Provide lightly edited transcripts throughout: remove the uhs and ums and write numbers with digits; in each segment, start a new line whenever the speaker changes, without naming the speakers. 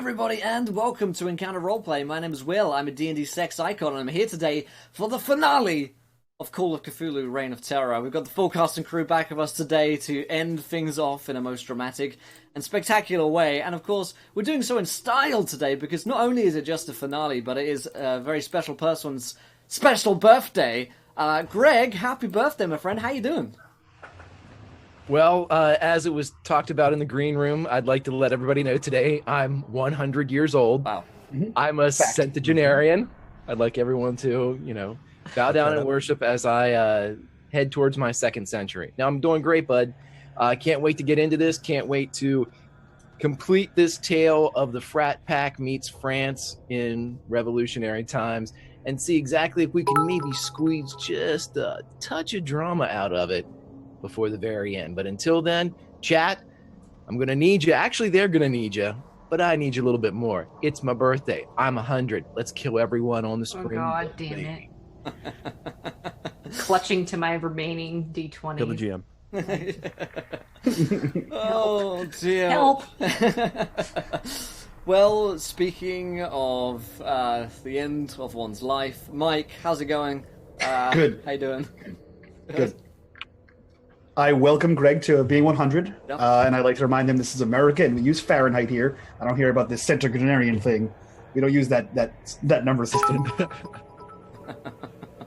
everybody, and welcome to Encounter Roleplay. My name is Will, I'm a D&D sex icon, and I'm here today for the finale of Call of Cthulhu Reign of Terror. We've got the full cast and crew back of us today to end things off in a most dramatic and spectacular way, and of course, we're doing so in style today, because not only is it just a finale, but it is a very special person's special birthday. Greg, happy birthday, my friend. How you doing?
Well, as it was talked about in the green room, I'd like to let everybody know today I'm 100 years old.
Wow.
I'm a centenarian. I'd like everyone to, bow down and worship as I head towards my second century. Now, I'm doing great, bud. Can't wait to get into this. Can't wait to complete this tale of the frat pack meets France in revolutionary times and see exactly if we can maybe squeeze just a touch of drama out of it before the very end. But until then, chat, I'm going to need you. Actually, they're going to need you, but I need you a little bit more. It's my birthday. I'm 100. Let's kill everyone on the screen.
Oh, God damn it. Clutching to my remaining D20.
Kill the GM.
Oh, dear.
Help.
Well, speaking of the end of one's life, Mike, how's it going?
Good.
How you doing?
Good. I welcome Greg to being 100,
Yep.
And I'd like to remind him this is America, and we use Fahrenheit here. I don't hear about this centenarian thing. We don't use that number system.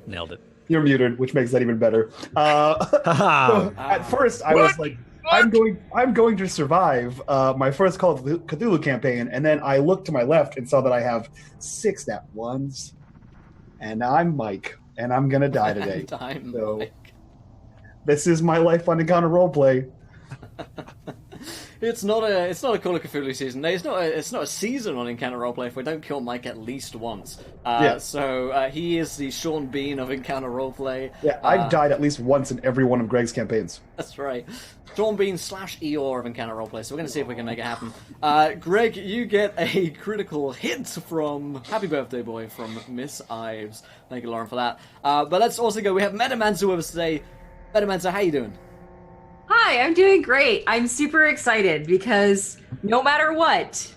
Nailed it.
You're muted, which makes that even better. So at first, I was like, I'm going to survive my first Call of Cthulhu campaign, and then I looked to my left and saw that I have 6 nat ones, and I'm Mike, and I'm gonna die today. So
Mike.
This is my life on Encounter Roleplay.
It's not a Call of Cthulhu season. It's not a season on Encounter Roleplay if we don't kill Mike at least once. So he is the Sean Bean of Encounter Roleplay.
Yeah, I've died at least once in every one of Greg's campaigns.
That's right. Sean Bean / Eeyore of Encounter Roleplay. So we're going to see if we can make it happen. Greg, you get a critical hit from Happy Birthday Boy from Miss Ives. Thank you, Lauren, for that. But let's also go. We have Metamancer with us today. Metamancer, how you doing?
Hi, I'm doing great. I'm super excited because no matter what,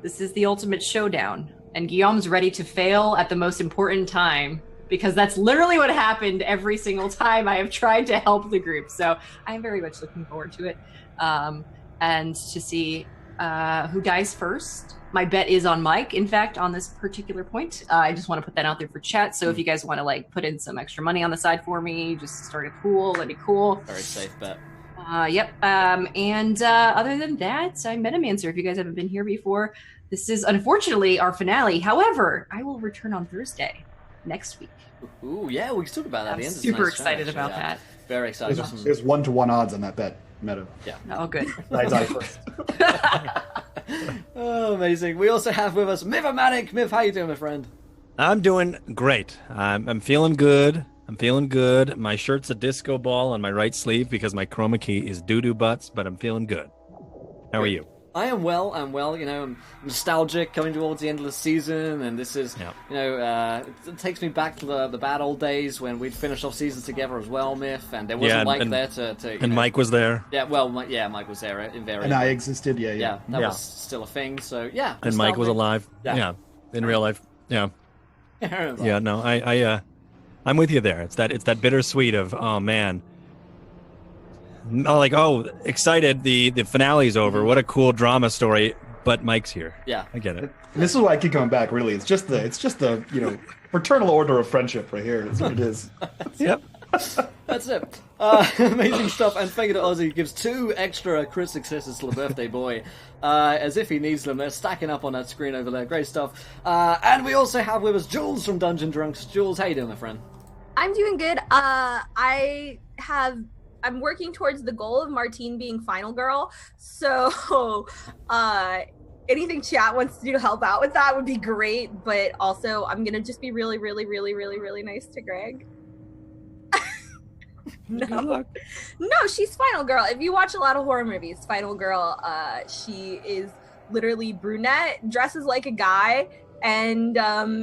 this is the ultimate showdown. And Guillaume's ready to fail at the most important time because that's literally what happened every single time I have tried to help the group. So I'm very much looking forward to it. And to see who dies first. My bet is on Mike, in fact, on this particular point. I just want to put that out there for chat. So if you guys want to put in some extra money on the side for me, just start a pool, that'd be cool.
Very safe bet.
Yep. And other than that, I'm Metamancer. If you guys haven't been here before, this is unfortunately our finale. However, I will return on Thursday next week.
Ooh, yeah, we can talk about that at
I'm
the end.
super
It's a nice
excited
show,
about
actually,
that.
Very excited.
There's 1-to-1 odds on that bet, Meta.
Yeah.
Oh, good.
I die first.
Oh, amazing. We also have with us Mivomatic. Miv, how you doing, my friend?
I'm doing great. I'm feeling good. My shirt's a disco ball on my right sleeve because my chroma key is doo-doo butts, but I'm feeling good. How are you?
I am well. I'm nostalgic coming towards the end of the season, and this is, it takes me back to the bad old days when we'd finished off seasons together as well, Miff, and there wasn't Mike there to
Mike was there.
Yeah, well, Mike was there invariably.
And I existed,
Yeah, that was still a thing, so yeah.
And Mike was alive. Yeah, in real life. Yeah. Yeah, no, I'm with you there. It's that bittersweet of, oh man. Excited, the finale's over. What a cool drama story, but Mike's here.
Yeah.
I get it.
This is why I keep coming back, really. It's just the fraternal order of friendship right here. That's what it is.
Yep.
That's it. Amazing stuff. And thank you to Ozzy. Gives 2 extra crit successes to the birthday boy. As if he needs them. They're stacking up on that screen over there. Great stuff. And we also have with us Jules from Dungeon Drunks. Jules, how you doing, my friend?
I'm doing good. I'm working towards the goal of Martine being final girl. So anything chat wants to do to help out with that would be great. But also I'm going to just be really, really, really, really, really nice to Greg. No, she's final girl. If you watch a lot of horror movies, final girl, she is literally brunette, dresses like a guy, and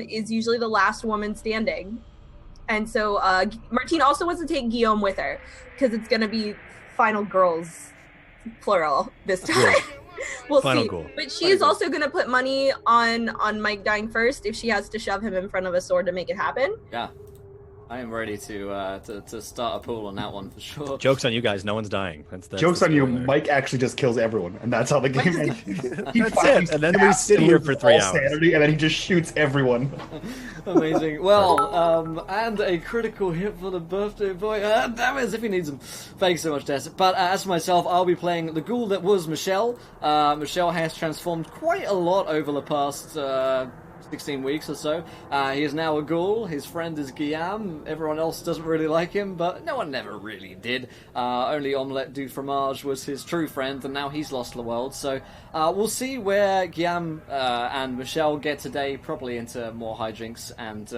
is usually the last woman standing. And so Martine also wants to take Guillaume with her because it's going to be final girls, plural, this time. We'll
Final
see.
goal.
But she's also going to put money on Mike dying first if she has to shove him in front of a sword to make it happen.
Yeah. I am ready to start a pool on that one for sure.
Joke's on you guys. No one's dying. That's
Joke's on you.
spoiler.
Mike actually just kills everyone, and that's how the game ends.
That's it. And then we sit here for 3 hours.
Sanity, and then he just shoots everyone.
Amazing. Well, and a critical hit for the birthday boy. Damn it, as if he needs them. Thanks so much, Des. But as for myself, I'll be playing the ghoul that was Michelle. Michelle has transformed quite a lot over the past 16 weeks or so. He is now a ghoul. His friend is Guillaume. Everyone else doesn't really like him, but no one never really did. Only Omelette du Fromage was his true friend, and now he's lost the world. So we'll see where Guillaume and Michelle get today, probably into more hijinks, and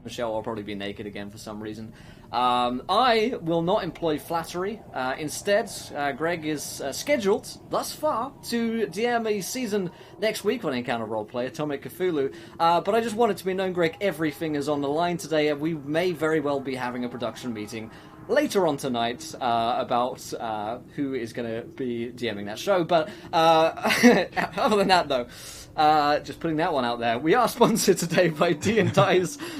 Michelle will probably be naked again for some reason. I will not employ flattery. Instead, Greg is scheduled, thus far, to DM a season next week on Encounter Roleplay, Atomic Cthulhu. But I just want it to be known, Greg, everything is on the line today, and we may very well be having a production meeting later on tonight about who is going to be DMing that show. But other than that, though, just putting that one out there, we are sponsored today by dndice.co.uk.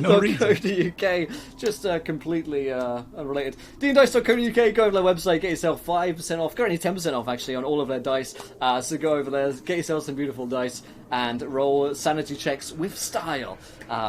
Just completely unrelated. dndice.co.uk, go over their website, get yourself 5% off, currently 10% off actually on all of their dice. So go over there, get yourself some beautiful dice, and roll sanity checks with style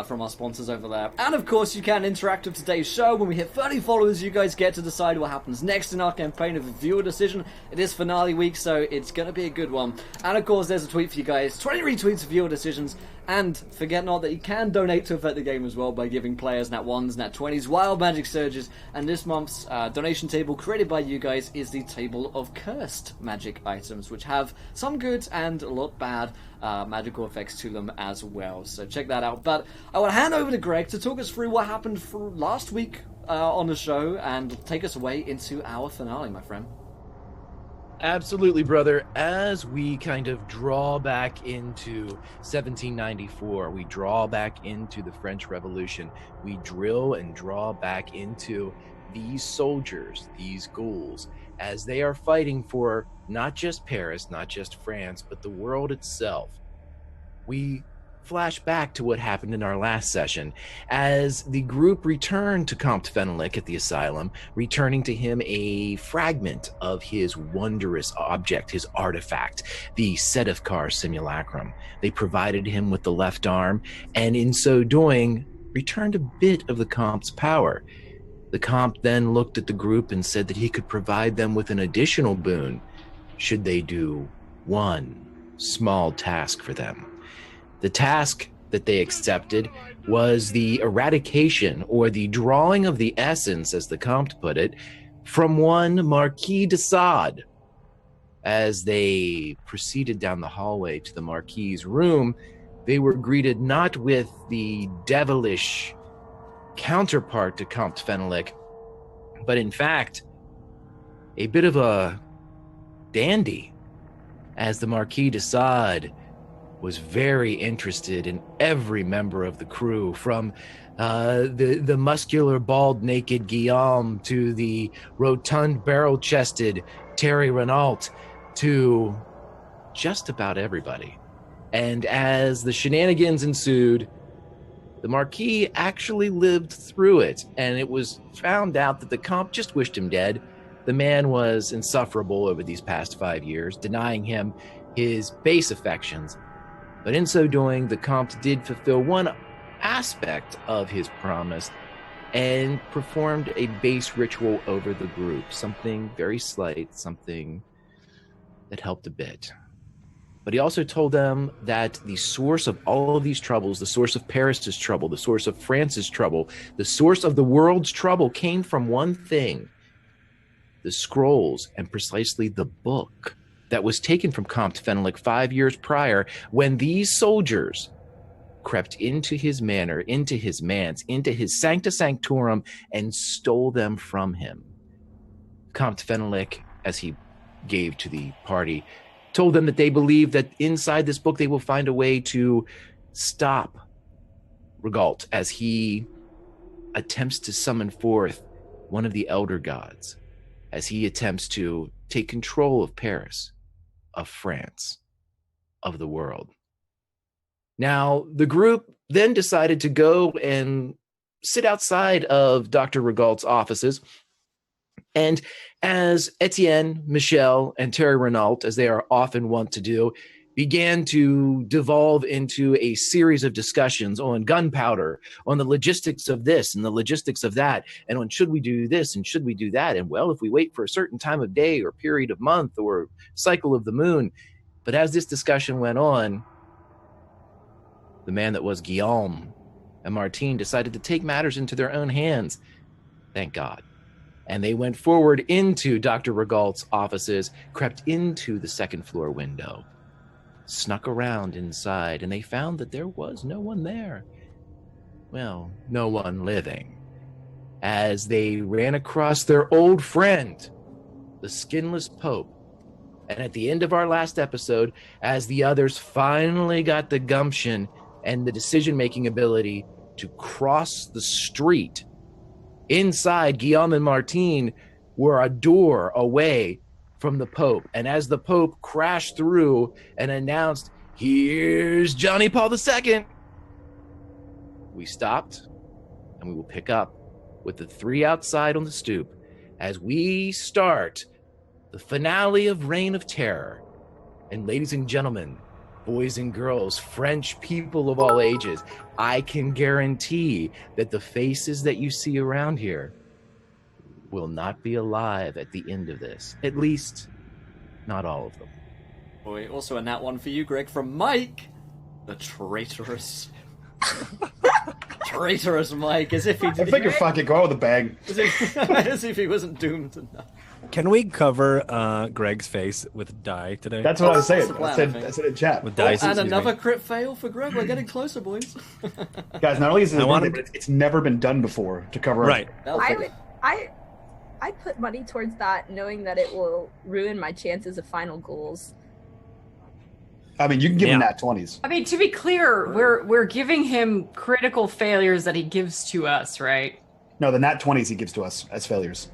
from our sponsors over there. And of course, you can interact with today's show. When we hit 30 followers, you guys get to decide what happens next in our campaign of a viewer decision. It is finale week, so it's going to be a good one. And of course, there's a tweet for you guys, 20 retweets of viewer decisions. And forget not that you can donate to affect the game as well by giving players nat 1s, nat 20s, wild magic surges. And this month's donation table created by you guys is the table of cursed magic items, which have some good and a lot bad magical effects to them as well. So check that out. But I will hand over to Greg to talk us through what happened for last week on the show and take us away into our finale, my friend.
Absolutely, brother. As we kind of draw back into 1794, we draw back into the French Revolution, we drill and draw back into these soldiers, these ghouls, as they are fighting for not just Paris, not just France, but the world itself. We flash back to what happened in our last session as the group returned to Comte Fenelick at the asylum, returning to him a fragment of his wondrous object, his artifact, the Sedefkar simulacrum. They provided him with the left arm, and in so doing, returned a bit of the Comte's power. The Comte then looked at the group and said that he could provide them with an additional boon should they do one small task for them. The task that they accepted was the eradication, or the drawing of the essence, as the Comte put it, from one Marquis de Sade. As they proceeded down the hallway to the Marquis's room, they were greeted not with the devilish counterpart to Comte Fenelick, but in fact, a bit of a dandy, as the Marquis de Sade was very interested in every member of the crew, from the muscular, bald, naked Guillaume to the rotund, barrel-chested Terry Renault, to just about everybody. And as the shenanigans ensued, the Marquis actually lived through it, and it was found out that the Comte just wished him dead. The man was insufferable over these past 5 years, denying him his base affections. But in so doing, the Comte did fulfill one aspect of his promise and performed a base ritual over the group, something very slight, something that helped a bit. But he also told them that the source of all of these troubles, the source of Paris's trouble, the source of France's trouble, the source of the world's trouble came from one thing: the scrolls, and precisely the book that was taken from Comte Fenelick 5 years prior, when these soldiers crept into his manor, into his manse, into his sancta sanctorum, and stole them from him. Comte Fenelick, as he gave to the party, told them that they believe that inside this book they will find a way to stop Regault as he attempts to summon forth one of the elder gods, as he attempts to take control of Paris, of France. of the world. Now, the group then decided to go and sit outside of Dr. Regault's offices. And as Etienne, Michel, and Terry Renault, as they are often wont to do, began to devolve into a series of discussions on gunpowder, on the logistics of this and the logistics of that, and on should we do this and should we do that, and well, if we wait for a certain time of day or period of month or cycle of the moon. But as this discussion went on, the man that was Guillaume and Martine decided to take matters into their own hands. Thank God. And they went forward into Dr. Regault's offices, crept into the second floor window, snuck around inside, and they found that there was no one there. Well, no one living. As they ran across their old friend, the skinless Pope. And at the end of our last episode, as the others finally got the gumption and the decision-making ability to cross the street, inside, Guillaume and Martine were a door away from the Pope. And as the Pope crashed through and announced, "Here's Johnny Paul II," we stopped, and we will pick up with the three outside on the stoop as we start the finale of Reign of Terror. And ladies and gentlemen, boys and girls, French people of all ages, I can guarantee that the faces that you see around here will not be alive at the end of this. At least, not all of them.
Boy, also a nat one for you, Greg, from Mike, the traitorous. Traitorous Mike, as if he
I figured, fuck it, go out with a bang.
as if he wasn't doomed enough.
Can we cover Greg's face with dye today?
That's what I was saying.
That's the plan,
I said in chat.
With dice,
and
excuse
another
me.
crit fail for Greg. We're getting closer, boys.
Guys, not only is it
I wanna-
but it's never been done before to cover
Right.
I put money towards that, knowing that it will ruin my chances of final goals.
I mean, you can give him
Yeah.
nat 20s.
I mean, to be clear, we're giving him critical failures that he gives to us, right?
No, the nat 20s he gives to us as failures.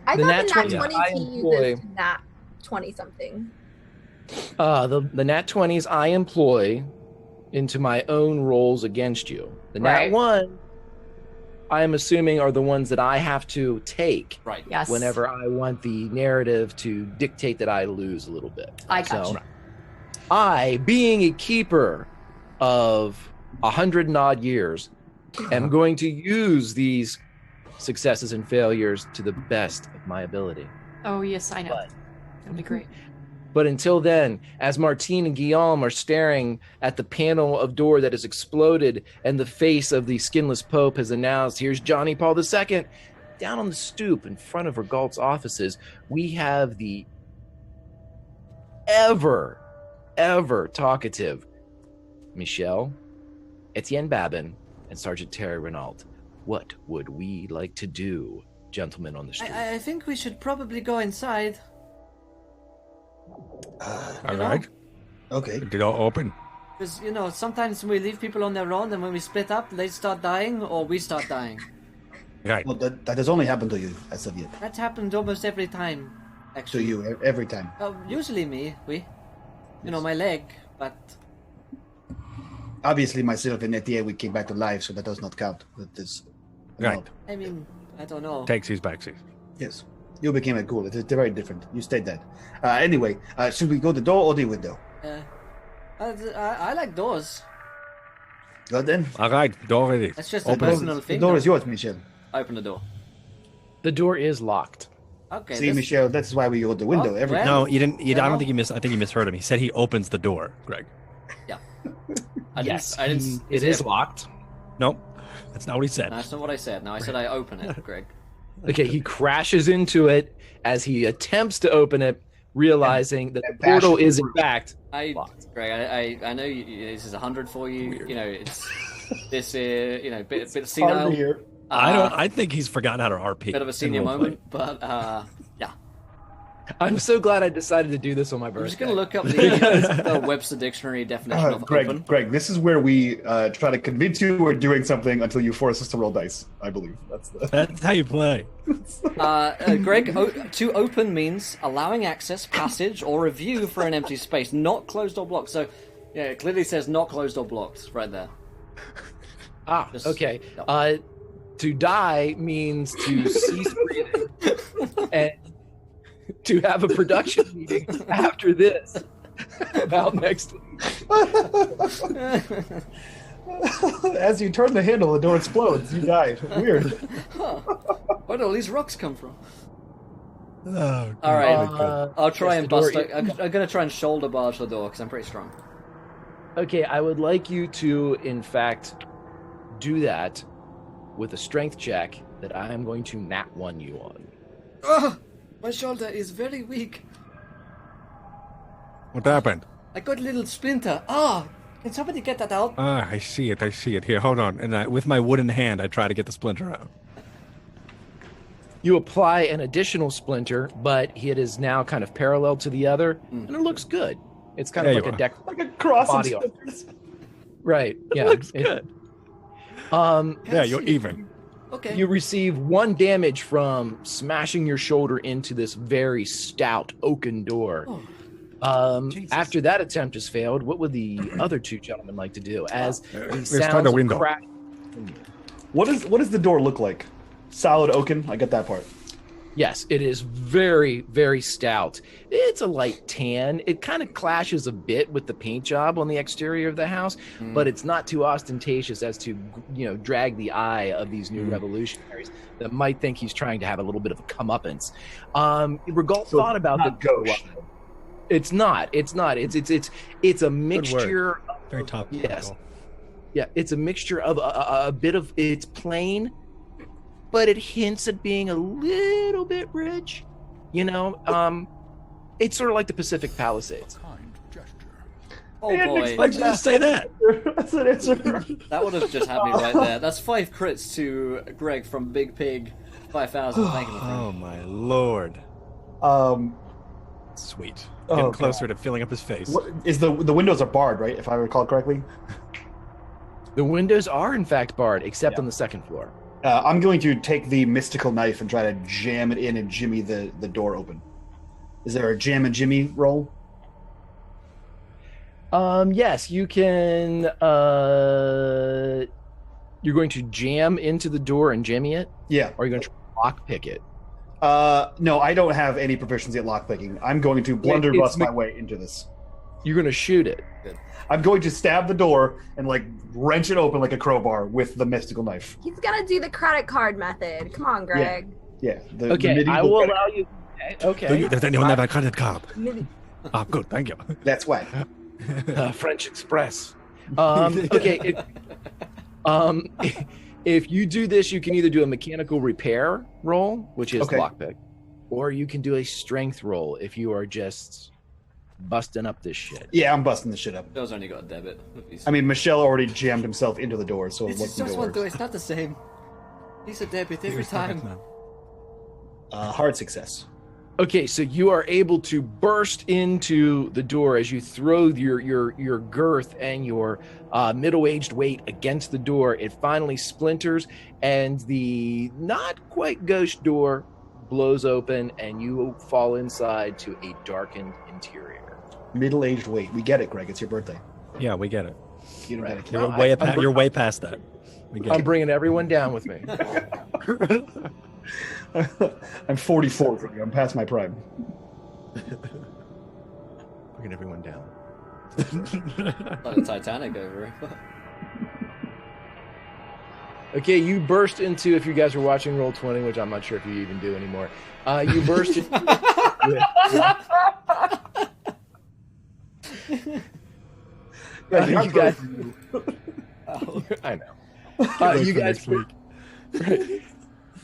I
The
thought
nat
the
20
nat 20s
I
he
employ-
uses nat 20 something.
The nat 20s I employ into my own rolls against you. The
Right.
nat 1, I am assuming, are the ones that I have to take
Right.
Yes.
whenever I want the narrative to dictate that I lose a little bit.
I got you.
I, being a keeper of 100 and odd years, am going to use these successes and failures to the best of my ability.
Oh, yes, I know.
But-
That'll be great.
But until then, as Martine and Guillaume are staring at the panel of door that has exploded and the face of the skinless Pope has announced, "Here's Johnny Paul II," down on the stoop in front of Regault's offices, we have the ever talkative Michel, Etienne Babin, and Sergeant Terry Renault. What would we like to do, gentlemen on the street?
I think we should probably go inside.
All right.
Okay.
The door open.
Because, sometimes we leave people on their own, and when we split up, they start dying, or we start dying.
Right.
Well, that has only happened to you as of yet.
That's happened almost every time,
To
actually.
you, every time.
Usually me, my leg, but...
Obviously, myself and Etienne, we came back to life, so that does not count. That is...
Right.
I mean, I don't know.
Takesies, backsies.
Yes. You became a ghoul. It's very different. You stayed dead. Anyway, should we go the door or the window?
I like doors.
Good then.
All right. Door it is.
That's just a
Open it.
personal
The
thing.
door
though.
is yours, Michel.
Open the door.
The door is locked.
Okay.
See, Michel, that's why we go to the window
Oh,
every
well-
time.
No, you didn't. I
Well-
don't think I think you misheard him. He said he opens the door, Greg.
Yes,
I didn't.
it is locked.
Nope. That's not what he said.
No, that's not what I said. No, I said I open it, Greg.
Okay, he crashes into it as he attempts to open it, realizing that
and
the portal
bashes
is in fact locked.
Greg, I know this is 100 for you.
Weird.
It's this bit of
It's hard
senile.
to hear.
I don't. I think he's forgotten how to RP.
Bit of a senior
in roleplay.
moment, but yeah.
I'm so glad I decided to do this on my birthday.
I'm just gonna look up the Webster Dictionary definition of
Greg,
open.
Greg, this is where we try to convince you we're doing something until you force us to roll dice. I believe
That's how you play.
Greg, to open means allowing access, passage, or a view for an empty space, not closed or blocked. So, yeah, it clearly says not closed or blocked right there.
Okay. To die means to cease breathing and to have a production meeting after this about next week.
As you turn the handle, the door explodes. You died. Weird.
Where do all these rocks come from?
Oh,
All right, I'll try and bust.
door-
I'm gonna try and shoulder barge the door because I'm pretty strong.
Okay, I would like you to, in fact, do that with a strength check that I am going to nat 1 you on.
My shoulder is very weak.
what happened?
I got a little splinter. Can somebody get that out?
I see it. Here, hold on. And with my wooden hand, I try to get the splinter out.
You apply an additional splinter, but it is now kind of parallel to the other, and it looks good. It's kind
There
of
you
like a
are.
deck.
Like a cross of
Body art.
splinters.
Right. Yeah.
Looks good. Yeah, you're
see.
even.
Okay.
You receive 1 damage from smashing your shoulder into this very stout oaken door.
Jesus.
After that attempt has failed, what would the other 2 gentlemen like to do? As the
Let's
sounds
try the
of
window.
crack.
What does the door look like? Solid oaken? I get that part.
Yes, it is very, very stout. It's a light tan. It kind of clashes a bit with the paint job on the exterior of the house, but it's not too ostentatious as to, drag the eye of these new revolutionaries that might think he's trying to have a little bit of a comeuppance. Regault
So
thought about
not
the
gauche.
It's not. It's a mixture.
Very top.
Yes. Yeah, it's a mixture of a bit of it's plain, but it hints at being a little bit rich. It's sort of like the Pacific Palisades.
Oh boy,
Why'd you just say that?
That's an answer.
that would have just had me right there. That's 5 crits to Greg from Big Pig 5000. Thank you.
Oh my lord. Sweet.
Oh,
Getting
God.
closer to filling up his face.
What is the windows are barred, right? If I recall correctly.
The windows are in fact barred, except on the 2nd floor.
I'm going to take the mystical knife and try to jam it in and jimmy the door open. Is there a jam and jimmy roll?
Yes, you can. You're going to jam into the door and jimmy it,
Yeah.
or are you going to lockpick it?
No, I don't have any proficiency at lockpicking. I'm going to blunderbuss
it's
my way into this.
You're going to shoot it.
I'm going to stab the door and wrench it open like a crowbar with the mystical knife.
He's gonna do the credit card method. Come on, Greg.
Yeah. The
Okay,
medieval
I will
credit-
allow you. Okay.
Does anyone have a credit card? Ah, good, thank you.
That's why.
French Express. Okay. If you do this, you can either do a mechanical repair roll, which is
Okay.
lockpick, or you can do a strength roll if you are just busting up this shit.
Yeah, I'm busting the shit up.
Joe's only got a debit.
I mean, Michelle already jammed himself into the door, so
It's
what's
just
the
one door.
door?
It's not the same. He's a debit every time.
Hard success.
Okay, so you are able to burst into the door as you throw your girth and your middle-aged weight against the door. It finally splinters, and the not quite ghost door blows open, and you fall inside to a darkened interior.
Middle-aged weight. We get it, Greg. It's your birthday.
Yeah, we get it.
You don't
Right.
gotta
You're
care.
way past that. We get
I'm
it.
bringing everyone down with me.
I'm 44, Greg. I'm past my prime.
Bringing everyone down.
Like the Titanic over it.
Okay, you burst into, if you guys are watching Roll20, which I'm not sure if you even do anymore, you burst into... you guys... I know. You guys... Right.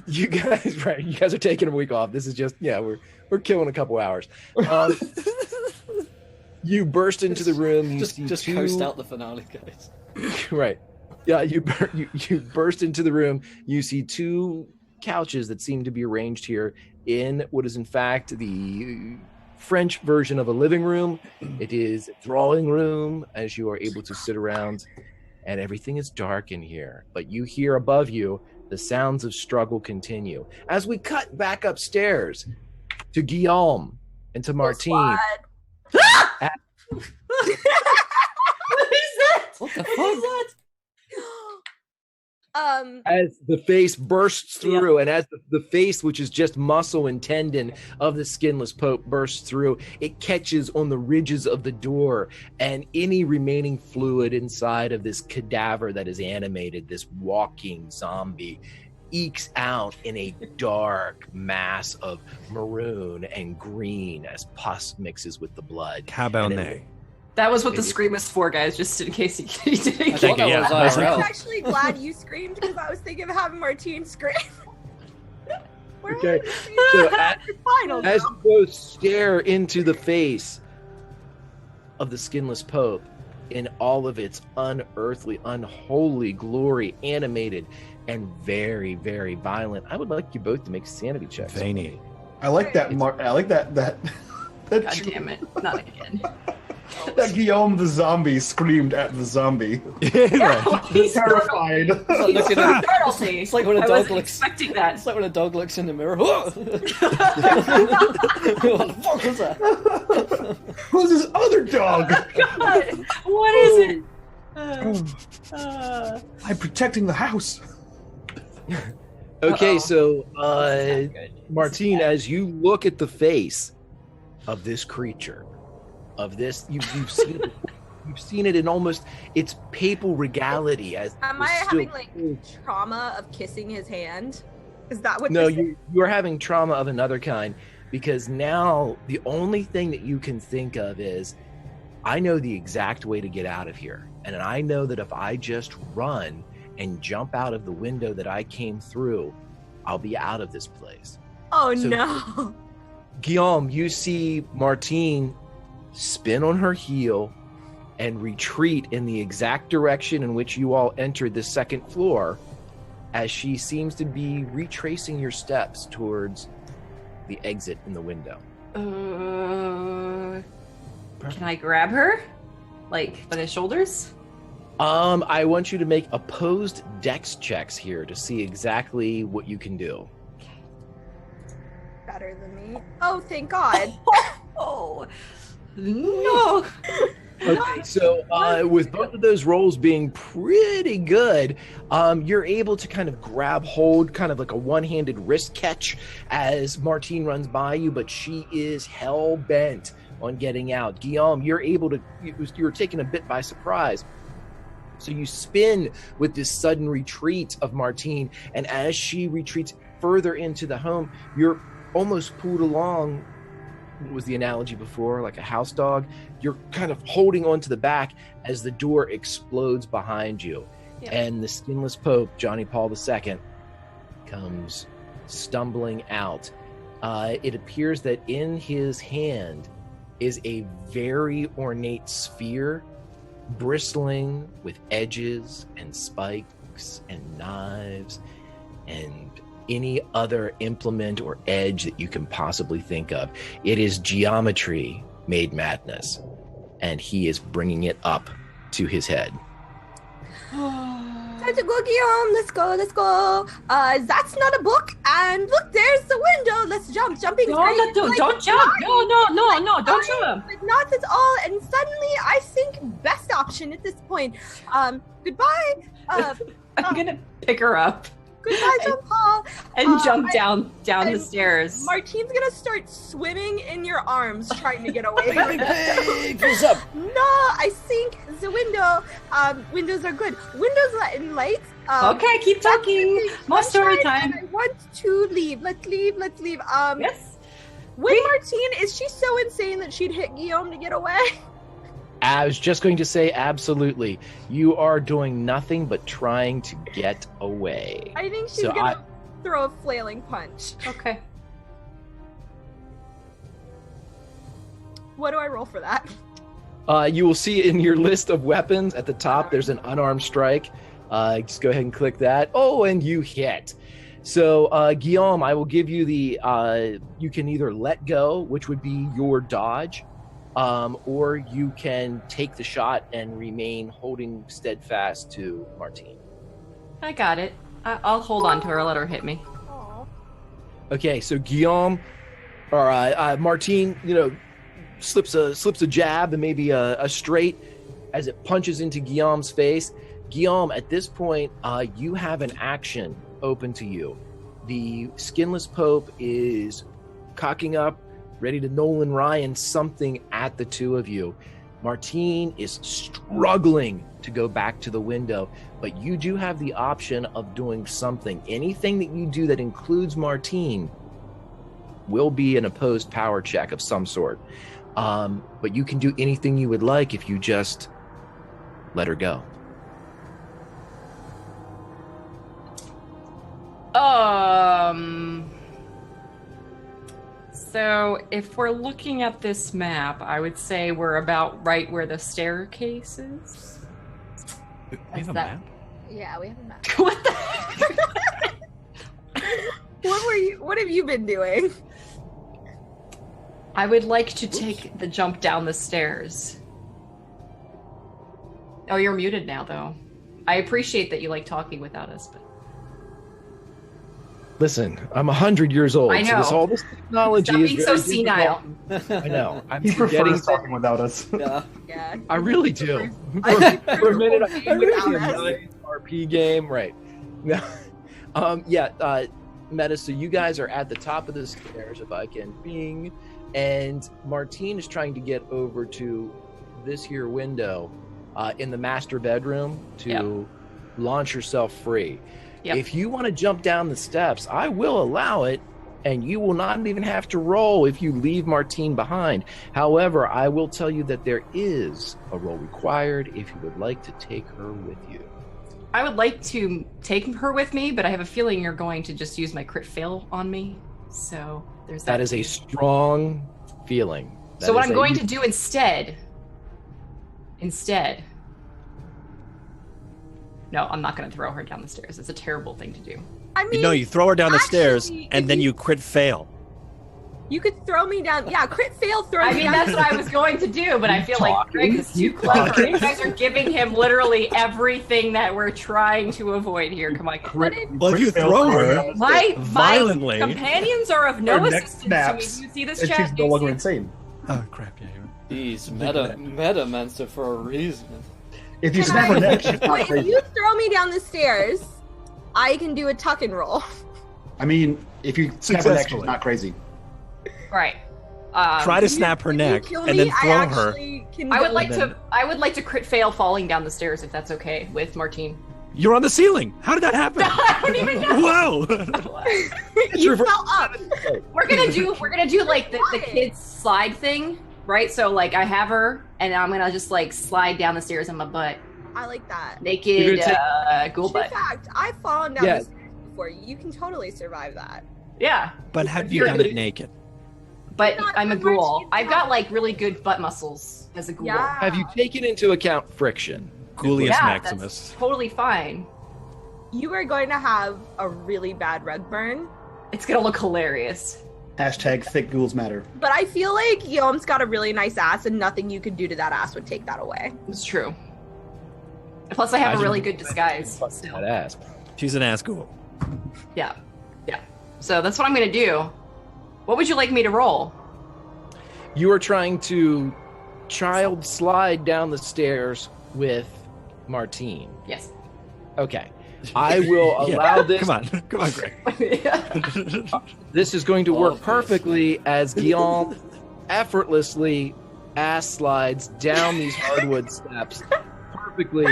You guys are taking a week off. This is just, we're killing a couple hours. You burst into the room. You see
just
two...
coast out the finale, guys.
Right. Yeah, you burst into the room. You see two couches that seem to be arranged here in what is in fact the French version of a living room. It is a drawing room as you are able to sit around, and everything is dark in here. But you hear above you the sounds of struggle continue. As we cut back upstairs to Guillaume and to Martine.
What is that?
What the fuck?
As the face bursts through, and as the face, which is just muscle and tendon of the skinless Pope, bursts through, it catches on the ridges of the door, and any remaining fluid inside of this cadaver that is animated, this walking zombie, ekes out in a dark mass of maroon and green as pus mixes with the blood.
Cabernet.
That was what the scream is for, guys, just in case you didn't
Thank
get
you,
it.
yeah.
I'm actually glad you screamed because I was thinking of having Martine scream.
Okay, so as you both stare into the face of the skinless Pope in all of its unearthly, unholy glory, animated and very, very violent, I would like you both to make sanity checks.
Veiny.
I like that. I like that.
God damn it, not again.
That Guillaume the zombie screamed at the zombie.
He's
Terrified.
It's like when a
I
dog
wasn't
looks.
expecting that.
It's like when a dog looks in the mirror. What the fuck was that?
Who's this other dog?
God, what is it?
I'm protecting the house.
Okay,
Uh-oh.
so Martine, as you look at the face of this creature, of this, you've seen it before. You've seen it in almost its papal regality. As
Am I having like trauma of kissing his hand? Is that what?
No,
this is?
you are having trauma of another kind, because now the only thing that you can think of is, I know the exact way to get out of here, and I know that if I just run and jump out of the window that I came through, I'll be out of this place.
Oh
So-
no!
Guillaume, you see Martine spin on her heel and retreat in the exact direction in which you all entered the second floor, as she seems to be retracing your steps towards the exit in the window.
Can I grab her? Like, by the shoulders?
I want you to make opposed dex checks here to see exactly what you can do.
Better than me. Oh, thank God!
Oh, no.
Okay, so with both of those rolls being pretty good, you're able to kind of grab hold, kind of like a one-handed wrist catch as Martine runs by you, but she is hell-bent on getting out. Guillaume, you're taken a bit by surprise. So you spin with this sudden retreat of Martine, and as she retreats further into the home, you're almost pulled along. What was the analogy before? Like a house dog? You're kind of holding on to the back as the door explodes behind you.
Yeah.
And the skinless Pope, Johnny Paul II, comes stumbling out. It appears that in his hand is a very ornate sphere, bristling with edges and spikes and knives and any other implement or edge that you can possibly think of. It is geometry made madness, and he is bringing it up to his head.
Time to go, Guillaume. Let's go. Let's go. That's not a book. And look, there's the window. Let's jump. Jumping.
Don't jump. No, don't jump.
But not at all. And suddenly, I think best option at this point. Goodbye.
I'm gonna pick her up
Goodbye, Jean Paul.
and jump down the
and
stairs.
Martine's gonna start swimming in your arms, trying to get away.
Big pig, what's up?
No, I think the window. Windows are good. Windows letting light.
Okay, keep talking. More story
Sunshine,
time.
and I want to leave. Let's leave.
Yes.
When Martine, is she so insane that she'd hit Guillaume to get away?
I was just going to say, absolutely. You are doing nothing but trying to get away.
I think she's
So
gonna throw a flailing punch.
Okay.
What do I roll for that?
You will see in your list of weapons at the top, there's an unarmed strike. Just go ahead and click that. Oh, and you hit. So, Guillaume, I will give you the, you can either let go, which would be your dodge, or you can take the shot and remain holding steadfast to Martine.
I got it. I'll hold on to her, let her hit me.
Okay, so Guillaume, or Martine, slips a jab and maybe a straight as it punches into Guillaume's face. Guillaume, at this point, you have an action open to you. The Skinless Pope is cocking up, ready to Nolan Ryan something at the two of you. Martine is struggling to go back to the window, but you do have the option of doing something. Anything that you do that includes Martine will be an opposed power check of some sort. But you can do anything you would like if you just let her go.
So if we're looking at this map, I would say we're about right where the staircase is.
We have a map?
Yeah, we have a map.
What the?
What have you been doing?
I would like to take the jump down the stairs. Oh, you're muted now, though. I appreciate that you like talking without us, but...
Listen, I'm 100 years old.
I know.
So all this technology
Stop
is
being so
very
senile.
difficult. I know. I'm
He
forgetting
prefers talking without us.
Yeah.
Yeah.
I really do.
I-
For a minute, I
Without
really
us.
enjoy RP game, right? Meta. So you guys are at the top of the stairs, if I can ping, and Martine is trying to get over to this here window in the master bedroom to launch herself free.
Yep.
If you want to jump down the steps, I will allow it, and you will not even have to roll if you leave Martine behind. However, I will tell you that there is a roll required if you would like to take her with you.
I would like to take her with me, but I have a feeling you're going to just use my crit fail on me. So there's that.
That is a strong feeling.
So what I'm going to do instead... No, I'm not going to throw her down the stairs. It's a terrible thing to do.
I mean,
No, you throw her down the stairs,
actually,
and
if
then you crit fail.
You could throw me down. Yeah, crit fail, throw
I
me
mean,
down.
that's what I was going to do, but I feel like Greg is too clever. You guys are giving him literally everything that we're trying to avoid here. Come on.
But if-
Well, if you throw her
My
violently.
companions are of no
Her neck
assistance
snaps,
to me. You see this
and
chat?
she's no longer insane.
Oh crap! Yeah.
He's meta monster for a reason.
If you
Can
snap her
I-
neck, she's not
If
crazy.
you throw me down the stairs, I can do a tuck and roll.
I mean, if you snap her neck, she's
Successfully.
not crazy.
Right.
Try to
If you-
snap her
if you
neck
kill
and
me,
then throw
I
her.
actually can
I would
go-
like to. I would like to crit fail falling down the stairs if that's okay with Martine.
You're on the ceiling. How did that happen?
I don't even know.
Whoa!
You fell up.
We're gonna do like the kids slide thing, right? So like I have her, and I'm gonna just like slide down the stairs on my butt,
I like that.
naked
You're
ghoul
In
butt.
fact, I've fallen down
Yeah.
the stairs before. You can totally survive that.
Yeah,
But have you done it naked?
but
Not
I'm a
the Martine
ghoul. I've got
one.
like really good butt muscles as a ghoul.
Yeah.
Have you taken into account friction?
Ghoulius
Yeah,
Maximus.
that's totally fine.
You are going to have a really bad rug burn.
It's gonna look hilarious.
Hashtag thick ghouls matter.
But I feel like Guillaume's got a really nice ass, and nothing you could do to that ass would take that away.
It's true. Plus, I have a really good disguise.
That
Still.
ass.
She's an ass ghoul.
Yeah, yeah. So that's what I'm gonna do. What would you like me to roll?
You are trying to child slide down the stairs with Martine.
Yes.
Okay. I will
Yeah.
allow this.
Come on, Greg.
This is going to work
Obviously.
perfectly as Guillaume effortlessly ass slides down these hardwood steps. Perfectly.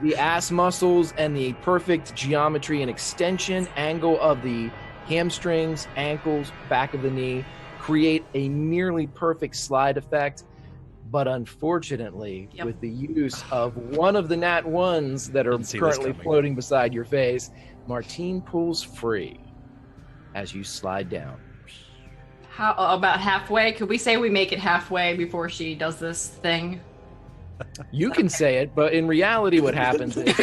The ass muscles and the perfect geometry and extension angle of the hamstrings, ankles, back of the knee create a nearly perfect slide effect. But unfortunately,
Yep.
with the use of one of the nat ones that are
Didn't see this
currently
coming.
floating beside your face, Martine pulls free as you slide down.
How about halfway? Could we say we make it halfway before she does this thing?
You can say it, but in reality, what happens is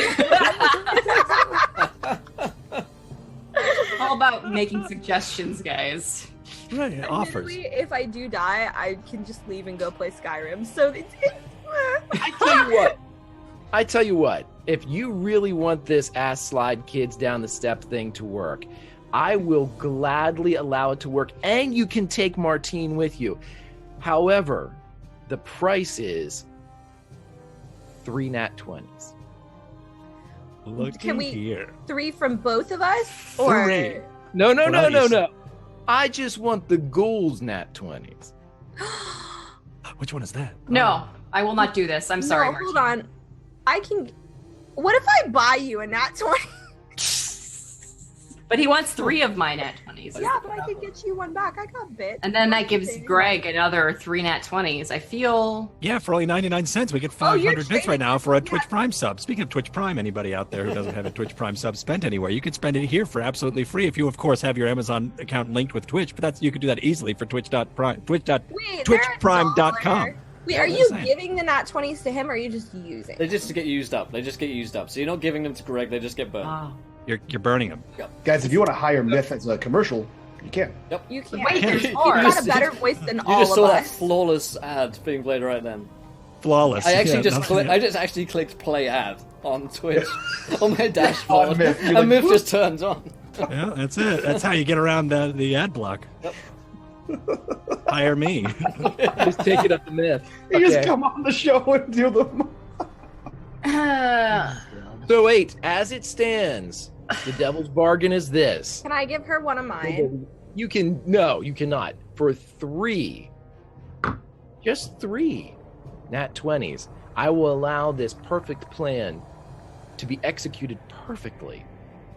all about making suggestions, guys.
Right, offers.
Admittedly, if I do die, I can just leave and go play Skyrim. So it's
I tell you what, if you really want this ass slide kids down the step thing to work, I will gladly allow it to work, and you can take Martine with you. However, the price is 3 nat 20s.
Can we
here.
3 from both of us? Or
3.
No. I just want the ghouls nat 20s.
Which one is that?
No, I will not do this. I'm sorry,
No, hold
Martine.
on. I can. What if I buy you a nat 20?
But he wants 3 of my nat 20s.
Yeah, but I can get you one back. I got bit.
And then that gives Greg another 3 nat 20s. I feel...
Yeah, for only 99 cents, we get
you're
500 bits right now for a
trading-
Twitch Prime sub. Speaking of Twitch Prime, anybody out there who doesn't have a Twitch Prime sub spent anywhere, you can spend it here for absolutely free if you, of course, have your Amazon account linked with Twitch. But you can do that easily for twitch.prime,
Wait,
twitchprime.com.
Wait, are
Yeah,
you
saying.
giving the nat 20s to him, or are you just using?
They just get used up. So you're not giving them to Greg. They just get burned.
Oh.
You're burning them.
Guys, if you want to hire Myth as a commercial, you can.
You can't.
Wait, there's
You
more.
You've got a
just-
better voice than
You
all
just
of
saw that
us.
flawless ad being played right then.
Flawless.
I actually
Yeah,
I just actually clicked play ad on Twitch on my dashboard,
On Myth. You're
and
like,
Myth just turns on.
Yeah, that's it. That's how you get around the ad block. Hire me.
Just take it up the myth.
You just
Okay.
come on the show and do them.
So wait, as it stands, the devil's bargain is this.
Can I give her one of mine?
You cannot. For 3, just 3 nat 20s, I will allow this perfect plan to be executed perfectly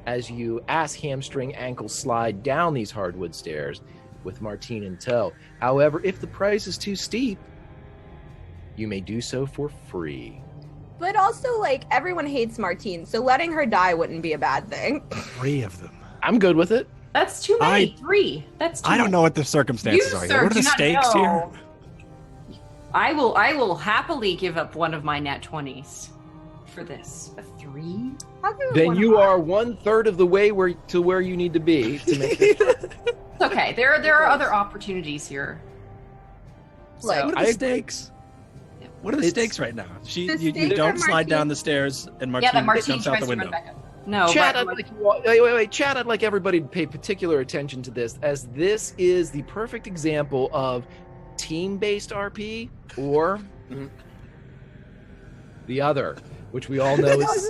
as you ass, hamstring, ankle slide down these hardwood stairs with Martine in tow. However, if the price is too steep, you may do so for free.
But also, like, everyone hates Martine, so letting her die wouldn't be a bad thing.
3 of them.
I'm good with it.
That's too many. 3. That's too
I don't
many.
know what the circumstances
You,
are.
sir,
Here. What are
do
the
not
stakes here?
know. I will happily give up one of my nat 20s for this. A 3?
I'll give her
Then
one
you
of
are
mine.
1/3 of the way to where you need to be to make this
It's okay. There are other opportunities here.
Like,
What are the stakes? What are the stakes right now?
The
You
stakes
don't
are
slide
Martine-
down the stairs and Martine,
Yeah, that Martine
jumps out
tries
the
to run
window.
back up. No,
Chad,
but-
wait, Chad, I'd like everybody to pay particular attention to this, as this is the perfect example of team-based RP or
Mhm.
the other, which we all know is.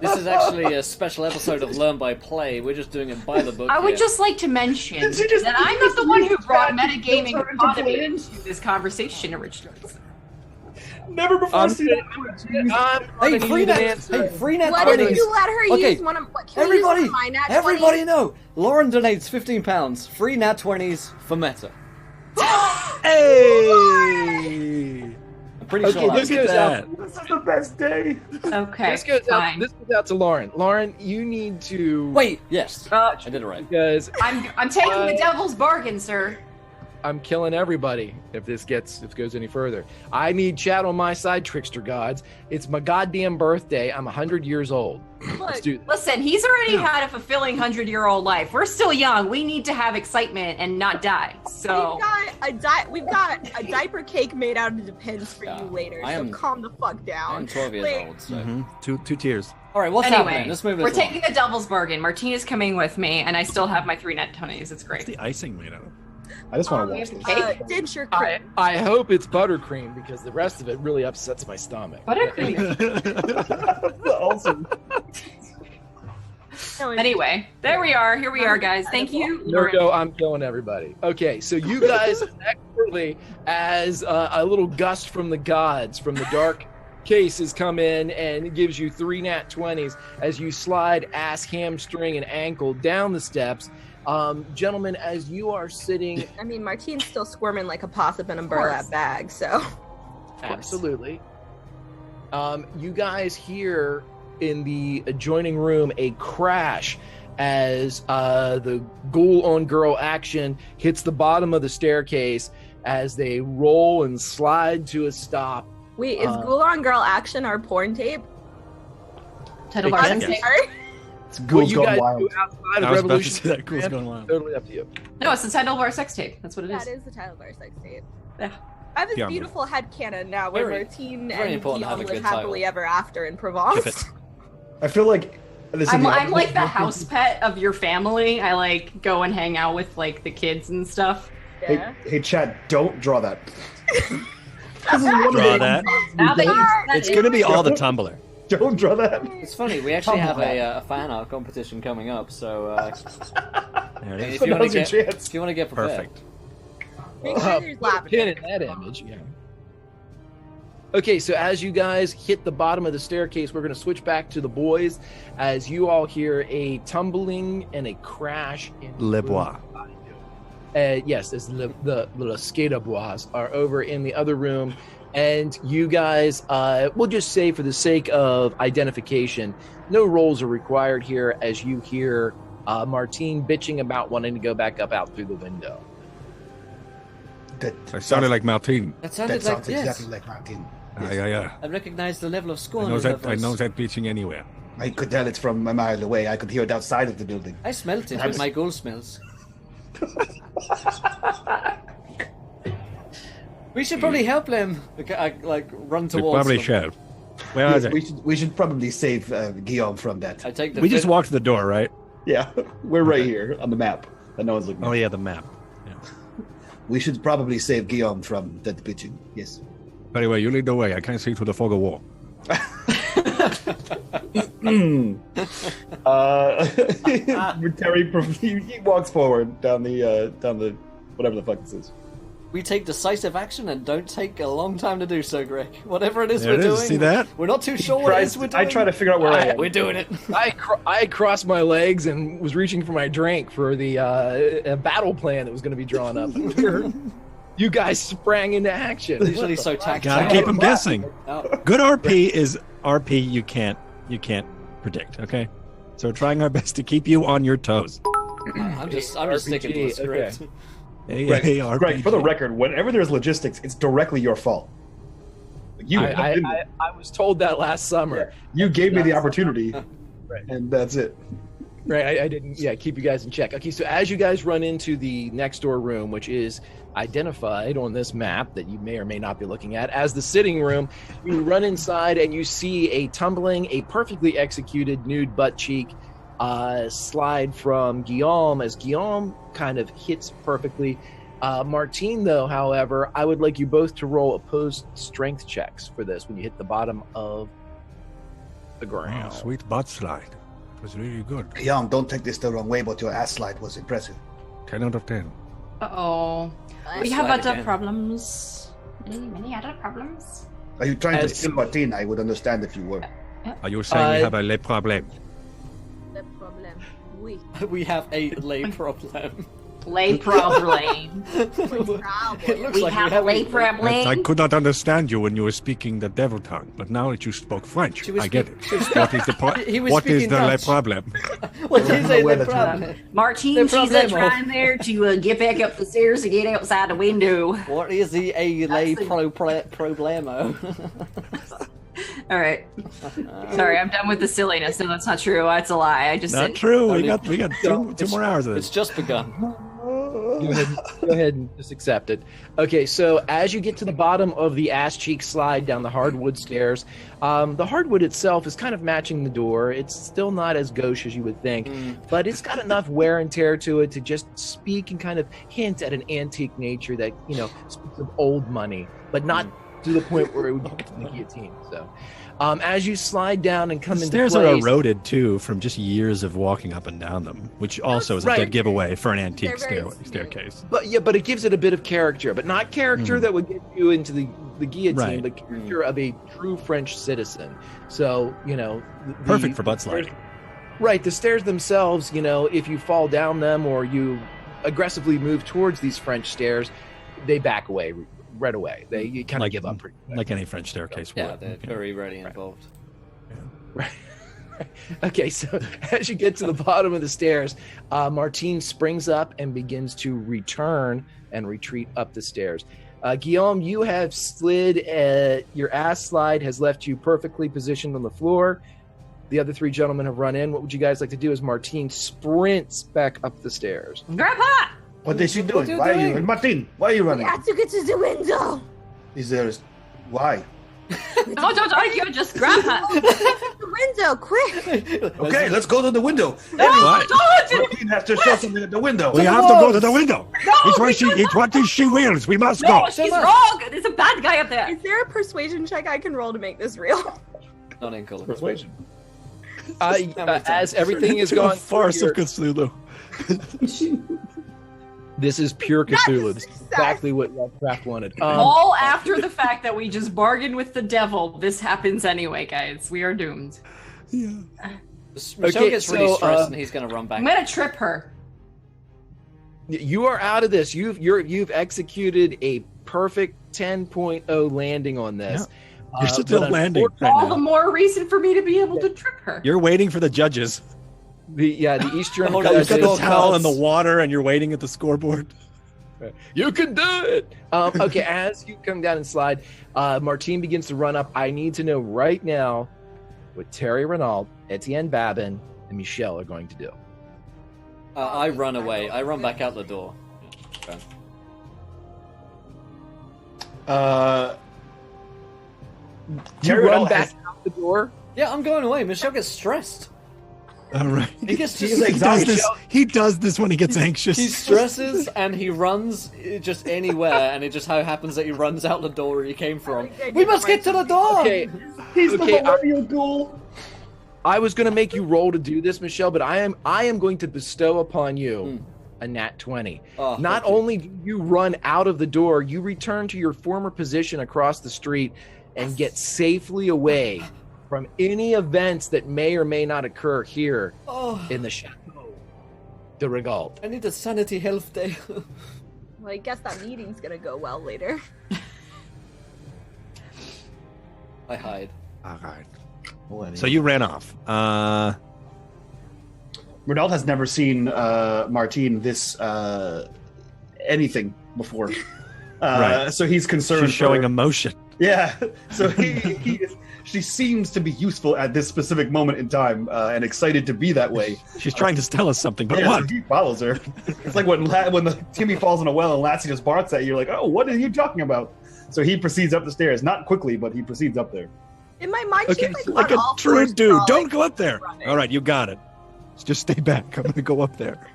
This is actually a special episode of Learn by Play. We're just doing it by the book.
I would
here.
just like to mention
Did you just-
that I'm not the one who brought
Chad,
metagaming
filter into
economy
play?
into this conversation originally.
Never before
I'm-
seen that.
I'm
Hey,
running
free
you the
net!
answer.
Hey, free net!
What
Twenties.
if you let her
Okay,
use one of what? Can we use one
Everybody,
of my nat 20s?
everybody know. Lauren donates £15. Free nat 20s for Meta.
Hey!
I'm pretty
Okay,
sure
this
that's
goes out.
This is the best day.
Okay,
This goes
fine.
out to Lauren. Lauren, you need to
Wait, yes.
Uh,
I did it right.
because
I'm taking the devil's bargain, sir.
I'm killing everybody if this goes any further. I need Chad on my side, trickster gods. It's my goddamn birthday. I'm 100 years old. Let's
Look,
do this.
Listen, he's already had a fulfilling 100-year-old life. We're still young. We need to have excitement and not die. So
we've got a diaper cake made out of Depends for
Yeah,
you later.
I
So
am-
calm the fuck down.
I'm 12 years
Like,
old, so.
Mhm. Two tiers.
All right, what's
anyway,
happening? Let's move this
we're
along.
taking the devil's bargain. Martina's coming with me, and I still have my 3 net 20s. It's great.
What's the icing made out of?
I just want to
we
watch
have
this.
cake.
denture
I,
cream.
I hope it's buttercream because the rest of it really upsets my stomach.
Buttercream.
Also,
No, it's-
Anyway, there we are. Here we are, guys. Thank you.
Virgo, I'm killing everybody. Okay, so you guys expertly, as a little gust from the gods, from the dark cases come in and it gives you 3 nat 20s as you slide ass, hamstring, and ankle down the steps. Gentlemen, as you are sitting,
I mean, Martine's still squirming like a possum in a burlap bag, so.
absolutely, you guys hear in the adjoining room a crash as the ghoul on girl action hits the bottom of the staircase as they roll and slide to a stop.
Wait, is Ghoul on Girl Action our porn tape?
Title
It
bar.
can
Sorry.
be.
Ghouls
you
Gone
guys
Wild.
do outside
I
of
was about to
Revolution,
say that. Ghouls Gone Wild.
totally up to you.
No, it's the title of our sex tape. That's what it is.
That is the title of our sex tape.
Yeah.
I have this
Yeah,
beautiful headcanon now where
Very-
Martine
very
and
important to have
Guillaume
a
live
good
happily
title.
ever after in
Keep
Provence.
it.
I feel like this
I'm
is
like the house pet of your family. I like go and hang out with like the kids and stuff.
Yeah.
Hey, Chad, don't draw that.
Draw that.
Now that you said
It's
it-
going to be all the Tumblr.
Don't draw that.
It's funny. We actually have
Tumblr.
a fan art competition coming up. So
There it is.
if you want
Now's
to
your
get
chance.
if you want to get prepared,
Perfect.
Make sure there's
Put a
lavender.
pin in that image. Yeah. Okay, so as you guys hit the bottom of the staircase, we're going to switch back to the boys as you all hear a tumbling and a crash in the
Le
room
Bois.
behind you. Yes, it's the skater bois are over in the other room, and you guys, we'll just say for the sake of identification, no rolls are required here as you hear Martine bitching about wanting to go back up out through the window.
That
I sounded like Martin.
that sounded
that
like
sounds
yes.
exactly like Martin.
Yeah.
I recognize the level of
I
scorn.
know
in her
that. I
voice.
know that bitching anywhere.
I could tell it's from a mile away. I could hear it outside of the building.
I smelt it with my ghoul smells. We should probably help them. Like run
We
towards
probably
them.
should. Where are
Yes,
they?
we should probably save Guillaume from that.
I take the.
We just
fifth-
walked to the door, right?
Yeah, we're right
Okay.
here on the map that no one's looking
Oh
at.
yeah, the map.
We should probably save Guillaume from that bitching. Yes.
Anyway, you lead the way. I can't see through the fog of war.
Terry, he walks forward down the whatever the fuck this is.
We take decisive action and don't take a long time to do so, Greg. Whatever it is
There
we're
it is.
doing,
See that?
we're not too sure what it is we're doing.
I try to figure out where I am.
We're doing it.
I crossed my legs and was reaching for my drink for the battle plan that was going to be drawn up. You guys sprang into action.
Usually so tactile.
Gotta keep them guessing.
Oh,
Good RP is RP you can't predict. Okay, so we're trying our best to keep you on your toes.
I'm just
RPG,
sticking to the script.
okay.
Greg,
RPG.
Greg, for the record, whenever there's logistics, it's directly your fault. You,
I was told that last summer.
you gave me the opportunity,
Right.
and that's it.
Right, I didn't keep you guys in check. Okay, so as you guys run into the next door room, which is identified on this map that you may or may not be looking at as the sitting room, you run inside and you see a perfectly executed nude butt cheek slide from Guillaume as Guillaume kind of hits perfectly. Martine, though, however, I would like you both to roll opposed strength checks for this when you hit the bottom of the ground.
Oh, sweet butt slide. It was really good.
Guillaume, don't take this the wrong way, but your ass slide was impressive.
10 out of 10.
Uh-oh.
Let's
We have
slide
other
again.
problems. Many other problems.
Are you trying
As-
to steal Martine? I would understand if you were.
Are you saying we have a le problème?
The problem. Oui.
We have a lay problem.
Lay problem.
It looks
We
like
have a lay
I
problem.
could not understand you when you were speaking the devil tongue, but now that you spoke French,
She was
I get
speak-
it.
she was
What is the
He was
what is
speaking
the le
Dutch.
problème?
What did you say?
Where
The
the
problem.
Martine,
The
she's
problemo.
trying there to get back up the stairs to get outside the window.
What is the a lay
That's the-
problemo?
All right. Sorry, I'm done with the silliness. No, that's not true. That's a lie. I just
Not
said
true.
I
We got two more hours of
It's
this.
just begun.
Go ahead and just accept it. Okay, so as you get to the bottom of the ass cheek slide down the hardwood stairs, the hardwood itself is kind of matching the door. It's still not as gauche as you would think, but it's got enough wear and tear to it to just speak and kind of hint at an antique nature that, speaks of old money, but not to the point where it would get to the guillotine. So as you slide down and come
The
into
stairs
place,
are eroded too from just years of walking up and down them, which also is a
Right.
dead giveaway for an antique
They're very smooth.
staircase.
but it gives it a bit of character, but not character that would get you into the guillotine,
Right.
but character of a true French citizen. So,
Perfect for butt sliding.
Right, the stairs themselves, if you fall down them or you aggressively move towards these French stairs, they back away right away. You kind of give up pretty quick.
Like any French staircase
Yeah,
would.
they're very ready involved.
Right. Okay, so as you get to the bottom of the stairs, Martine springs up and begins to return and retreat up the stairs. Guillaume, you have slid. Your ass slide has left you perfectly positioned on the floor. The other 3 gentlemen have run in. What would you guys like to do as Martine sprints back up the stairs?
Grandpa!
What is she
What
doing?
you
Why are
doing?
you, Martin? Why are you
We
running?
have to get to the window.
Is there? Why?
No, don't argue, just grandpa.
The window, quick.
Okay, let's go to the window.
What?
Martin has to show something at the window.
We have to go to the window.
No,
it's what she wills. We must
No,
go.
she's wrong. There's a bad guy up there.
Is there a persuasion check I can roll to make this real?
Not in color.
Persuasion.
As everything is going
farce of
here,
Cthulhu.
this is pure Cthulhu. This is
Success.
exactly what Lovecraft wanted.
All after the fact that we just bargained with the devil. This happens anyway, guys. We are doomed.
Yeah.
Michelle
Okay,
gets really
so,
stressed and he's gonna run back.
I'm gonna trip her.
You are out of this. You've executed a perfect 10.0 landing on this.
You're still
but
landing right
All the
now.
more reason for me to be able to trip her.
You're waiting for the judges.
The Eastern
Hold on,
You've got the
Judges.
towel and the water, and you're waiting at the scoreboard.
You can do it. Okay, as you come down and slide, Martine begins to run up. I need to know right now what Terry Renaud, Etienne Babin, and Michelle are going to do.
I run away. I run back out the door. Okay.
You
Terry
run
Renaud
back
has-
out the door.
Yeah, I'm going away. Michelle gets stressed.
All right.
He gets
He's
just
like,
He does
Michelle-
this. He does this when he gets anxious.
he stresses and he runs just anywhere, and it just how happens that he runs out the door where he came from. We must get to the door.
Okay,
He's
Okay,
the millennial ghoul.
I was going to make you roll to do this, Michelle, but I am going to bestow upon you a nat 20.
Oh,
Not
thank you.
only do you run out of the door, you return to your former position across the street and get safely away from any events that may or may not occur here
Oh,
in the Chateau de Regault.
I need a sanity health day.
Well, I guess that meeting's gonna go well later.
I hide.
All right. So you ran off.
Renaud has never seen Martine this anything before.
Right.
So he's concerned.
She's showing
for-
emotion.
Yeah. So she seems to be useful at this specific moment in time and excited to be that way.
She's trying to tell us something, but
Yeah,
what?
so he follows her. It's like when the Timmy falls in a well and Lassie just barks at you. You're like, oh, what are you talking about? So he proceeds up the stairs, not quickly, but he proceeds up there.
In my mind,
Okay,
she's
Like
on
a
all
true
fours
dude.
crawling.
Don't go up there.
running.
All right, you got it. Just stay back. I'm going to go up there.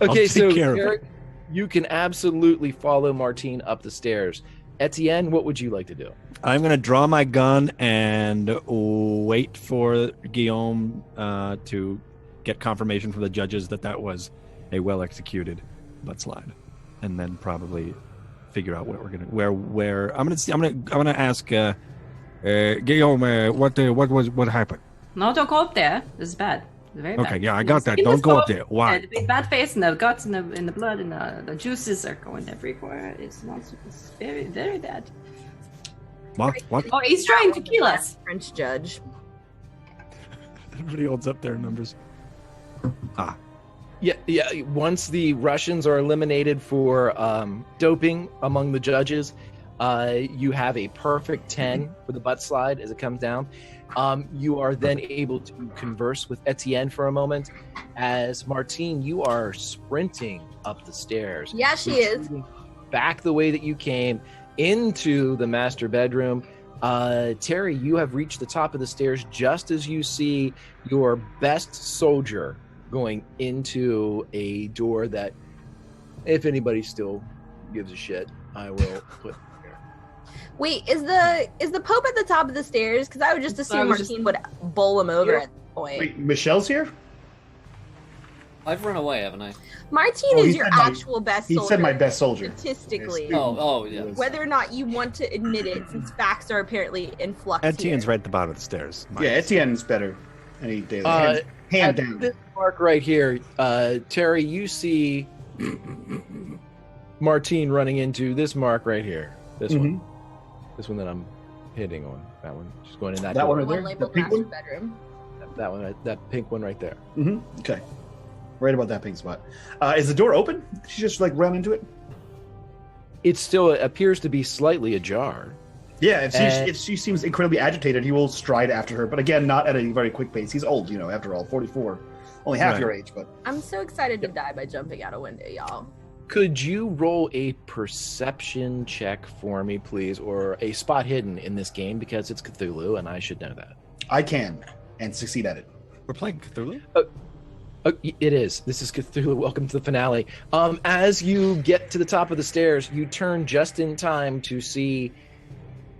I'll
Okay,
take
so
care of it.
Eric, you can absolutely follow Martine up the stairs. Etienne, what would you like to do?
I'm going to draw my gun and wait for Guillaume to get confirmation from the judges that was a well-executed butt slide, and then probably figure out what we're gonna where I'm gonna ask Guillaume what happened.
No, don't go up there. This is bad. It's very bad.
Okay, yeah, I got that.
Skin
Don't
is
go up
cold,
there. Why?
The big bad face and the guts and the blood and the juices are going everywhere. It's very, very bad.
What?
Oh, he's trying to kill us.
French judge.
Everybody holds up their numbers.
Yeah. Once the Russians are eliminated for doping among the judges, you have a perfect 10 for the butt slide as it comes down. You are then able to converse with Etienne for a moment. As Martine, you are sprinting up the stairs.
Yeah, she is.
retreating back the way that you came into the master bedroom. Terry, you have reached the top of the stairs just as you see your best soldier going into a door that, if anybody still gives a shit, I will put there.
Wait, is the Pope at the top of the stairs? Because I would just assume Martine would bowl him over at this point.
Wait, Michelle's here?
I've run away, haven't I?
Martine
Oh,
is
he
your
said my-
actual best
He
soldier.
said my best soldier.
Statistically.
Yes.
Oh, yeah.
Whether or not you want to admit it, since facts are apparently in flux.
Etienne's
here.
right at the bottom of the stairs.
Yeah, Etienne's better any day.
At
Hand down.
this mark right here, Terry, you see Martine running into this mark right here. This one. This one that I'm hitting on. That one. She's going in that
That
door.
one right
One
there?
labeled
The pink
master
one?
bedroom.
That one, that pink one right there.
Okay. Right about that pink spot. Is the door open? Did she just like run into it?
It still appears to be slightly ajar.
Yeah, if she seems incredibly agitated, he will stride after her. But again, not at a very quick pace. He's old, after all, 44. Only half your age, but...
I'm so excited to die by jumping out a window, y'all.
Could you roll a perception check for me, please, or a spot hidden in this game, because it's Cthulhu, and I should know that.
I can, and succeed at it.
We're playing Cthulhu?
It is. This is Cthulhu. Welcome to the finale. As you get to the top of the stairs, you turn just in time to see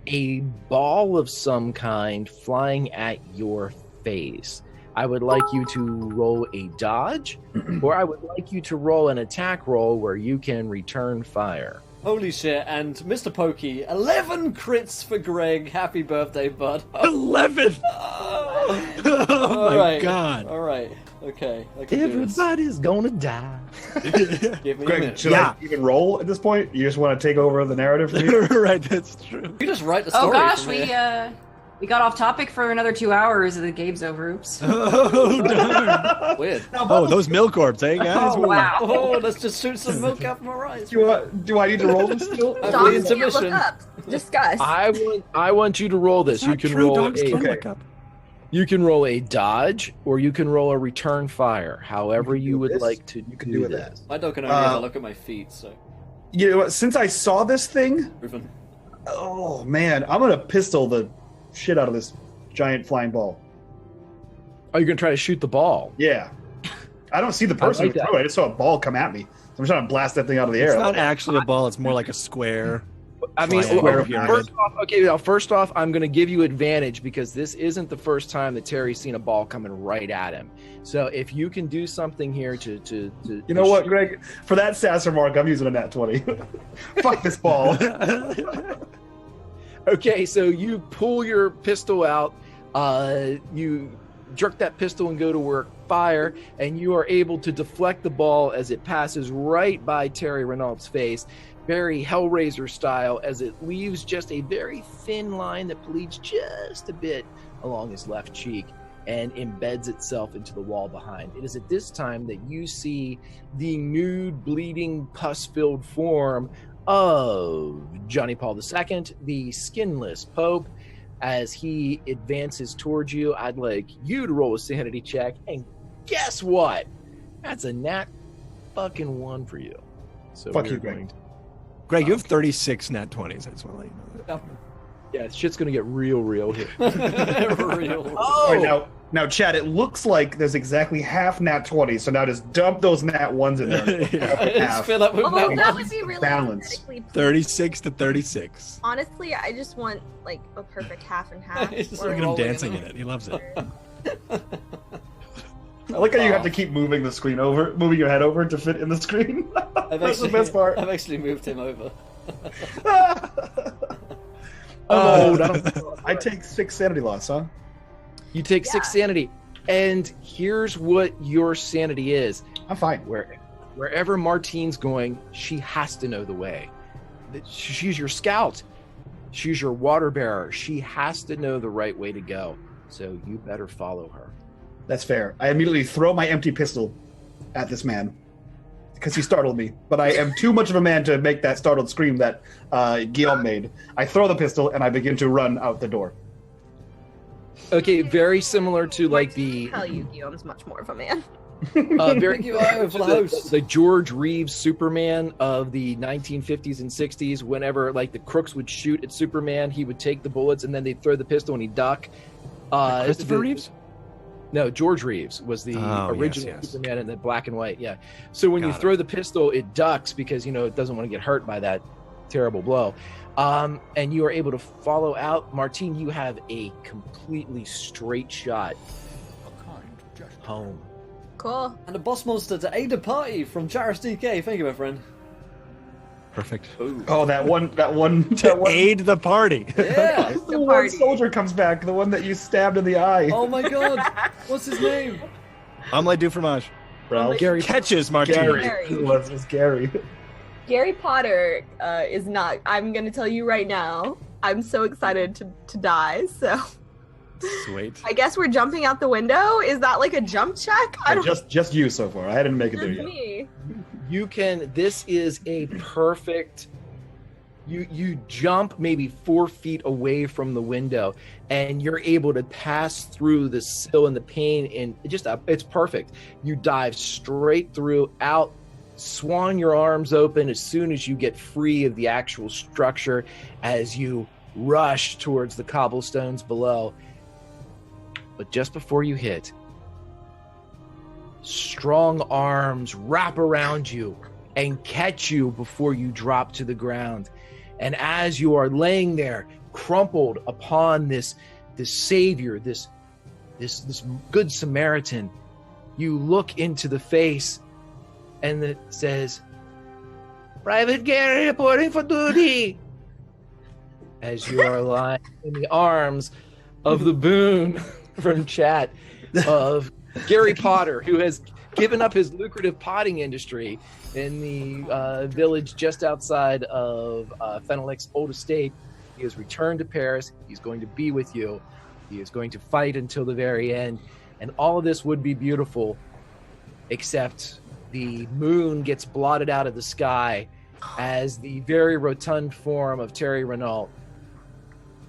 a ball of some kind flying at your face. I would like you to roll a dodge, or I would like you to roll an attack roll where you can return fire.
Holy shit, and Mr. Pokey, 11 crits for Greg. Happy birthday, bud.
11! Oh my god.
All right. Okay. I can do this.
Everybody's gonna die.
Give me a
Greg,
minute.
should I even roll at this point? You just want to take over the narrative for me?
Right, that's true.
You just write the story.
Oh gosh,
from here.
we got off topic for another 2 hours. The game's over. Oops.
Oh, darn.
Weird.
Oh, those milk orbs, eh, guys?
Oh wow.
Oh, let's just shoot some milk out from our eyes.
Do I need to roll this still?
I
Dogs
believe
can't look
intermission.
up. Discuss.
I want you to roll this. You can roll
dogs can
a
look up.
you can roll a dodge, or you can roll a return fire. However you would
this.
like to
You can do
this.
this.
My dog can only ever look at my feet, so
You know what? Since I saw this thing,
proven.
oh man, I'm gonna pistol the shit out of this giant flying ball.
Oh, you're gonna try to shoot the ball.
Yeah. I don't see the person
like
who threw it. I just saw a ball come at me. So I'm trying to blast that thing out of the air.
It's not actually a ball, it's more like a square.
I mean,
Triangle.
first off, I'm going to give you advantage because this isn't the first time that Terry's seen a ball coming right at him. So if you can do something here to
You know what, Greg? For that sass remark, I'm using a nat 20. Fuck this ball.
Okay, so you pull your pistol out, you jerk that pistol and go to work, fire, and you are able to deflect the ball as it passes right by Terry Renault's face, very Hellraiser style, as it leaves just a very thin line that bleeds just a bit along his left cheek and embeds itself into the wall behind. It is at this time that you see the nude, bleeding, pus-filled form of Johnny Paul II, the skinless Pope. As he advances towards you, I'd like you to roll a sanity check, and guess what? That's a nat fucking 1 for you. So
Fuck
we're
you, Greg.
going to-
Greg, you have 36 nat 20s. I just want to let you know that.
Yeah, shit's gonna get real here.
Real.
All right, now, Chad, it looks like there's exactly half nat 20, so now just dump those nat 1s in there.
I just
Half.
fill up with
Although
that
that
one.
would be really
Balance.
aesthetically pleasing.
36 to 36.
Honestly, I just want like a perfect half and half.
It's just
or-
Look at him
rolling
dancing
in
in it. He loves it.
I like how you have to keep moving the screen over, moving your head over to fit in the screen. That's the best part.
I've actually moved him over.
I take 6 sanity loss, huh?
You take 6 sanity, and here's what your sanity is.
I'm fine.
Wherever Martine's going, she has to know the way. She's your scout. She's your water bearer. She has to know the right way to go. So you better follow her.
That's fair. I immediately throw my empty pistol at this man because he startled me. But I am too much of a man to make that startled scream that Guillaume made. I throw the pistol and I begin to run out the door.
Okay, very similar to like the
Tell you, Guillaume's much more of a man.
very
Thank you, Io, for the host.
the George Reeves Superman of the 1950s and 60s. Whenever like the crooks would shoot at Superman, he would take the bullets and then they'd throw the pistol and he'd duck.
Christopher Reeves?
No, George Reeves was the original
yes.
Superman in the black and white. Yeah. So when you throw the pistol, it ducks because it doesn't want to get hurt by that terrible blow. And you are able to follow out. Martine, you have a completely straight shot home.
Cool.
And a boss monster to aid the party from Jairus DK. Thank you, my friend.
Perfect.
Oh, that one.
To aid the party.
Yeah.
The one soldier comes back, the one that you stabbed in the eye.
Oh my god. What's his name?
Omelette du fromage.
Bro.
Gary catches Martine.
Gary. It was Gary.
Gary Potter is not. I'm going to tell you right now. I'm so excited to die. So
Sweet.
I guess we're jumping out the window. Is that like a jump check? I don't
Just you so far. I didn't make it there
Just
yet.
me.
You can. This is a perfect. You jump maybe 4 feet away from the window, and you're able to pass through the sill and the pane, and it's perfect. You dive straight through, out, swan your arms open as soon as you get free of the actual structure as you rush towards the cobblestones below. But just before you hit, strong arms wrap around you and catch you before you drop to the ground. And as you are laying there, crumpled upon this savior, this good Samaritan, you look into the face, and it says, "Private Gary reporting for duty." As you are lying in the arms of the boon from chat of Gary Potter, who has given up his lucrative potting industry in the village just outside of Fenelix's old estate. He has returned to Paris. He's going to be with you. He is going to fight until the very end. And all of this would be beautiful, except the moon gets blotted out of the sky as the very rotund form of Terry Renault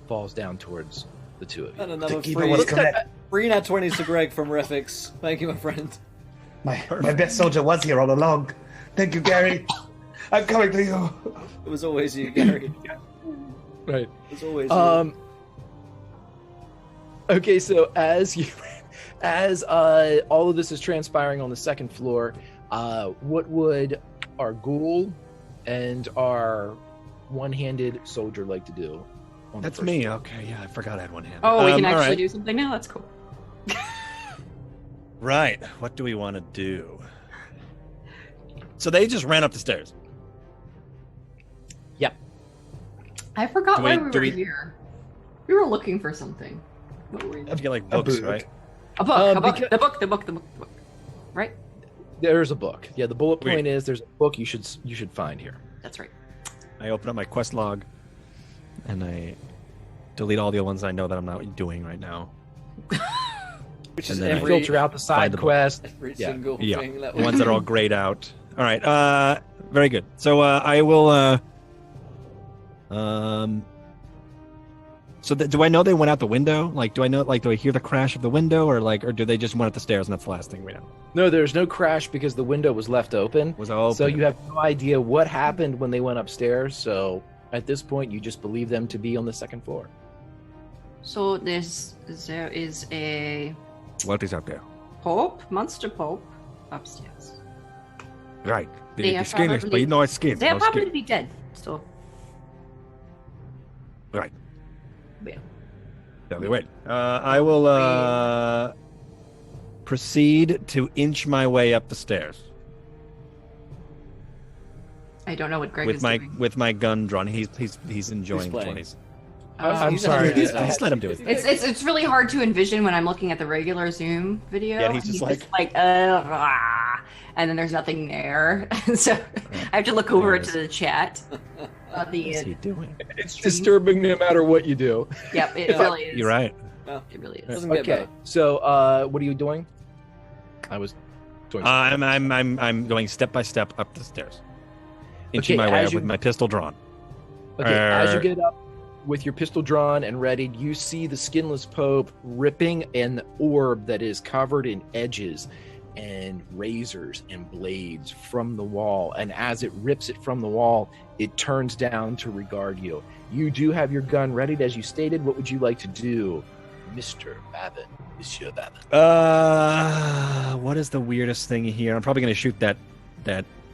falls down towards the two of you.
And another free nat 20s to Greg from Refix. Thank you, my friend.
My best soldier was here all along. Thank you, Gary. I'm coming to you.
It was always you, Gary.
Right.
It was always you.
Okay, so as all of this is transpiring on the second floor, what would our ghoul and our one-handed soldier like to do?
That's me. Okay, yeah, I forgot I had one hand.
Oh, we can
all
actually
right.
do something now? That's cool.
Right. What do we want to do? So they just ran up the stairs.
Yep.
I forgot
Do
why
we-
we
do
were
we-
here. We were looking for something. What were we
I feel like books,
book.
right?
A book,
Because-
the book. Right?
There's a book. Yeah, the bullet
Wait.
point is there's a book you should find here.
That's right.
I open up my quest log, and I delete all the other ones I know that I'm not doing right now.
Which
and
is
then I
every,
Filter out the side
the book.
quest.
every
Yeah.
single
Yeah,
thing that
the ones that are all grayed out. All right. Very good. So I will. So do I know they went out the window? Like, do I know? Like, do I hear the crash of the window, or do they just went up the stairs and that's the last thing we know?
No, there's no crash because the window was left open.
Was open.
So you have no idea what happened when they went upstairs. So at this point, you just believe them to be on the second floor.
So there is a
What is up there?
pope, monster pope, upstairs.
Right.
They are
The skinless,
probably-
but you know it's skin.
They're
no
probably
skin.
to be dead. So
Right.
yeah.
Yeah, they wait. I will proceed to inch my way up the stairs
I don't know what Greg
with
is
my
doing.
with my gun drawn. He's enjoying
playing?
20s.
I'm
he's
sorry.
having
Just, just let him do it.
It's really hard to envision when I'm looking at the regular Zoom video.
Yeah, he's just like-
and then there's nothing there. So I have to look over
There it
to the chat.
What is he doing?
It's disturbing no matter what you do.
Yep, it really is.
You're right.
It really is.
Doesn't get
Okay,
better.
so what are you doing? I was doing.
I'm going step by step up the stairs, inching
Okay,
my way
as
up
you-
with my pistol drawn.
Okay, as you get up with your pistol drawn and ready, you see the skinless Pope ripping an orb that is covered in edges and razors and blades from the wall. And as it rips it from the wall, it turns down to regard you. You do have your gun ready, as you stated. What would you like to do, Mr. Babin? Monsieur Babin.
What is the weirdest thing here? I'm probably going to shoot that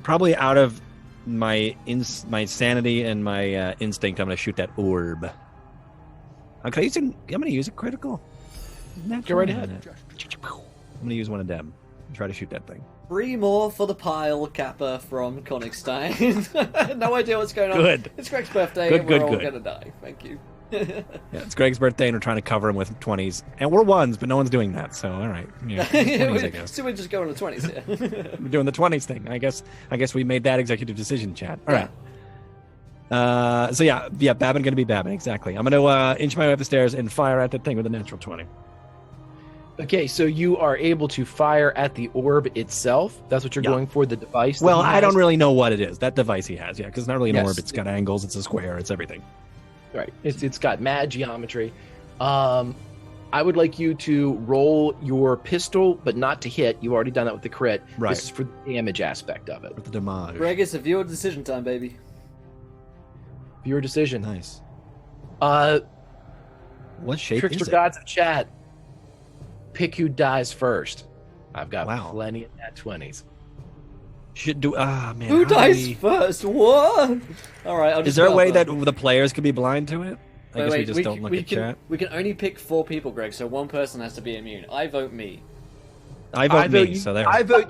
probably out of my sanity and my instinct. I'm going to shoot that orb. I'm going to use a critical.
Go right ahead.
I'm going to use one of them. Try to shoot that thing.
3 more for the pile, Kappa from Konigstein. No idea what's going on.
Good.
It's Greg's birthday,
Good,
and
good,
we're all
good.
gonna die. Thank you.
Yeah, it's Greg's birthday, and we're trying to cover him with 20s. And we're 1s, but no one's doing that, so all right. Yeah, 20s, I guess.
So we're just going to 20s here.
We're doing the 20s thing. I guess we made that executive decision, chat. All right. So yeah, Babin gonna be Babin, exactly. I'm gonna inch my way up the stairs and fire at that thing with a natural 20.
Okay, so you are able to fire at the orb itself. That's what you're
Yeah.
going for, the device?
Well,
that he
I don't
has?
really know what it is. That device he has, yeah, because it's not really an
Yes.
orb. It's got angles. It's a square. It's everything.
Right. It's got mad geometry. I would like you to roll your pistol, but not to hit. You've already done that with the crit.
Right.
This is for the damage aspect of it.
With the damage.
Greg, it's a viewer decision time, baby.
Your decision.
Nice.
Uh,
What shape
Trickster
is it?
Gods of Chat. Pick who dies first. I've got
Wow.
plenty of nat 20s.
Should do. Man.
Who
how do
dies
we-
first? What? All right. I'll just
Is there a
go
way
first.
that the players could be blind to it? I guess we just don't look at
can,
chat.
We can only pick 4 people, Greg, so one person has to be immune. I vote me.
I vote me.
you,
So there.
I vote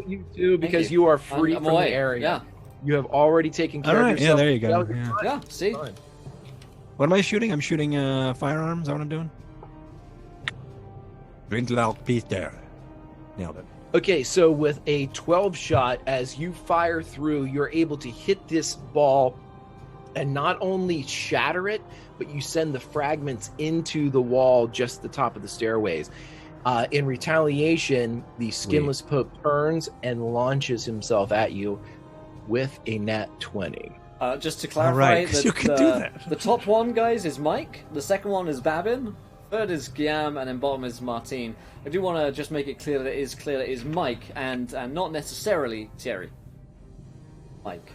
you too because you are free
I'm
from
away.
the area.
Yeah.
You have already taken care
All
of
right.
yourself.
Yeah. There you go.
That was
Yeah.
fine.
Yeah, see?
Fine.
What am I shooting? I'm shooting firearms. Is that what I'm doing? Drink loud piece there. Nailed it.
Okay, so with a 12 shot, as you fire through, you're able to hit this ball and not only shatter it, but you send the fragments into the wall just at the top of the stairways. In retaliation, the skinless Pope turns and launches himself at you with a nat 20.
Just to clarify,
right, 'cause you can do that.
The top one, guys, is Mike. The second one is Babin. Third is Guillaume, and then bottom is Martine. I do want to just make it clear that it is Mike, and not necessarily Thierry. Mike.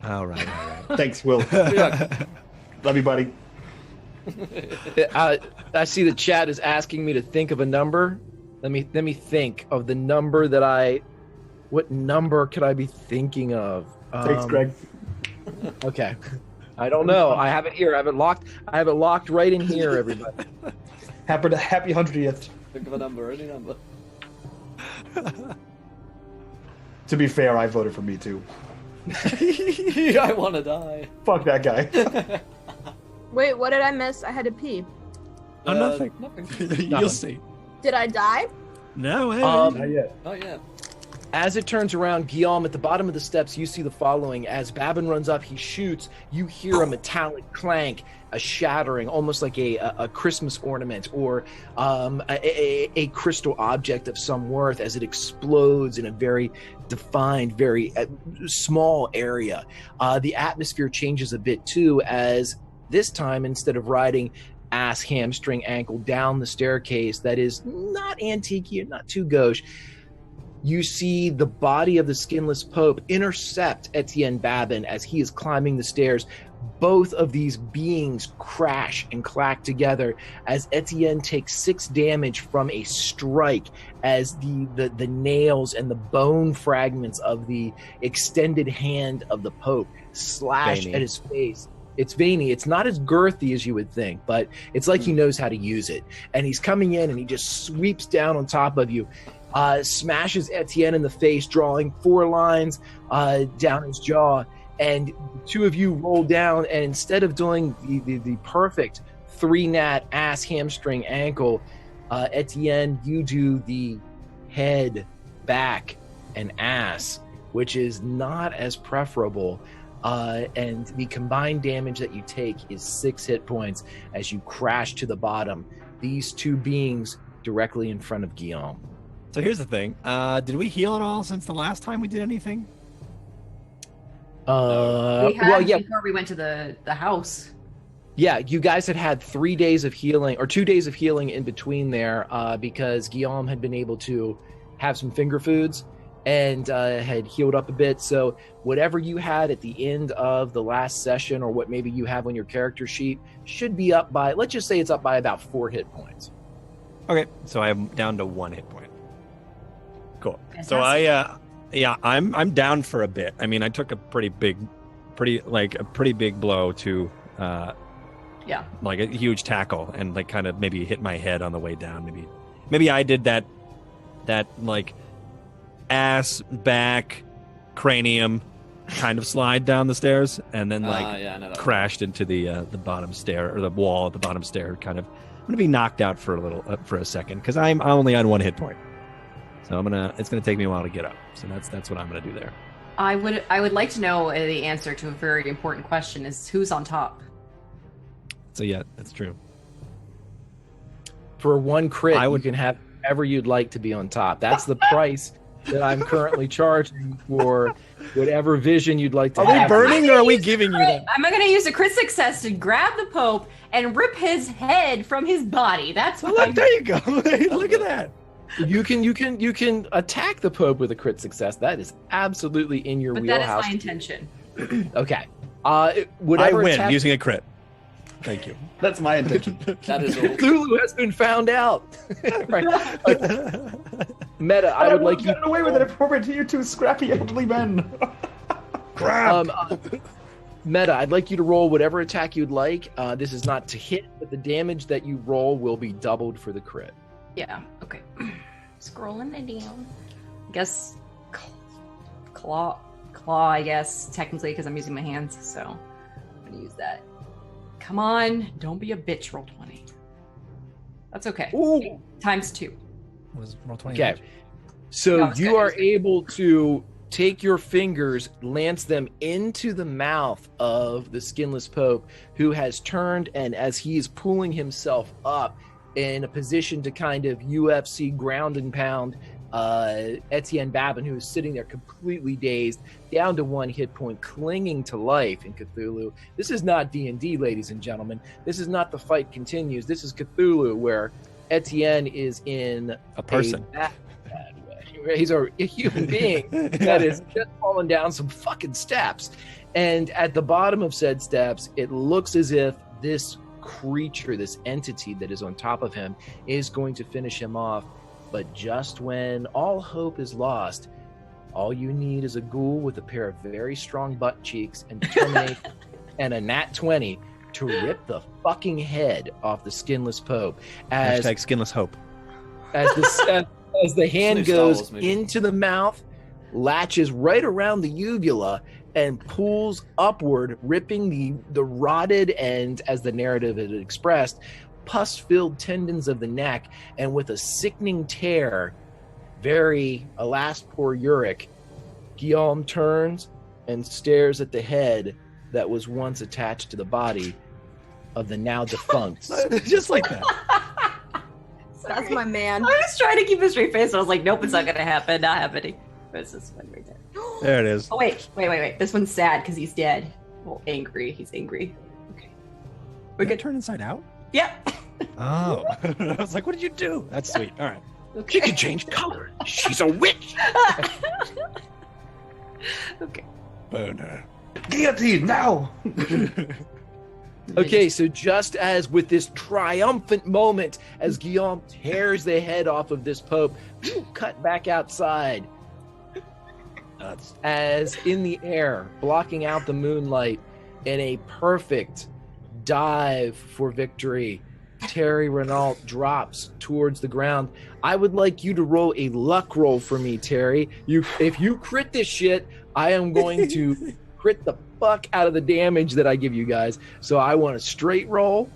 All right.
Thanks, Will.
Yeah.
Love you, buddy.
I see the chat is asking me to think of a number. Let me think of the number that what number could I be thinking of?
Thanks, Greg.
Okay. I don't know. I have it here. I have it locked right in here, everybody.
Happy 100th.
Think of a number, any number.
To be fair, I voted for me too.
I want to die.
Fuck that guy.
Wait, what did I miss? I had to pee.
Nothing.
Nothing.
You'll see.
Did I die?
No. Hey.
Not yet.
Not yet.
As it turns around, Guillaume, at the bottom of the steps, you see the following. As Babin runs up, he shoots. You hear a metallic clank, a shattering, almost like a Christmas ornament or a crystal object of some worth as it explodes in a very defined, very small area. The atmosphere changes a bit, too, as this time, instead of riding ass, hamstring, ankle down the staircase that is not antique, not too gauche, you see the body of the skinless Pope intercept Etienne Babin as he is climbing the stairs. Both of these beings crash and clack together as Etienne takes 6 damage from a strike as the nails and the bone fragments of the extended hand of the Pope slash
Veiny.
at his face. It's veiny. It's not as girthy as you would think, but it's like he knows how to use it. And he's coming in and he just sweeps down on top of you. Smashes Etienne in the face, drawing 4 lines down his jaw. And the 2 of you roll down, and instead of doing the perfect 3 nat ass, hamstring, ankle, Etienne, you do the head, back, and ass, which is not as preferable. And the combined damage that you take is 6 hit points as you crash to the bottom. These 2 beings directly in front of Guillaume.
So here's the thing. Did we heal at all since the last time we did anything?
We had
well, yeah,
before we went to the house.
yeah. You guys had 3 days of healing, or 2 days of healing in between there, because Guillaume had been able to have some finger foods and had healed up a bit. So whatever you had at the end of the last session, or what maybe you have on your character sheet, should be up by, let's just say it's up by about 4 hit points.
Okay, so I'm down to 1 hit point. Cool.
Fantastic.
So I'm down for a bit. I mean, I took a pretty big blow to
Yeah.
like a huge tackle, and like kind of maybe hit my head on the way down. Maybe I did that like ass, back, cranium kind of slide down the stairs, and then
Yeah, I know that.
crashed into the bottom stair, or the wall at the bottom stair. Kind of, I'm gonna be knocked out for a second because I'm only on 1 hit point. So it's gonna take me a while to get up. So that's what I'm gonna do there.
I would like to know the answer to a very important question: is who's on top?
So yeah, that's true.
For one crit,
I would-
you can have whatever you'd like to be on top. That's the price that I'm currently charging for whatever vision you'd like to
Are
have.
we burning or are we giving you that?
I'm going to use a crit success to grab the Pope and rip his head from his body. That's what
Look,
I'm
there you go. Look at that.
You can attack the Pope with a crit success. That is absolutely in your
But that
wheelhouse.
is my intention.
Okay.
I
Whatever
win
attack-
using a crit. Thank you.
That's my intention.
That is all.
Cthulhu has been found out. Right. Meta, I would like you.
Get away with it if we're you two scrappy elderly men.
Crap.
Meta, I'd like you to roll whatever attack you'd like. This is not to hit, but the damage that you roll will be doubled for the crit.
Yeah, okay. Scrolling it down. I guess claw, I guess, technically, because I'm using my hands, so I'm going to use that. Come on, don't be a bitch, roll 20. That's okay.
Ooh.
Times 2.
Was roll 20.
Okay. So
No, it's
you
good,
are
it's good.
able to take your fingers, lance them into the mouth of the skinless Pope, who has turned, and as he is pulling himself up in a position to kind of UFC ground and pound Etienne Babin, who is sitting there completely dazed, down to 1 hit point, clinging to life in Cthulhu. This is not D&D, ladies and gentlemen. This is not The Fight Continues. This is Cthulhu, where Etienne is in
A person.
bad way. He's a human being that is just fallen down some fucking steps. And at the bottom of said steps, it looks as if this creature, this entity that is on top of him, is going to finish him off. But just when all hope is lost, all you need is a ghoul with a pair of very strong butt cheeks and determination and a nat 20 to rip the fucking head off the skinless Pope. As
Hashtag skinless hope.
as the hand
New Star
goes
Wars movie.
into the mouth, latches right around the uvula, and pulls upward, ripping the rotted and, as the narrative had expressed, pus-filled tendons of the neck, and with a sickening tear, very, alas, poor Uric, Guillaume turns and stares at the head that was once attached to the body of the now defunct.
Just like that.
That's my man.
I was trying to keep a straight face, and I was like, nope, it's not going to happen. Not happening. But it's this one right there.
There it is.
Oh, wait. This one's sad because he's dead. Well, angry. He's angry. Okay.
We get turned inside out?
Yep.
Oh. I was like, what did you do? That's sweet. All right.
She can change color. She's a witch.
Okay.
Burn her.
Guillotine now.
Okay, so just as with this triumphant moment, as Guillaume tears the head off of this Pope, cut back outside. As in the air, blocking out the moonlight in a perfect dive for victory, Terry Renault drops towards the ground. I would like you to roll a luck roll for me, Terry. If you crit this shit, I am going to crit the fuck out of the damage that I give you guys. So I want a straight roll,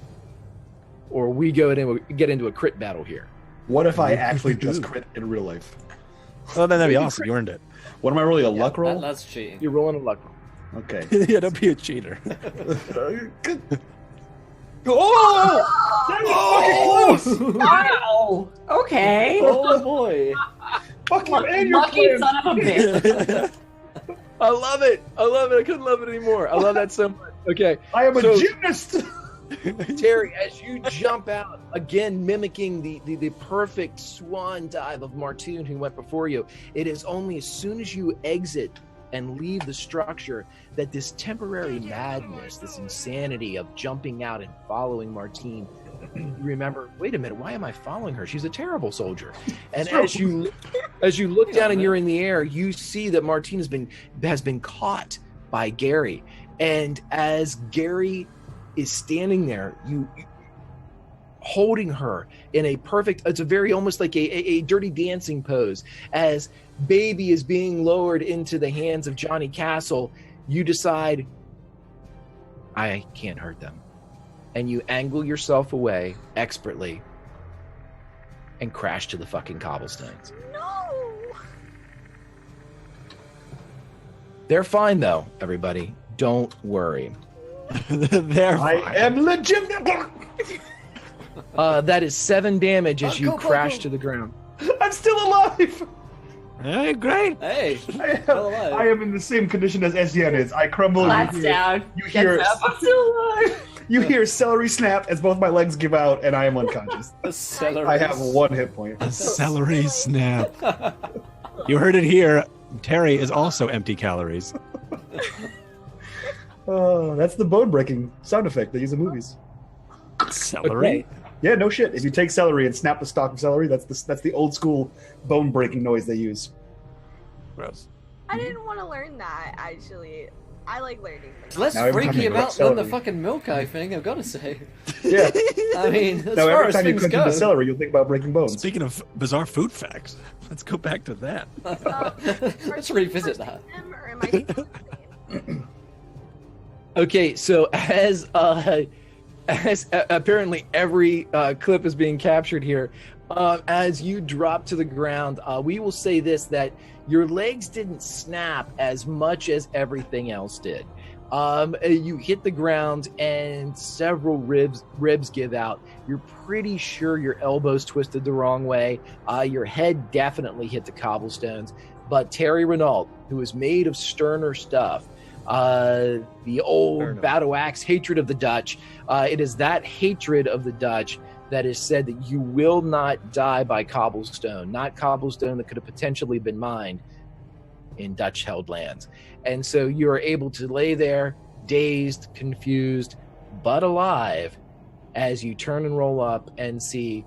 or we get into a crit battle here.
What if I actually just crit in real life?
Well, then that'd be awesome. You earned it.
What am I rolling? A luck roll?
That's cheating.
You're rolling a luck roll.
Okay.
Yeah, don't be a cheater.
Oh! That was fucking close!
Wow. Okay.
Oh boy.
Fuck you and your
Lucky
friends.
son of a bitch.
I love it. I couldn't love it anymore. I love that so much. Okay.
I am a
So-
gymnast.
Terry, as you jump out, again mimicking the perfect swan dive of Martoon who went before you, it is only as soon as you exit and leave the structure that this temporary madness, this insanity of jumping out and following Martine, you remember, wait a minute, why am I following her? She's a terrible soldier. And as you look down and you're in the air, you see that Martine has been caught by Gary. And as Gary is standing there, you holding her in a perfect, it's a very almost like a Dirty Dancing pose. As baby is being lowered into the hands of Johnny Castle, you decide, I can't hurt them. And you angle yourself away expertly and crash to the fucking cobblestones.
No.
They're fine though, everybody. Don't worry.
They're
I
fine.
am legitimate.
That is 7 damage as you
Cool.
crash to the ground.
I'm still alive.
Hey, great.
Hey,
I am in the same condition as Etienne is. I crumble.
Flats down.
You hear,
Gets up. I'm still alive.
you hear celery snap as both my legs give out, and I am unconscious.
celery.
I have 1 hit point.
A celery snap. You heard it here. Terry is also empty calories.
Oh, that's the bone breaking sound effect they use in movies.
Celery?
Yeah, no shit. If you take celery and snap the stalk of celery, that's the old school bone breaking noise they use.
Gross.
I didn't want to learn that, actually. I like learning
It's
things.
less
Now every time
freaky
you
about
celery.
than the fucking milk eye thing, I've got to say.
Yeah.
I mean, as
Now
far
every
as
time you
things
crunch
go.
into celery, you'll think about breaking bones.
Speaking of bizarre food facts, let's go back to that.
Let's revisit that.
Or am I supposed to say it?
Okay, so as apparently every clip is being captured here, as you drop to the ground, we will say this, that your legs didn't snap as much as everything else did. You hit the ground and several ribs give out. You're pretty sure your elbows twisted the wrong way. Your head definitely hit the cobblestones. But Terry Renault, who is made of sterner stuff, the old battle axe hatred of the Dutch, it is that hatred of the Dutch that is said that you will not die by cobblestone, not cobblestone that could have potentially been mined in Dutch-held lands. And so you are able to lay there, dazed, confused, but alive, as you turn and roll up and see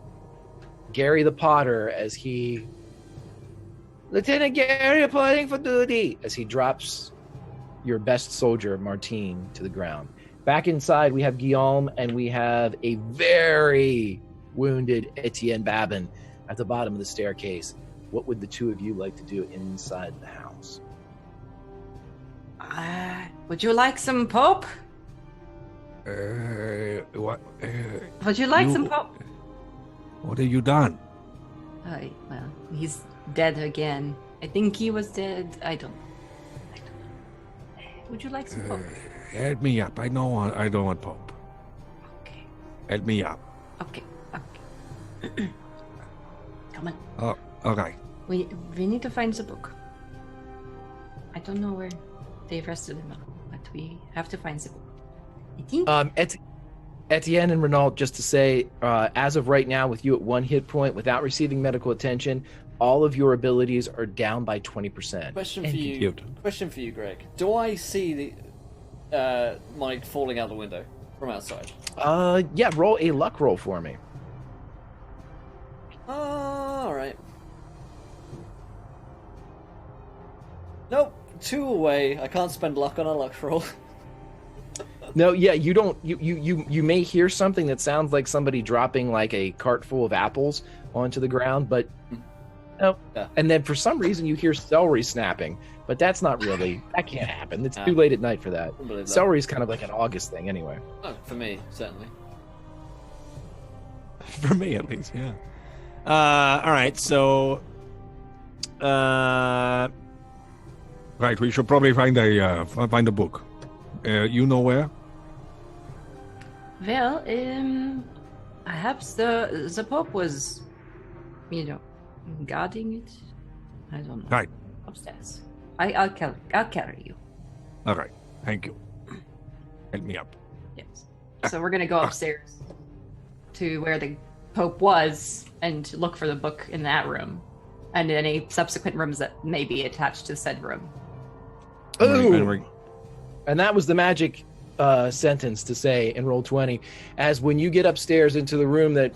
Gary the Potter as he... Lieutenant Gary reporting for duty! As he drops your best soldier, Martine, to the ground. Back inside, we have Guillaume, and we have a very wounded Etienne Babin at the bottom of the staircase. What would the two of you like to do inside the house?
Would you like some Pope?
What?
Would you like some Pope?
What have you done?
Well, he's dead again. I think he was dead. I don't know. Would you like some Pope?
Help me up. I don't want Pope.
Okay.
Help me up.
Okay. Come on.
Oh, okay.
We need to find the book. I don't know where they've rested him, but we have to find the book. I think.
Etienne and Renault, just to say, as of right now, with you at 1 hit point, without receiving medical attention, all of your abilities are down by 20%.
Question for you, Greg. Do I see the Mike falling out the window from outside?
Yeah, roll a luck roll for me.
All right. Nope, 2 away. I can't spend luck on a luck roll.
No, yeah, you don't. You may hear something that sounds like somebody dropping like a cart full of apples onto the ground, but no.
Yeah.
And then for some reason you hear celery snapping, but that's not really. That can't happen. It's too late at night for that. Celery is kind of like an August thing, anyway.
Oh, for me, certainly.
For me, at least, yeah. All right, so. Right, we should probably find a book. You know where?
Well, perhaps the Pope was, guarding it. I don't know.
Right.
Upstairs. I'll carry you.
All right, thank you. Help me up.
Yes. So we're gonna go upstairs to where the Pope was and look for the book in that room, and any subsequent rooms that may be attached to said room.
Ooh. And that was the magic sentence to say in Roll20, as when you get upstairs into the room that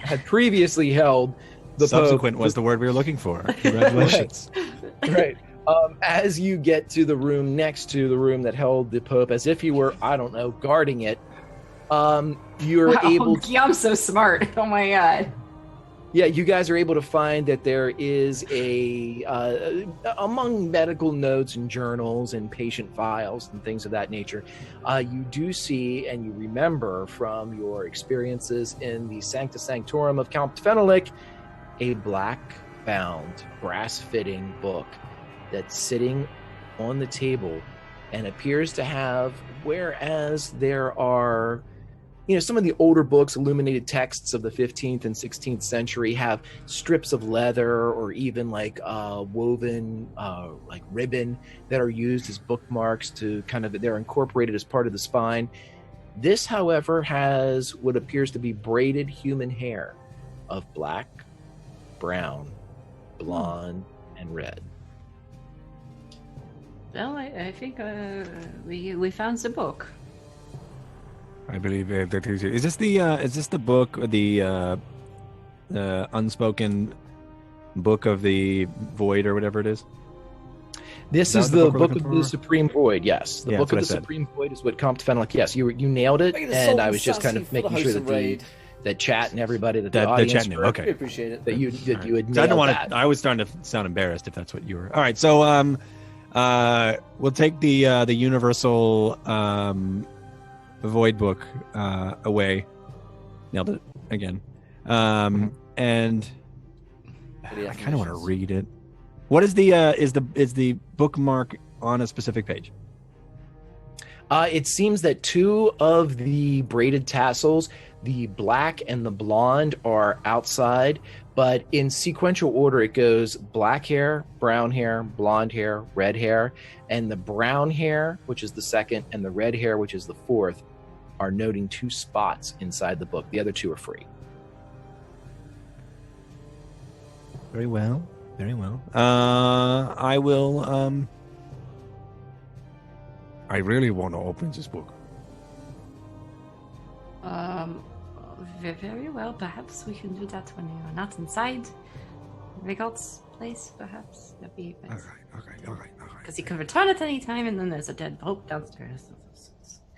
had previously held the
Subsequent
Pope,
was the word we were looking for. Congratulations.
right. As you get to the room next to the room that held the Pope, as if you were, I don't know, guarding it, you're able to...
I'm so smart. Oh my god.
Yeah, you guys are able to find that there is among medical notes and journals and patient files and things of that nature, you do see and you remember from your experiences in the Sancta Sanctorum of Count Fenelic, a black-bound, brass-fitting book that's sitting on the table and appears to have, whereas there are some of the older books, illuminated texts of the 15th and 16th century have strips of leather or even like woven like ribbon that are used as bookmarks to they're incorporated as part of the spine. This, however, has what appears to be braided human hair of black, brown, blonde, and red.
Well, I think we found the book.
I believe that is this the book, the unspoken book of the void or whatever it is?
This is the book of the Supreme Void. Yes, the book of the Supreme Void is what Comte Fenwick. Yes, you nailed it, and I was just kind of making sure that chat and everybody that the audience
chat knew. Okay,
we appreciate it.
That you had nailed
I don't want
that.
to. I was starting to sound embarrassed if that's what you were. All right, so we'll take the universal void book away. Nailed it again. And I kind of want to read it. What is the bookmark on a specific page?
It seems that two of the braided tassels, the black and the blonde, are outside, but in sequential order it goes black hair, brown hair, blonde hair, red hair, and the brown hair, which is the second, and the red hair, which is the fourth, are noting two spots inside the book. The other two are free.
Very well. Very well. I will. I really want to open this book.
Very well. Perhaps we can do that when you're not inside Rigaud's place. Perhaps that'd be best.
Okay.
Because he can return at any time, and then there's a dead Pope downstairs.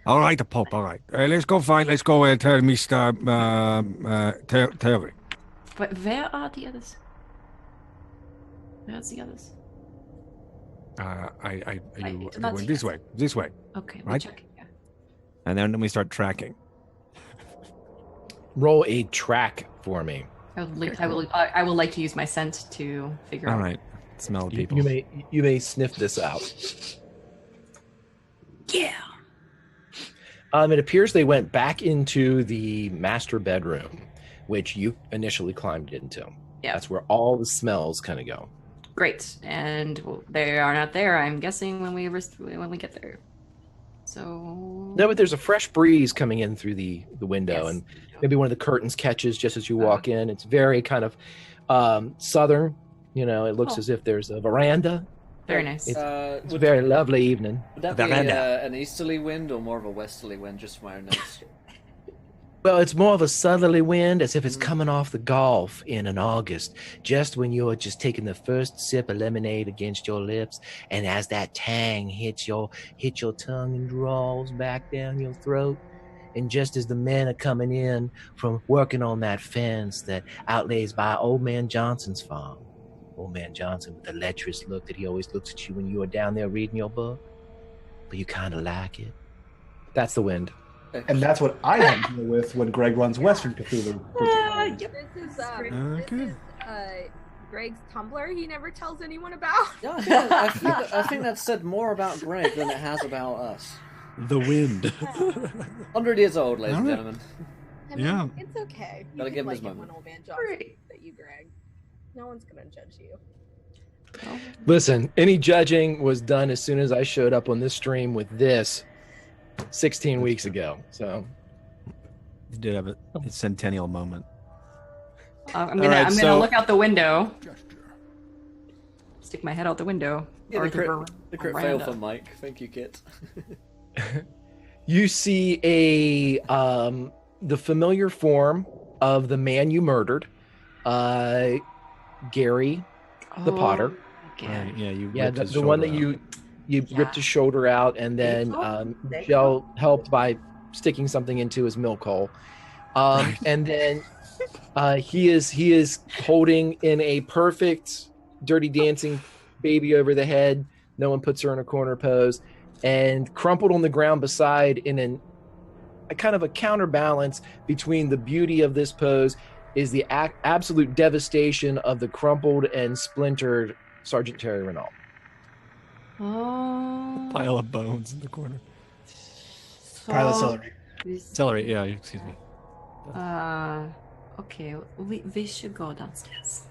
All right, the Pope. All right. Let's go tell Mr. Terry.
But where are the others? Where's the others?
You going this way. This way.
Okay,
right?
Checking, yeah.
And then we start tracking.
Roll a track for me.
I will like to use my scent to figure out.
All right. Smell people.
You may sniff this out.
Yeah.
It appears they went back into the master bedroom, which you initially climbed into.
Yeah.
That's where all the smells kind of go.
Great, and they are not there. I'm guessing when we get there. So
No, but there's a fresh breeze coming in through the window,
Yes.
and maybe one of the curtains catches just as you walk in. It's very kind of southern. It looks as if there's a veranda.
very nice.
It's a very lovely evening.
Would that be an easterly wind or more of a westerly wind, just for my own notes?
Well, it's more of a southerly wind, as if it's coming off the Gulf in an August, just when you're just taking the first sip of lemonade against your lips, and as that tang hits your tongue and draws back down your throat, and just as the men are coming in from working on that fence that outlays by Old Man Johnson's farm, Old Man Johnson with the lecherous look that he always looks at you when you are down there reading your book, but you kind of like it. That's the wind.
And that's what I have to deal with when Greg runs Western Cthulhu.
This is Greg's Tumblr he never tells anyone about.
Yeah, I think that's said more about Greg than it has about us.
The wind.
100 years old, ladies and gentlemen.
I mean,
Yeah.
it's okay. You
Gotta
can
give him
like
his
it
moment.
when Old Man Johnson that you, Greg. No one's gonna judge you.
Listen, any judging was done as soon as I showed up on this stream with this 16 weeks ago. So
You did have a centennial moment.
I'm gonna look out the window. Stick my head out the window.
Yeah, the crit fail
veranda.
for Mike. Thank you, Kit.
you see the familiar form of the man you murdered, Gary the Potter.
Gary.
You
Yeah,
ripped his
the one that
shoulder out.
you ripped his shoulder out, and then Michelle helped by sticking something into his milk hole. And then he is holding in a perfect Dirty Dancing baby over the head. No one puts her in a corner pose, and crumpled on the ground beside in a kind of a counterbalance between the beauty of this pose is the absolute devastation of the crumpled and splintered Sergeant Terry Renault.
Oh.
Pile of bones in the corner.
Pile of celery.
Celery, yeah, excuse me.
Okay, we should go downstairs.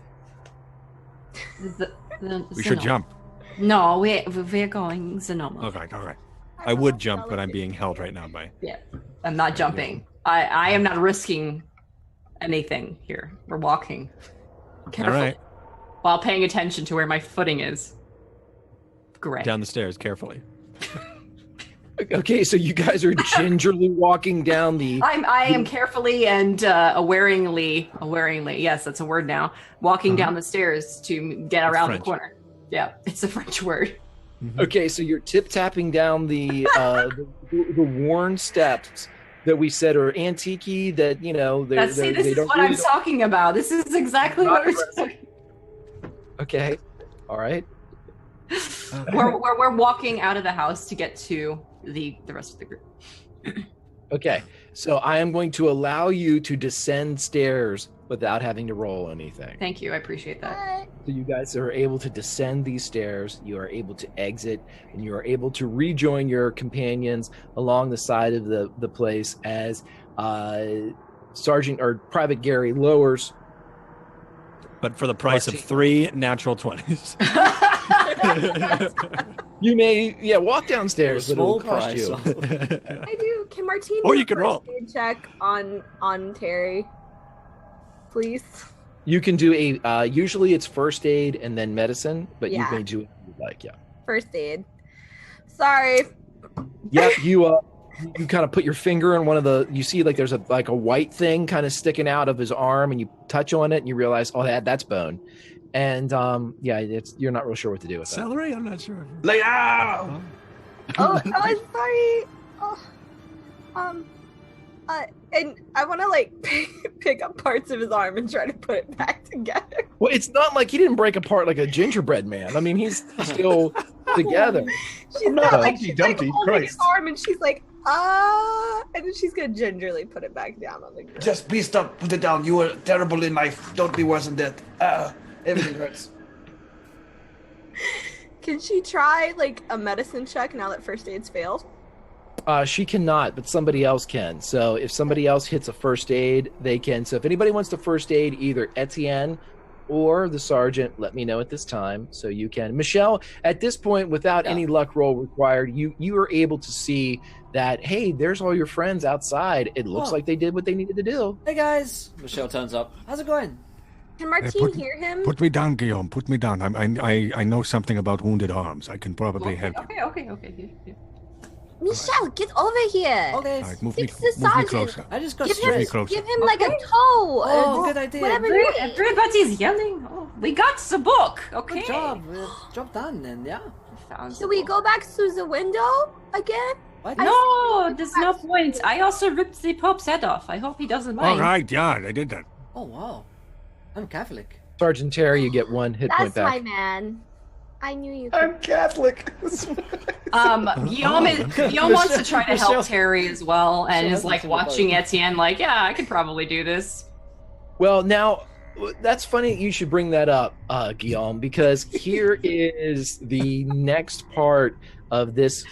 We should jump.
No, we're going the normal.
Okay, all right. I would jump, but I'm being held right now by...
Yeah, I'm not jumping. I am not risking anything here. We're walking. Carefully.
All right.
While paying attention to where my footing is. Great.
Down the stairs, carefully.
Okay, so you guys are gingerly walking down the...
I am carefully and awaringly, yes, that's a word now, walking down the stairs to get around
French.
the corner. Yeah, it's a French word.
Okay, so you're tip-tapping down the worn steps that we said are antique-y, that, you know...
This is what I'm talking about. This is exactly what we're talking about.
Okay, all right.
We're walking out of the house to get to the rest of the group.
Okay, so I am going to allow you to descend stairs without having to roll anything.
Thank you, I appreciate that.
So you guys are able to descend these stairs, you are able to exit, and you are able to rejoin your companions along the side of the place as Sergeant or Private Gary lowers.
But for the price of 3 natural 20s.
You may, walk downstairs, but it'll cost you.
I do. Can Martine
Or
do
you
a
can
first
roll.
aid check on Terry, please?
You can do usually it's first aid and then medicine, but
Yeah.
you may do it if you'd like,
First aid. Sorry.
Yep, you kind of put your finger in one of the, you see like there's a white thing kind of sticking out of his arm, and you touch on it and you realize, oh, that's bone. And you're not real sure what to do with that.
Celery? I'm not sure.
Lay out!
Oh, sorry. And I want to pick up parts of his arm and try to put it back together.
Well, it's not like he didn't break apart like a gingerbread man. I mean, he's still together.
She's
not
not
Humpty Dumpty,
holding his
Christ.
arm, and she's like, and then she's gonna gingerly put it back down on the ground.
Just please stop. Put it down. You were terrible in life. Don't be worse than that. Everything hurts.
Can she try a medicine check now that first aid's failed?
She cannot, but somebody else can. So if somebody else hits a first aid, they can. So if anybody wants to first aid either Etienne or the sergeant, let me know at this time so you can. Michelle, at this point, without any luck roll required, you are able to see that, hey, there's all your friends outside. It looks like they did what they needed to do.
Hey guys! Michelle turns up. How's it going?
Can Martine hear him?
Put me down, Guillaume. Put me down. I know something about wounded arms. I can probably help you.
Okay. Yeah.
Michelle, get over here.
Okay.
All right, move me
Fix the sergeant.
closer.
I just got
Give
straight.
him a toe.
Oh, good idea.
Whatever you need.
Everybody's yelling. Oh, we got the book. Okay.
Good job. Job done then, yeah.
Should we go back through the window again?
What?
No, there's no point. I also ripped the Pope's head off. I hope he doesn't mind.
All right, yeah, I did that.
Oh, wow. I'm Catholic.
Sergeant Terry, you get 1 hit point
That's my
back.
man. I knew you could.
I'm Catholic.
Guillaume wants to try to help
Michelle-
Terry as well, and
Michelle
is like
hasn't
watching
survived.
Etienne like, yeah, I could probably do this.
Well, now, that's funny you should bring that up, Guillaume, because here is the next part of this.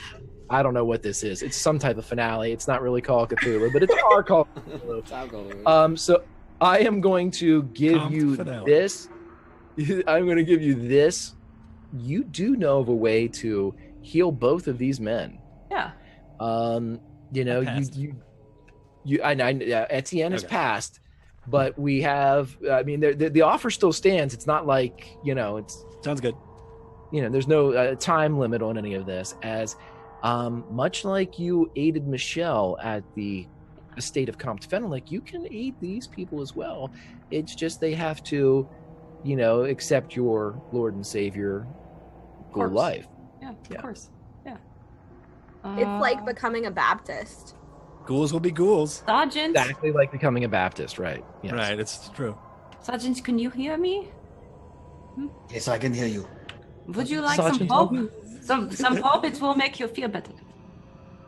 I don't know what this is. It's some type of finale. It's not really called Cthulhu, but it's our call Cthulhu. So I am going to give you this. I'm going to give you this. You do know of a way to heal both of these men.
Yeah.
Etienne has passed, but we have. I mean, the offer still stands. It's not like it's.
Sounds good.
There's no time limit on any of this. As much like you aided Michelle at the estate of Comte Fenwick, you can aid these people as well. It's just they have to, accept your Lord and Savior for life.
Yeah, of course. Yeah.
It's like becoming a Baptist.
Ghouls will be ghouls.
Sergeant.
Exactly like becoming a Baptist, right? Yes.
Right, it's true.
Sergeant, can you hear me?
Yes, I can hear you.
Would you like
Sergeant,
some Pope? Some Pope, it will make you feel better.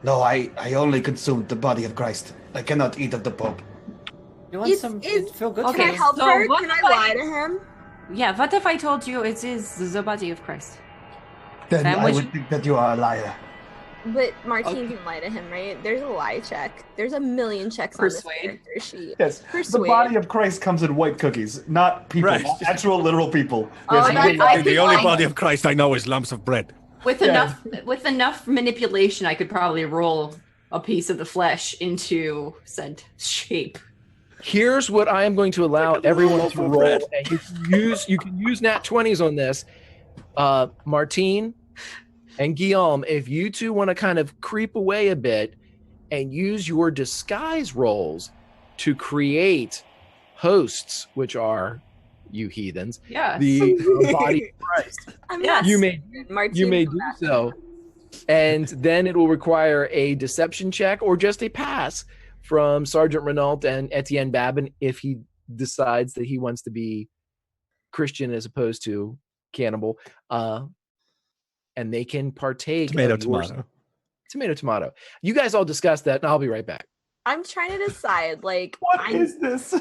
No, I only consume the body of Christ. I cannot eat of the Pope.
You want
It's-
some?
it's-
Feel good.
Okay,
Can I help
so
her?
what
Can
if
I
I-
lie to him?
Yeah, what if I told you it is the body of Christ?
Then
Then
I
would
would
you-
think that you are a liar.
But Martine can lie to him, right? There's a lie check. There's a million checks
Persuade.
on this character sheet.
Yes,
Persuade.
the body of Christ comes in white cookies, not people,
Right.
not actual literal people.
Oh,
Yes,
I
The only body of Christ I know is lumps of bread.
With enough manipulation, I could probably roll a piece of the flesh into said shape.
Here's what I am going to allow
Like a
everyone
loaf
to
of
roll.
bread.
And you can use nat 20s on this. Martine and Guillaume, if you two want to kind of creep away a bit and use your disguise rolls to create hosts, which are you heathens,
Yeah.
the body of Christ.
I'm
Yes.
not
You may
Martine
you may
will
do
not.
so, and then it will require a deception check or just a pass from Sergeant Renault and Etienne Babin if he decides that he wants to be Christian as opposed to cannibal, and they can partake.
Tomato,
of yours.
tomato.
Tomato. You guys all discuss that, and I'll be right back.
I'm trying to decide, like,
What is this?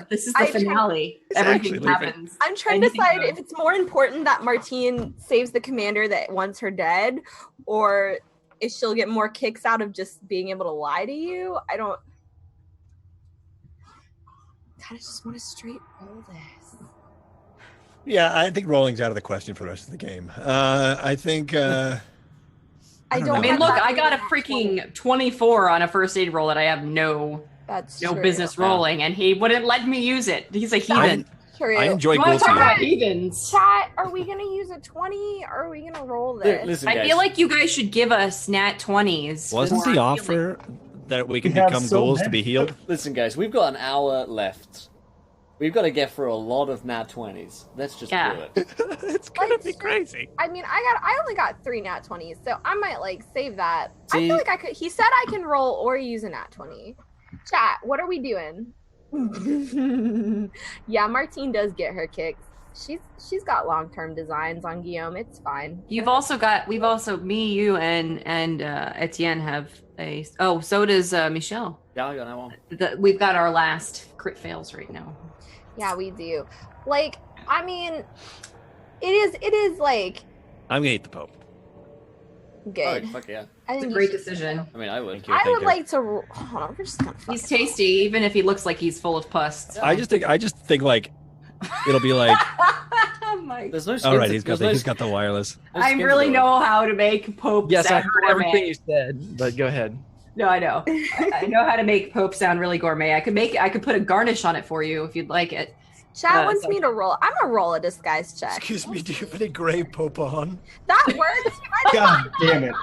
This is the
I try-
finale.
It's
Everything
actually leaving.
happens.
I'm trying to
Anything
decide
goes.
if it's more important that Martine saves the commander that wants her dead, or if she'll get more kicks out of just being able to lie to you. I don't. God, I just want to straight roll this.
Yeah, I think rolling's out of the question for the rest of the game. I think.
I don't.
know.
I mean,
have
look,
that
I got a
nat
freaking 24 on a first aid roll that I have no
That's
true.
true.
business rolling, and he wouldn't let me use it. He's a heathen.
True.
I enjoy
You want to talk
Goldfield.
about heathens?
Chat, are we gonna use a 20 or are we gonna roll this?
Listen,
I
guys.
feel like you guys should give us nat 20s.
Wasn't
for
the
healing.
offer that we can
We have
become
so
ghouls to
many.
be healed?
Listen, guys, we've got an hour left. We've got to get through a lot of nat 20s. Let's just
Yeah.
do it.
It's gonna
Let's
be
just-
crazy.
I mean, I only got 3 nat 20s, so I might like save that. I
See-
feel like I could. He said I can roll or use a nat 20. Chat, what are we doing? Yeah, Martine does get her kicks. She's got long-term designs on Guillaume. It's fine.
We've also me, you, and Etienne have a. Oh, so does Michelle.
Yeah, I got that one.
We've got our last crit fails right now.
Yeah, we do. Like, I mean, it is like
I'm gonna eat the Pope.
good.
Oh, fuck yeah.
I
It's a
think
great
you should.
decision.
I mean, I would.
I would like to. Hold on, we're just gonna.
He's tasty, even if he looks like he's full of pus.
I just think like it'll be like.
Mike.
There's no skins.
All right, he's
there's
got the wireless.
no
I
skins
really
to it.
know how to make Pope
Yes, I
sound
heard
gourmet.
everything you said, but go ahead.
No, I know. I know how to make Pope sound really gourmet. I could put a garnish on it for you if you'd like it.
Chat wants me to roll. I'm gonna roll a disguise check.
Excuse me, do you have any gray Pope on?
That works.
God damn it.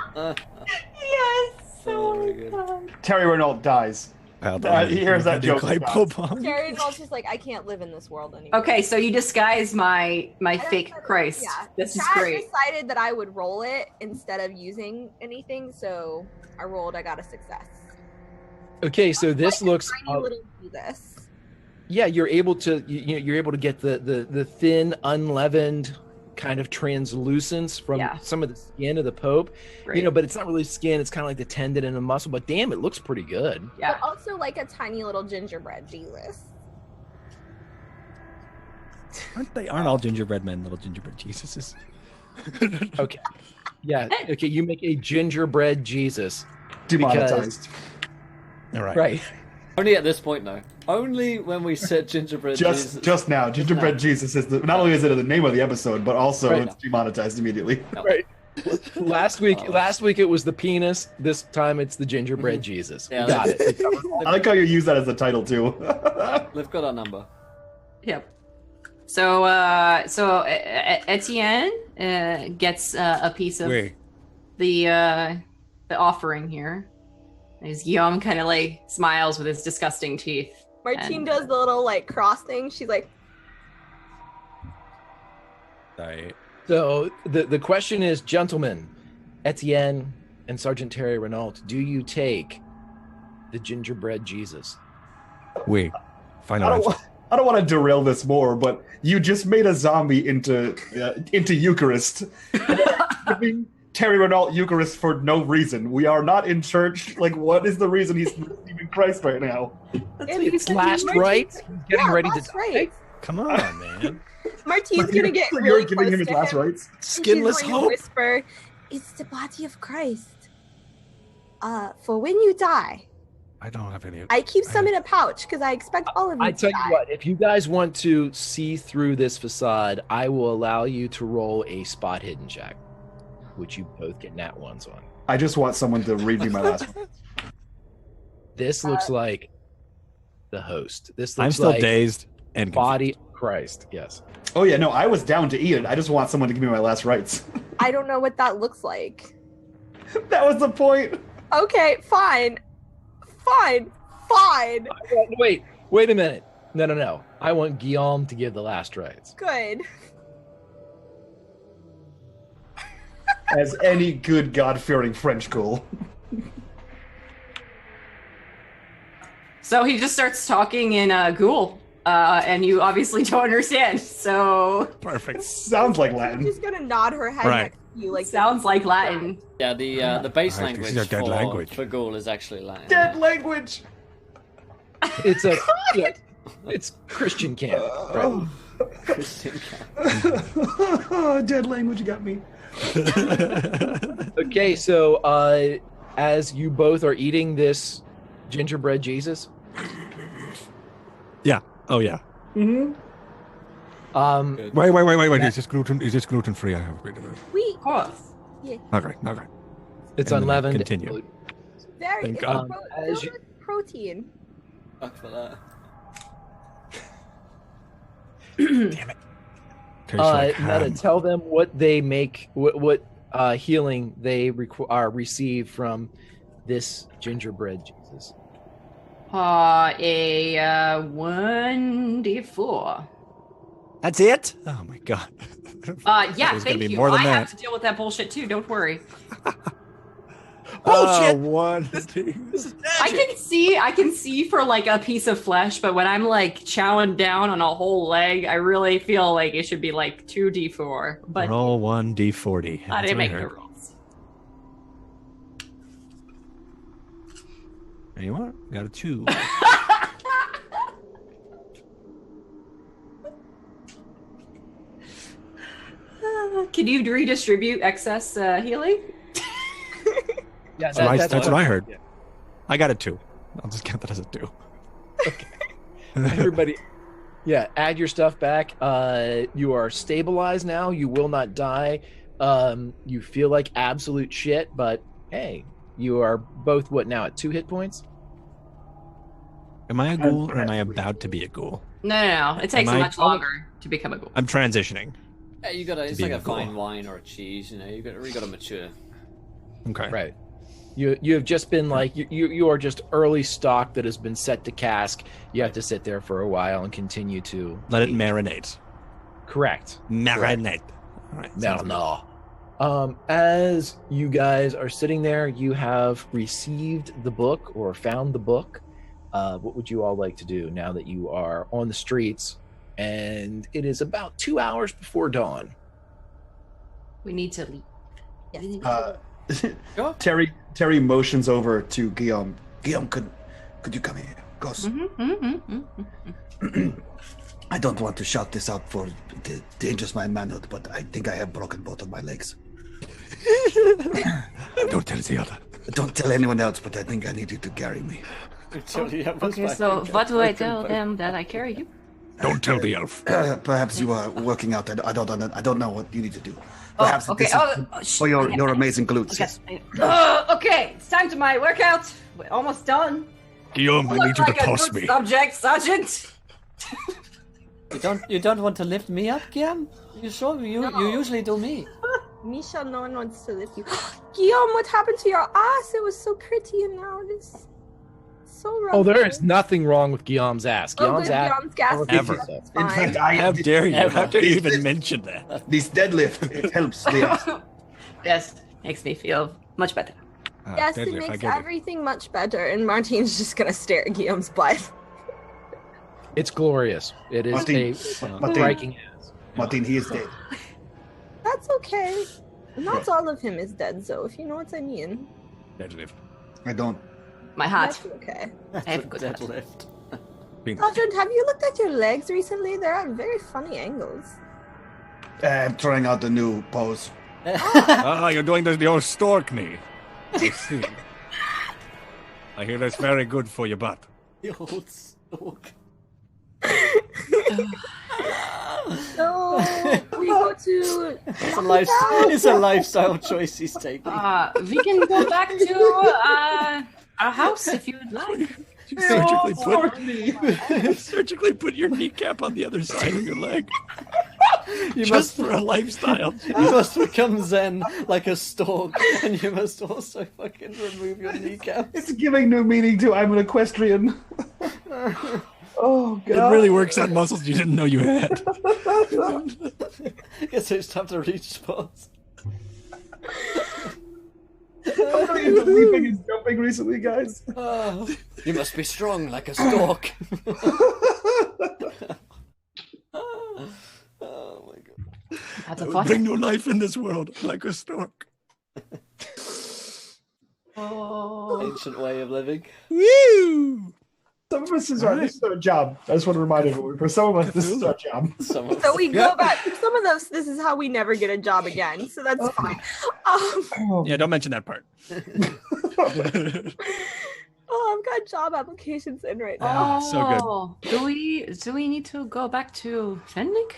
Yes.
So very good.
Terry Renault dies. He hears that joke.
Clay Pope on.
Terry Knowles just like, I can't live in this world anymore.
Okay, so you disguise my fake Christ.
Yeah.
This is
Chat
great.
decided that I would roll it instead of using anything, so I rolled. I got a success.
Okay, so this
Like a
looks.
tiny little Jesus.
Yeah, you're able to you're able to get the thin, unleavened kind of translucence from some of the skin of the Pope.
Great.
You know, but it's not really skin, it's kind of like the tendon and the muscle, but damn, it looks pretty good.
Yeah.
But also like a tiny little gingerbread Jesus.
Aren't all gingerbread men little gingerbread Jesuses?
Okay. Yeah, okay, you make a gingerbread Jesus.
Demonetized.
All right.
Right.
Only at this point, though. Only when we said gingerbread Jesus.
Just now, Gingerbread Jesus is not only is it the name of the episode, but also
Right.
it's demonetized immediately.
Right. Last week it was the penis. This time it's the gingerbread Jesus.
Yeah,
Got it.
I like how you use that as the title too.
They've got our number.
Yep. So Etienne gets a piece of
Wait.
the offering here. As Guillaume kind of like smiles with his disgusting teeth.
Martine
And-
does the little like cross thing. She's like,
Sorry.
So the question is, gentlemen, Etienne and Sergeant Terry Renault, do you take the gingerbread Jesus?
Wait. Final
I
answer.
don't want to derail this more, but you just made a zombie into Eucharist. Giving Terry Renault Eucharist for no reason. We are not in church. Like, what is the reason he's receiving Christ right now?
It's last rites. He's getting ready to
last
die.
rites.
Come on, man.
Martine's gonna get
So
really
you're giving
close
him his
to
last
him.
rites?
She's
Skinless
going to
hope.
whisper, It's the body of Christ. For when you die.
I don't have any.
I keep some in a pouch because I expect all of you
I
to
tell
die.
you what, if you guys want to see through this facade, I will allow you to roll a spot hidden check, which you both get nat ones on.
I just want someone to read me my last one.
This looks like the host. This looks
I'm still
like
dazed and
body of Christ. Yes.
Oh yeah, no, I was down to eat it. I just want someone to give me my last rites.
I don't know what that looks like.
That was the point.
Okay, fine.
Wait a minute. No. I want Guillaume to give the last rites.
Good.
As any good God-fearing French ghoul.
So he just starts talking in ghoul, and you obviously don't understand. So
Perfect.
Sounds like
I'm
Latin.
just gonna nod her head
Right.
next to you, like
sounds like Latin.
Yeah, the base
I
language
think it's a dead
for,
language.
for Gaul is actually Latin.
Dead language.
It's it's Christian camp. Right?
Christian camp.
Dead language got me.
Okay, so as you both are eating this gingerbread Jesus,
Yeah. Oh yeah.
Mm-hmm.
Wait. Is this gluten? Is this gluten free? I have a bit of it.
we
Of course.
Okay.
it's
And then
unleavened.
continue.
very
Thank
it's
God.
As
filled
you-
with protein.
Fuck for that.
Tastes like
Meta,
ham.
tell them what they make, what healing they receive from this gingerbread Jesus.
A 1d4.
That's it? Oh my god.
Yeah,
There's gonna
thank
be
you.
more than
I have
that.
to deal with that bullshit too. Don't worry.
Bullshit. One.
I can see for like a piece of flesh, but when I'm like chowing down on a whole leg, I really feel like it should be like 2d4. But
Roll 1d40.
I didn't make the
it.
rules.
There you are. Got a 2.
Can you redistribute excess healing?
Yeah,
That's what I heard. I got a 2. I'll just count that as a 2.
Everybody, add your stuff back. You are stabilized now. You will not die. You feel like absolute shit, but hey, you are both what now at 2 hit points?
Am I a ghoul or am I about to be a ghoul?
No. It takes
Am I-
much longer to become a ghoul.
I'm transitioning.
Yeah, you gotta. It's
be
like
a
a fine
ghoul.
wine or a cheese. You know, you gotta mature.
Okay.
Right. You have just been like you are just early stock that has been set to cask. You have to sit there for a while and continue to
Let it
eat.
marinate.
Correct.
Marinate. All right. sounds good.
No. As you guys are sitting there, you have received the book or found the book. What would you all like to do now that you are on the streets and it is about 2 hours before dawn?
We need to leave.
Sure.
Terry motions over to Guillaume. Guillaume, could you come here? Ghost. I don't want to shout this out for the dangers my manhood, but I think I have broken both of my legs.
Don't tell the other.
Don't tell anyone else, but I think I need you to carry me.
Okay, so what do I tell them that I carry you?
Don't tell the elf.
Perhaps you are working out. I don't know what you need to do. Perhaps
okay.
this is for your amazing glutes.
Okay, it's time to my workout. We're almost done.
Guillaume, I
Look
need you to
like a
toss
good
me.
subject, Sergeant.
You don't want to lift me up, Guillaume? You sure? You usually do me.
Misha, no one wants to lift you. Guillaume, what happened to your ass? It was so pretty and now it is so wrong.
Oh, there is nothing wrong with Guillaume's ass. Guillaume's ass.
Guillaume's gas
Ever.
is
In
fine.
fact,
How dare you?
Ever.
How dare you even mention that?
this deadlift it helps.
Yes, makes me feel much better.
Yes,
Deadlift,
it
I
makes
get it.
everything much better, and Martine's just gonna stare at Guillaume's butt.
It's glorious. It is
Martin,
a striking ass.
Martin, he is dead.
That's okay. Not all of him is dead, though, if you know what I mean.
Deadlift.
I don't.
My heart.
That's okay.
I have a good heart.
Deadlift.
Sergeant, have you looked at your legs recently? They're at very funny angles.
I'm trying out the new pose.
Ah, you're doing the old stork knee. I see. I hear that's very good for your butt.
The old stork.
So we go to.
It's a lifestyle choice he's taking.
We can go back to our house if you would like.
Surgically put your kneecap on the other side of your leg.
You
Just for a lifestyle.
You must become Zen like a stork, and you must also fucking remove your kneecap.
It's giving new meaning to I'm an equestrian. Oh, God.
It really works on muscles you didn't know you had.
Guess it's time to reach spots.
I'm not into leaping and jumping recently, guys.
You must be strong like a stork. Oh my god.
That's a
I
fun.
bring new life in this world like a stork.
Ancient way of living.
Woo!
Some of us this is our job. I just want to remind everyone. For some of us, this is our job.
So we go back. Some of those. This is how we never get a job again. So that's fine.
Yeah, don't mention that part.
I've got job applications in right now.
So
good. Do we need to go back to Fenwick?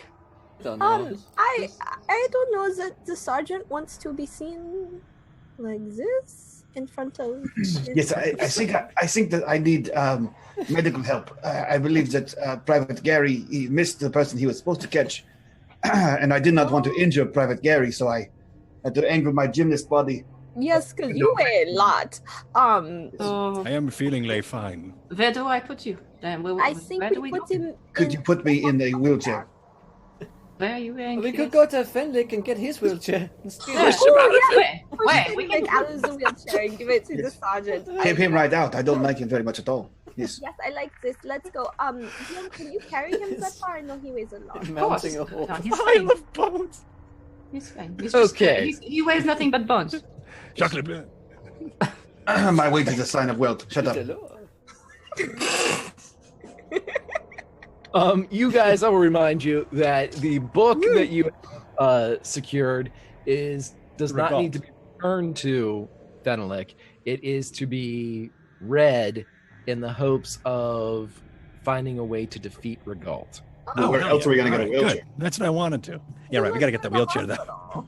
Don't know.
I don't know that the sergeant wants to be seen like this in front of.
Yes, I think that I need medical help. I believe that Private Gary, he missed the person he was supposed to catch, and I did not want to injure Private Gary, so I had to angle my gymnast body.
Yes, because you weigh a lot.
So
I am feeling lay fine.
where do I put you?
I think
where do
we
we
put
go?
him.
Could you put me in a wheelchair?
Where are you wearing?
We could go to Fenwick and get his wheelchair. And steal
Yeah.
it.
Wait, we can.
Like out of the wheelchair and give it to the sergeant.
Keep him right out. I don't like him very much at all. Yes.
Yes, I like this. Let's go. Guillaume, can you carry him that far? I know he weighs a lot.
Mounting a horse.
No, he's
I
fine.
love bones.
He's fine. He's just,
Okay.
he weighs nothing but bones.
Chocolate.
My weight is a sign of wealth. Shut up.
You guys, I will remind you that the book that you secured does not need to be returned to Fenwick. It is to be read in the hopes of finding a way to defeat Regault.
Where else are we going to get a wheelchair?
Good. That's what I wanted to. Yeah, right. We got to get the wheelchair though.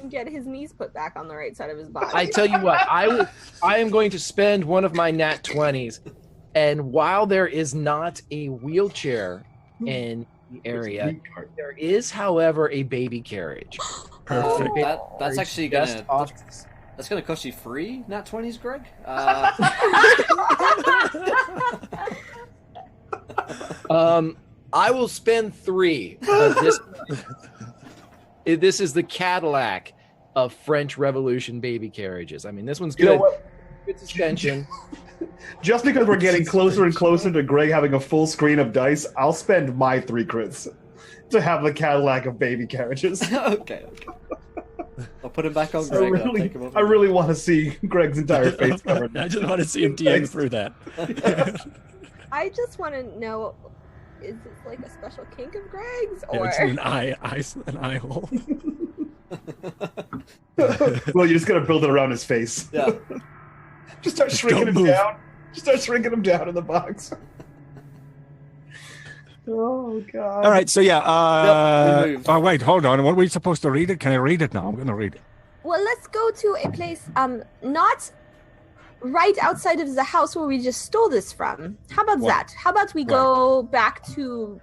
And get his knees put back on the right side of his body.
I tell you what, I am going to spend one of my nat 20s, and while there is not a wheelchair in the area, there is, however, a baby carriage.
Perfect.
That's actually
Just
gonna.
off-
That's gonna cost you free nat 20s, Greg.
I will spend 3. This is the Cadillac of French Revolution baby carriages. I mean, this one's
You know
good.
what?
Good suspension.
Just because we're getting closer and closer to Greg having a full screen of dice, I'll spend my 3 crits to have the Cadillac of baby carriages.
Okay. I'll put him back on Greg. I'll take him off.
I really want to see Greg's entire face covered.
I just want to see him TM through that.
I just want to know, is this like a special kink of Greg's,
Yeah,
or
it's an eye hole.
Well, you're just gonna build it around his face.
Yeah.
Just start shrinking him
move.
down. Just start shrinking him down in the box. Oh god.
All right, so yeah.
we moved.
Oh wait, hold on. What were we supposed to read it? Can I read it now? I'm gonna read it.
well, let's go to a place not right outside of the house where we just stole this from. How about
What?
that? How about we go back to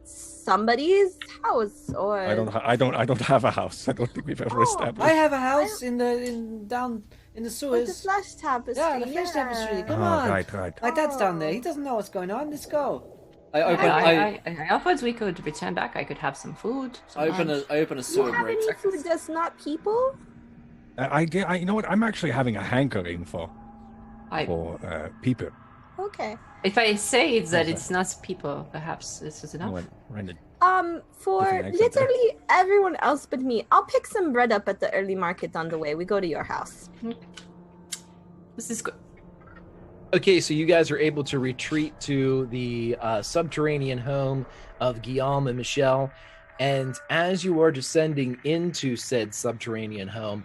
somebody's house, or
I don't have a house. I don't think we've ever
Oh,
established.
I have a house down in the
with the
sewers.
flash tapestry.
Yeah, the flash tapestry. Come
Oh,
on.
right.
My dad's down there. He doesn't know what's going on. Let's go. I
I offered we could return back. I could have some food. some lunch.
I open a
Do
sewer
you have
grate.
any food that's not people?
I you know what? I'm actually having a hankering for people.
Okay.
If I say that
How's
it's not people, perhaps this is
I
enough.
went right in.
For
Different accent there.
literally everyone else but me, I'll pick some bread up at the early market on the way. We go to your house.
This is good.
Okay, so you guys are able to retreat to the subterranean home of Guillaume and Michelle, And as you are descending into said subterranean home,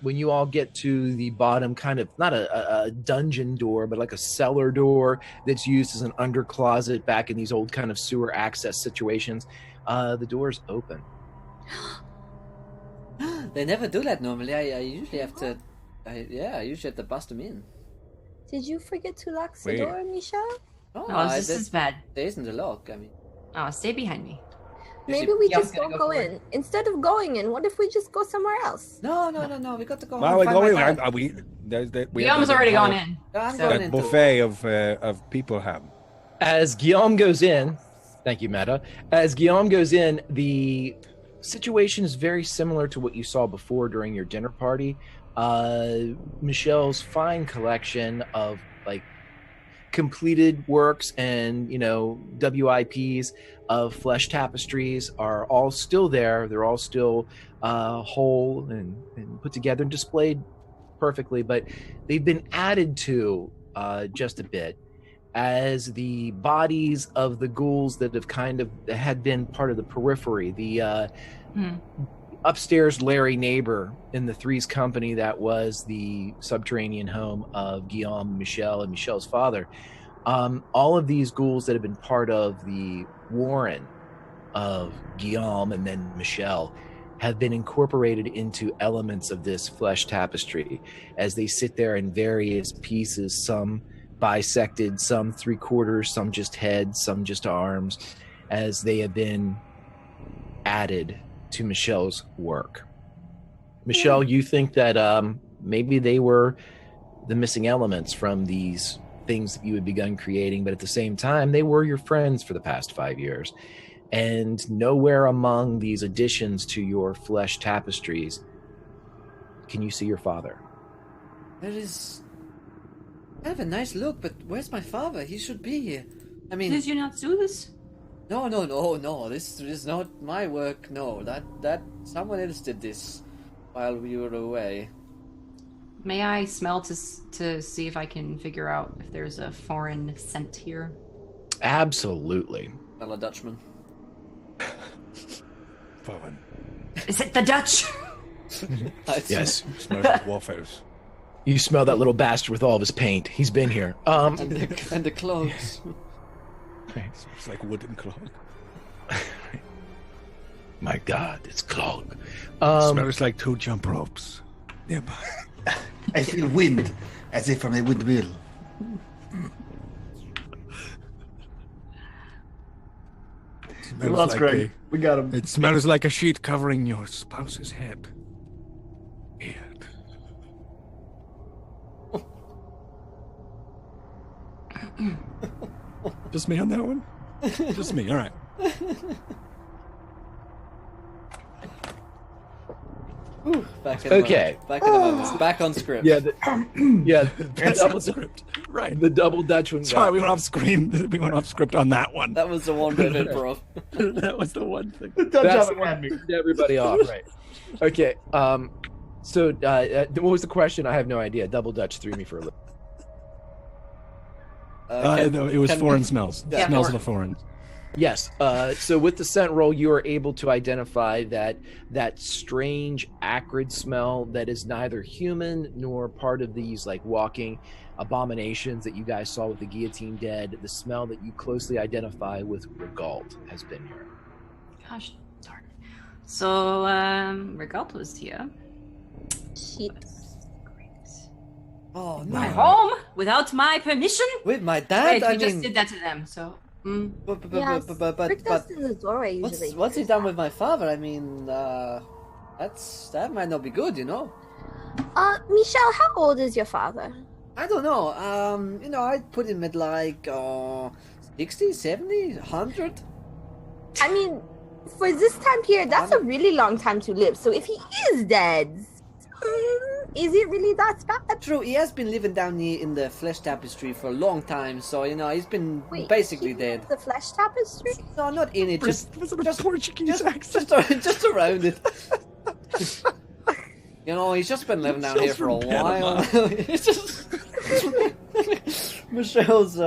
when you all get to the bottom, kind of not a dungeon door, but like a cellar door that's used as an under closet back in these old kind of sewer access situations, the door's open.
They never do that normally. I usually have to. I usually have to bust them in.
Did you forget to lock the
Wait.
door, Michelle?
Oh, this is bad.
There isn't a lock. I mean,
Oh, stay behind me.
Maybe we
Yeah,
just
I'm gonna
don't
go
go
for
in. Instead of going in, what if we just go somewhere else?
no. We got to go.
Well,
home
we're
and find
going.
my dad.
Are we? We
Guillaume's already gone in.
I'm
So-
going
That
in too.
buffet of people have.
As Guillaume goes in, thank you, Meta. As Guillaume goes in, the situation is very similar to what you saw before during your dinner party. Michelle's fine collection of like completed works and WIPs of flesh tapestries are all still there. They're all still whole and put together and displayed perfectly, but they've been added to just a bit as the bodies of the ghouls that have kind of had been part of the periphery, the upstairs Larry neighbor in the Three's Company that was the subterranean home of Guillaume, Michelle, and Michelle's father. All of these ghouls that have been part of the warren of Guillaume and then Michelle have been incorporated into elements of this flesh tapestry as they sit there in various pieces, some bisected, some 3/4, some just heads, some just arms, as they have been added to Michelle's work. Michelle, you think that maybe they were the missing elements from these things that you had begun creating, but at the same time, they were your friends for the past 5 years. And nowhere among these additions to your flesh tapestries can you see your father.
There is. I have a nice look, but where's my father? He should be here. I mean,
Did you not do this?
no. This is not my work. No, that someone else did this while we were away.
May I smell to see if I can figure out if there's a foreign scent here?
Absolutely.
Well, a Dutchman.
Fallen.
Is it the Dutch?
Yes.
Smells like waffles.
You smell that little bastard with all of his paint. He's been here.
And the clothes.
It's like wooden clog.
My God, it's clog.
Smells like 2 jump ropes. Nearby.
I feel wind, as if from a windmill.
Smells
Lots,
like
Greg. We got him.
it smells like a sheet covering your spouse's head. Weird. Just me on that one? Just me, all right.
Back in the
Okay.
moment. Back in the moment. Back on script.
Yeah, the double
Script. Right.
the double Dutch one.
Sorry, we went off screen. We went off script on that one.
That was the one bit of improv.
That was the one thing.
Dutch
That's
haven't had me.
turned everybody off, right? Okay. So what was the question? I have no idea. Double Dutch threw me for a loop.
No, it was
can-
foreign smells.
Yeah,
Smells of
foreign.
the foreign.
Yes. So with the scent roll, you are able to identify that strange acrid smell that is neither human nor part of these like walking abominations that you guys saw with the guillotine dead. The smell that you closely identify with Regalt has been here.
Gosh, darn. So, Regalt was here.
Shit.
Oh
My
no.
home without my permission?
With my dad?
Wait,
I
we just
mean,
did that to them, so.
but
Yes, Rick does in the doorway usually.
what's he done with my father? I mean, that might not be good, you know.
Michelle, how old is your father?
I don't know. I'd put him at like 60, 70, 100.
I mean, for this time period, that's a really long time to live. So if he is dead, is it really that bad?
True, he has been living down here in the flesh tapestry for a long time, so he's been basically
he
dead.
The flesh tapestry?
No, not in it, just
Portuguese accent.
just around it. He's just been living down here for a while. It's just Michelle's.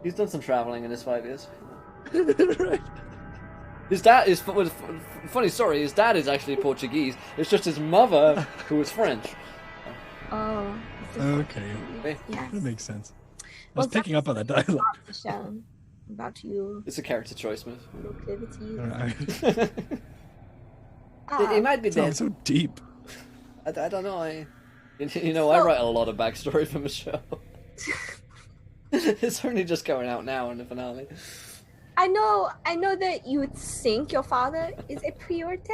He's done some traveling in his 5 years.
Right.
His dad is funny story. His dad is actually Portuguese. It's just his mother who is French.
Oh.
Okay.
Yes.
That makes sense. I was picking up on that dialogue.
Michelle, about you.
It's a character choice, man.
Proclivity.
All right.
It might be dead.
Sounds so deep.
I don't know. I write a lot of backstory for Michelle. It's only just going out now in the finale.
I know that you would think your father is a priority,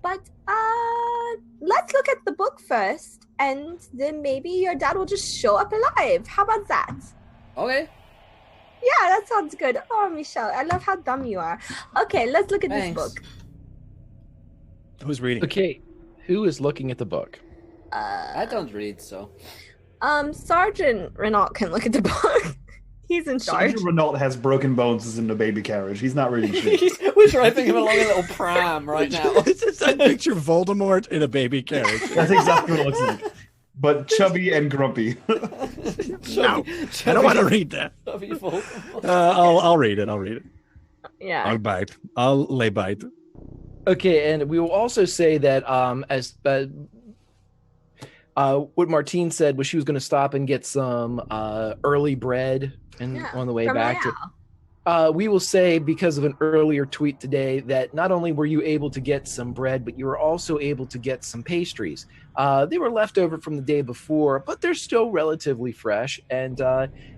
but let's look at the book first, and then maybe your dad will just show up alive. How about that?
Okay.
Yeah, that sounds good. Oh, Michelle, I love how dumb you are. Okay, let's look at this book.
Who's reading?
Okay, who is looking at the book?
I don't read, so.
Sergeant Renault can look at the book. He's in charge.
Sergeant Renault has broken bones is in the baby carriage. He's not reading shit.
We're driving him along a little pram right now.
I picture Voldemort in a baby carriage.
That's exactly what it looks like. But chubby and grumpy.
No, I don't want to read that.
Chubby Voldemort.
I'll read it. I'll read it.
Yeah.
I'll bite. I'll lay bite.
Okay, and we will also say that what Martine said was she was going to stop and get some early bread on the way back. We will say, because of an earlier tweet today, that not only were you able to get some bread, but you were also able to get some pastries. They were left over from the day before, but they're still relatively fresh, and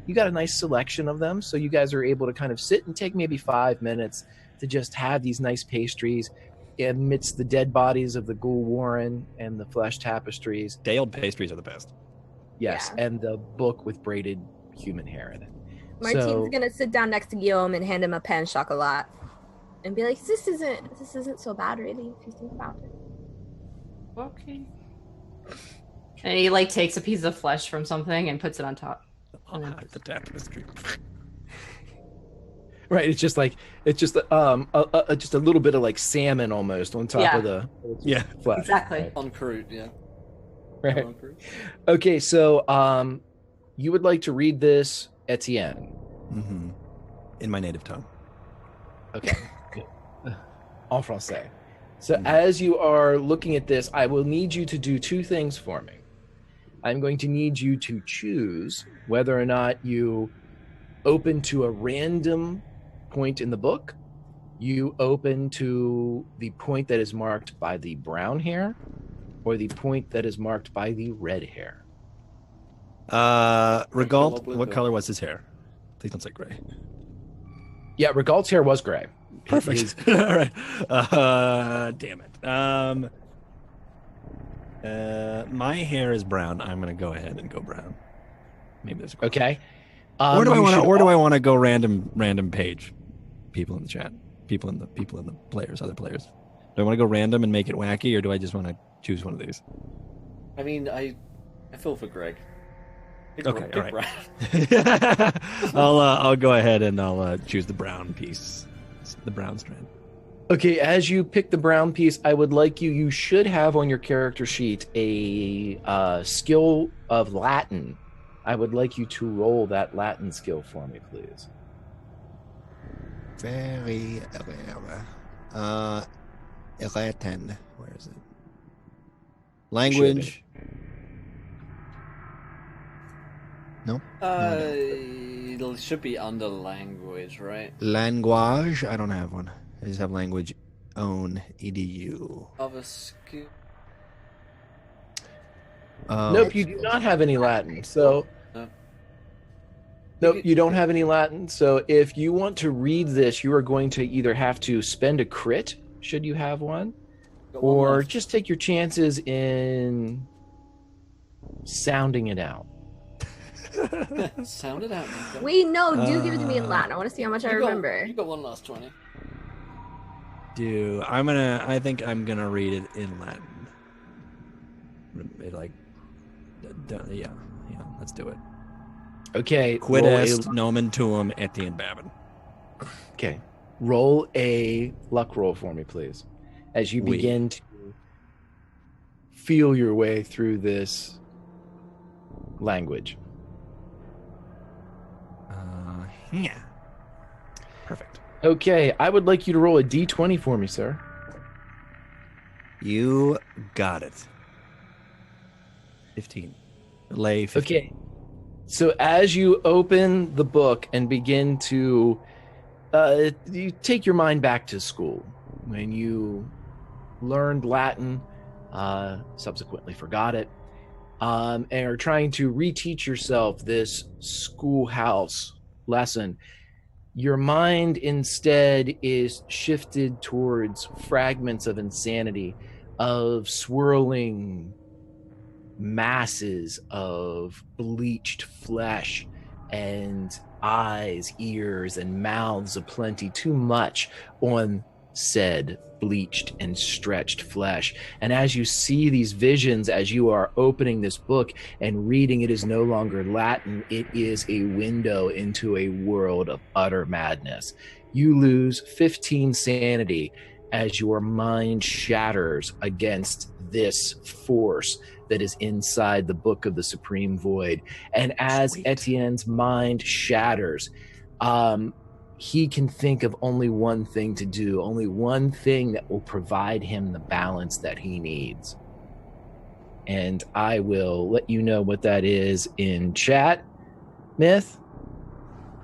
you got a nice selection of them. So you guys are able to kind of sit and take maybe 5 minutes to just have these nice pastries amidst the dead bodies of the ghoul warren and the flesh tapestries.
Day-old pastries are the best.
Yes, and the book with braided human hair in it.
Martine's gonna sit down next to Guillaume and hand him a pain chocolat, and be like, "This isn't so bad, really, if you think about it."
Okay. And he takes a piece of flesh from something and puts it on top.
The tapestry.
Right, it's just a little bit of salmon almost on top of the flesh.
Exactly.
On crude, yeah.
Right. Okay, so you would like to read this, Etienne?
Mm-hmm. In my native tongue.
Okay. En français. So as you are looking at this, I will need you to do two things for me. I'm going to need you to choose whether or not you open to a random point in the book, you open to the point that is marked by the brown hair, or the point that is marked by the red hair.
Regault, what color was his hair? Please don't say gray.
Yeah, Regault's hair was gray.
Perfect. All right. Damn it. My hair is brown. I'm going to go ahead and go brown. Maybe there's
okay.
Where do I want to go? Random page. People in the chat. People in the players. Other players. Do I want to go random and make it wacky, or do I just want to choose one of these?
I mean, I feel for Greg.
Okay, all right. I'll go ahead and I'll choose the brown piece, the brown strand.
Okay, as you pick the brown piece, I would like you should have on your character sheet a skill of Latin. I would like you to roll that Latin skill for me, please.
Very rare. Latin. Where is it? Language. No?
It should be under language, right?
Language. I don't have one. I just have language own edu.
Other skill.
Nope, you do not have any Latin. So nope, you don't have any Latin. So if you want to read this, you are going to either have to spend a crit, should you have one, or just take your chances in sounding it out.
Sound it out.
Wait, no, do give it to me in Latin. I want to see how much I remember.
You got one last 20.
I think I'm gonna read it in Latin. Yeah, let's do it.
Okay.
Quid est nomen tuum Etienne Babin.
Okay. Roll a luck roll for me, please, as you begin to feel your way through this language.
Yeah. Perfect.
Okay, I would like you to roll a d20 for me, sir.
You got it. 15. Lay 15.
Okay. So as you open the book and begin to you take your mind back to school when you learned Latin, subsequently forgot it, and are trying to reteach yourself this schoolhouse lesson, your mind instead is shifted towards fragments of insanity, of swirling masses of bleached flesh and eyes, ears, and mouths aplenty, too much on said bleached and stretched flesh. And as you see these visions, as you are opening this book and reading, it is no longer Latin, it is a window into a world of utter madness. You lose 15 sanity as your mind shatters against this force that is inside the book of the Supreme Void. And as Etienne's mind shatters, he can think of only one thing to do, only one thing that will provide him the balance that he needs. And I will let you know what that is in chat, Myth.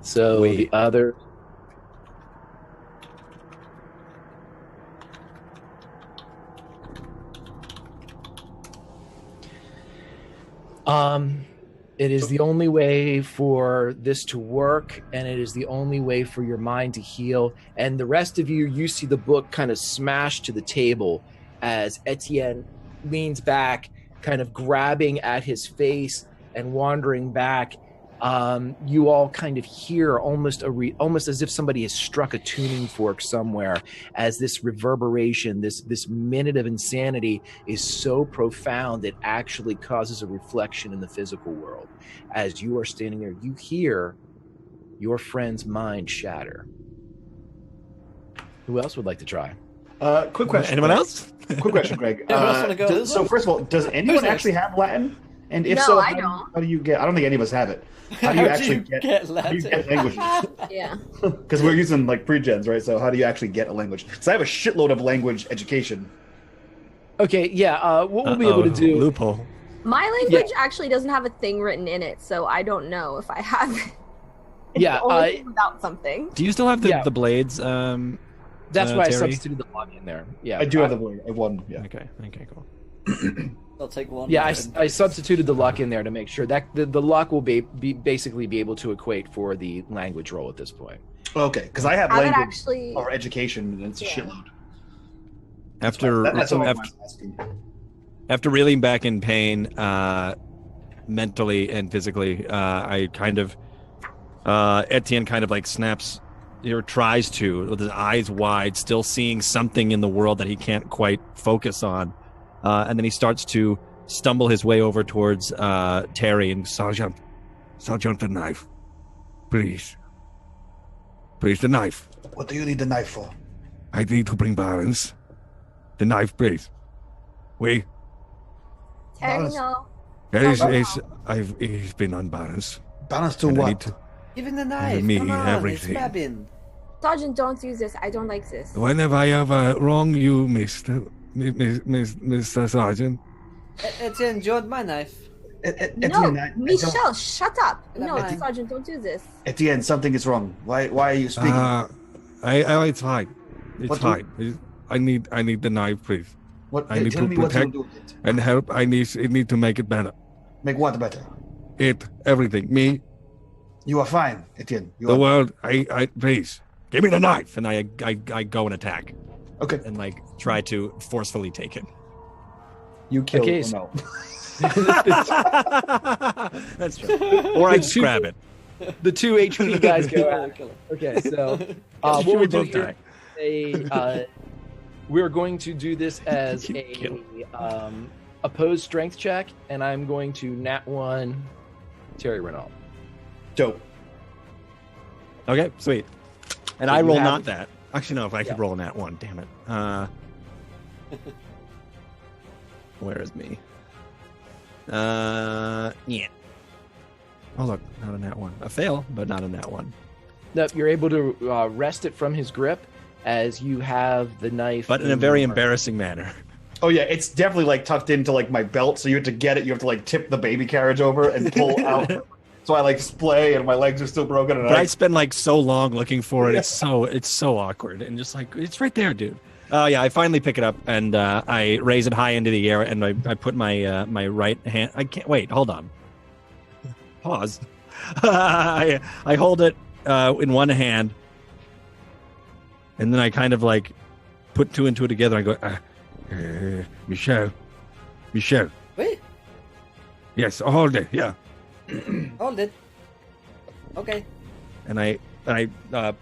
So the other... It is the only way for this to work, and it is the only way for your mind to heal. And the rest of you see the book kind of smash to the table as Etienne leans back, kind of grabbing at his face and wandering back. You all kind of hear almost as if somebody has struck a tuning fork somewhere, as this reverberation, this minute of insanity is so profound it actually causes a reflection in the physical world. As you are standing there, you hear your friend's mind shatter. Who else would like to try?
Quick question.
Anyone else?
Quick question, Greg.
Yeah, who else wanna go?
So first of all, does anyone actually have Latin? And if
No,
so,
I don't.
how do you get? I don't think any of us have it. How do you actually get languages?
Yeah.
Because we're using like pre-gens, right? So how do you actually get a language? So I have a shitload of language education.
Okay, yeah. What we'll be able to do...
Loophole.
My language actually doesn't have a thing written in it, so I don't know if I have it. It's
Yeah,
the only thing without something.
Do you still have the blades?
That's why I
Terry?
substituted the lock in there. Yeah,
I do have the word. I have one. Yeah.
Okay, cool.
I'll take one.
Yeah, I substituted the luck in there to make sure that the luck will basically be able to equate for the language roll at this point.
Okay, because I have
I would
language
actually.
or education, and it's a
Yeah.
shitload.
After after reeling back in pain, mentally and physically, I kind of Etienne kind of like snaps or tries to, with his eyes wide, still seeing something in the world that he can't quite focus on. And then he starts to stumble his way over towards Terry and
Sergeant, the knife. Please. Please, the knife.
What do you need the knife for?
I need to bring balance. The knife, please. We.
Terry, no.
He's been unbalanced.
Balance to
And I
what?
need to-
Even the knife.
Me,
Come on,
everything.
it's stabbing.
Sergeant, don't use this. I don't like this.
Whenever I have wronged you, Mr. Sergeant,
Etienne, do you want my knife?
No,
Etienne,
Michelle, shut up. No,
Etienne.
Sergeant, don't do this.
Etienne, something is wrong. Why are you speaking?
it's fine. It's
What do-
fine. I need the knife, please.
What?
I need
Tell
to
me what you
protect
do with it.
and help. I need to make it better.
Make what better?
Everything. Me,
You are fine, Etienne. You
the
are
world. Please give me the knife.
and I go and attack
okay.
and like try to forcefully take it.
You killed.
Okay,
Oh, no.
That's true. Or I just grab it.
The 2 HP guys go out.
Kill him.
Okay, so what
Sure,
we'll do
both
here, we're going to do this as
You
a
kill.
opposed strength check, and I'm going to nat 1 Terry Renault.
Dope.
Okay, sweet. And
So
I
you
roll
have-
not that. Actually, no, if I could
Yeah.
roll that one, damn it. Where is me? Yeah. Oh look, not a nat one. A fail, but not a nat one.
Nope, you're able to wrest it from his grip as you have the knife.
But in a very embarrassing manner.
Oh yeah, it's definitely like tucked into like my belt, so you have to get it. You have to like tip the baby carriage over and pull out. So I like splay, and my legs are still broken. And
But I spend like so long looking for it. It's so awkward, and just like it's right there, dude. Oh yeah, I finally pick it up and I raise it high into the air, and I put my my right hand. I can't wait. Hold on. Pause. I hold it in one hand, and then I kind of like put two and two together. I go, Michelle.
Wait,
Yes, hold it. Yeah.
hold it. Okay.
And I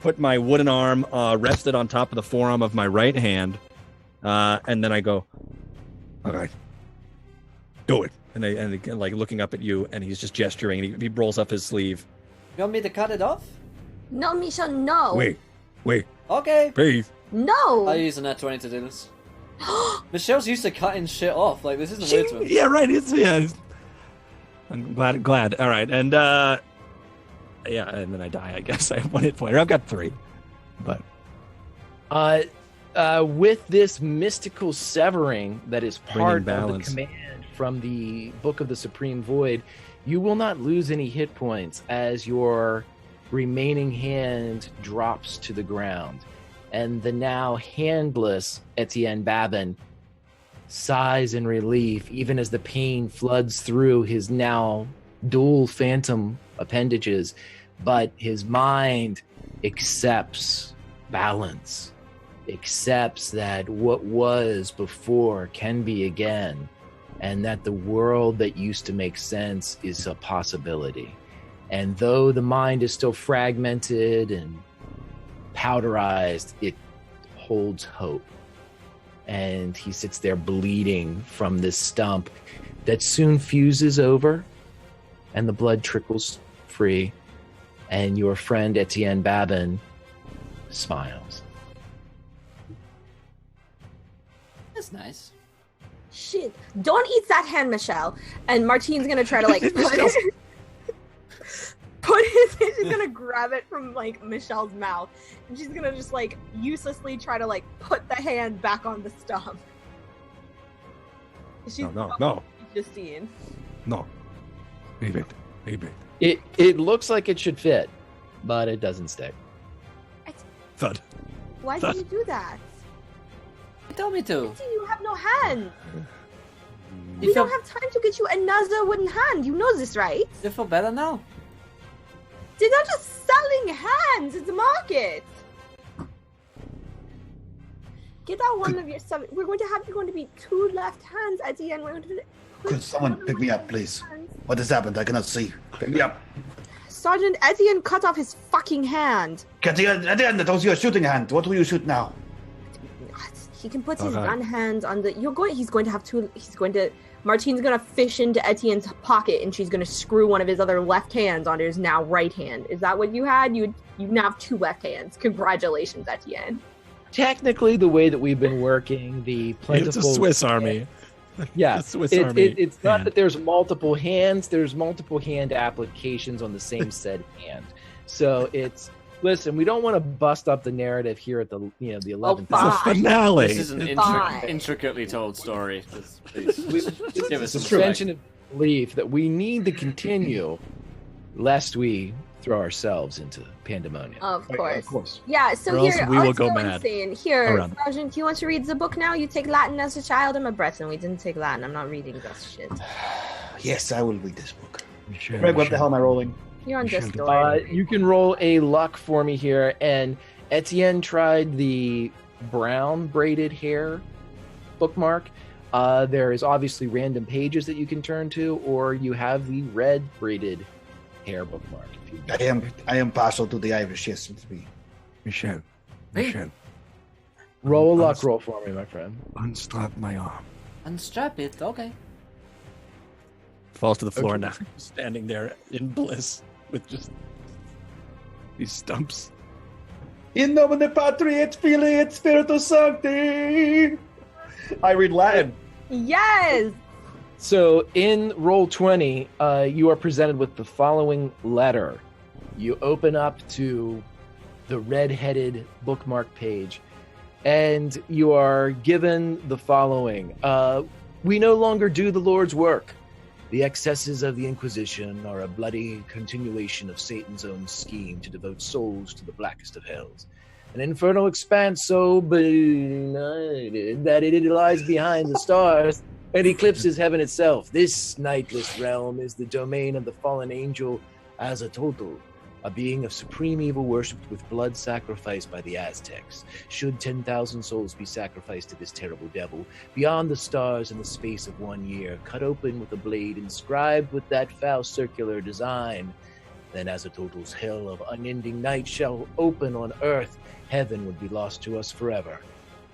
put my wooden arm rested on top of the forearm of my right hand, and then I go,
All right.
do it. And again, like looking up at you, and he's just gesturing, and he rolls up his sleeve.
You want me to cut it off?
No, Misha, no.
Wait.
Okay.
Please.
No.
I'll use a nat 20 to do this. Michelle's used to cutting shit off. Like, this isn't weird to him.
Yeah, right. I'm glad. All right, and yeah, and then I die. I guess I have 1 hit point. I've got 3, but
with this mystical severing that is part of the
balance.
command from the Book of the Supreme Void, you will not lose any hit points as your remaining hand drops to the ground. And the now handless Etienne Babin sighs in relief, even as the pain floods through his now dual phantom appendages. But his mind accepts balance, accepts that what was before can be again, and that the world that used to make sense is a possibility. And though the mind is still fragmented and powderized, it holds hope. And he sits there bleeding from this stump that soon fuses over, and the blood trickles free, and your friend Etienne Babin smiles.
That's nice.
Shit. Don't eat that hand, Michelle. And Martine's gonna try to like she's gonna grab it from like Michelle's mouth, and she's gonna just like uselessly try to like put the hand back on the stump. She's
No.
Justine.
No. Leave it.
It looks like it should fit, but it doesn't stick.
thud.
Why did you do that?
You told me to.
You have no hand.
You
We
feel,
don't have time to get you another wooden hand. You know this, right?
you feel better now?
They're not just selling hands. It's a market. Get out one of your stuff. We're going to be 2 left hands at the end. We're going to
Could someone pick me up, please? What has happened? I cannot see. Pick me up.
Sergeant Etienne cut off his fucking hand.
At the end, that was your shooting hand. What will you shoot now?
He can put his
Okay.
gun hand on the. He's going to have 2. Martine's going to fish into Etienne's pocket, and she's going to screw one of his other left hands onto his now right hand. Is that what you had? You now have 2 left hands. Congratulations, Etienne.
Technically, the way that we've been working, the plentiful...
It's a Swiss Army.
Yeah,
The Swiss Army
it's not
hand.
that there's multiple hands. There's multiple hand applications on the same said hand. So it's... Listen, we don't want to bust up the narrative here at the the 11th.
fine.
It's a finale.
This is an
Fine.
intricately told story. Please. Just give us some
Suspension of belief that we need to continue, lest we throw ourselves into pandemonium.
Of course.
Of course.
Yeah, so
Or else
here,
we will
let's
go
go
mad
insane. Here,
around.
Sergeant, do you want to read the book now? You take Latin as a child. I'm a Breton. We didn't take Latin. I'm not reading this shit.
Yes, I will read this book.
Greg, what the hell am I rolling?
You're on this door.
You can roll a luck for me here, and Etienne tried the brown braided hair bookmark. There is obviously random pages that you can turn to, or you have the red braided hair bookmark. If you
I am partial to the Irish, yes, with me.
Michelle.
roll a luck roll for me, my friend.
Unstrap my arm.
Unstrap it. Okay.
Falls to the floor now. Standing there in bliss with just these stumps.
In nomine Patri et Filii et Spiritus Sancti. I read Latin.
Yes.
So in roll 20, you are presented with the following letter. You open up to the red-headed bookmark page, and you are given the following. We no longer do the Lord's work. The excesses of the Inquisition are a bloody continuation of Satan's own scheme to devote souls to the blackest of hells. An infernal expanse so benighted that it lies behind the stars and eclipses heaven itself. This nightless realm is the domain of the fallen angel Azatotl, a being of supreme evil worshipped with blood sacrificed by the Aztecs. Should 10,000 souls be sacrificed to this terrible devil, beyond the stars in the space of 1 year, cut open with a blade inscribed with that foul circular design, then Azatotl's hell of unending night shall open on earth. Heaven would be lost to us forever.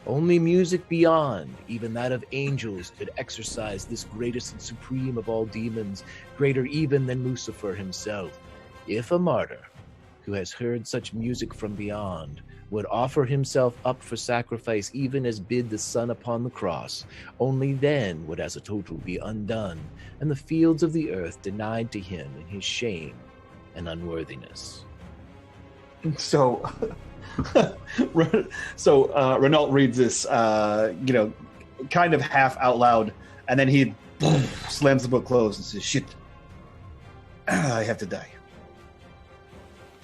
Only music beyond, even that of angels, could exorcise this greatest and supreme of all demons, greater even than Lucifer himself. If a martyr, who has heard such music from beyond, would offer himself up for sacrifice even as bid the Son upon the cross, only then would Azatotl be undone, and the fields of the earth denied to him in his shame and unworthiness.
So, Renault reads this, kind of half out loud, and then he slams the book closed and says, "Shit, I have to die.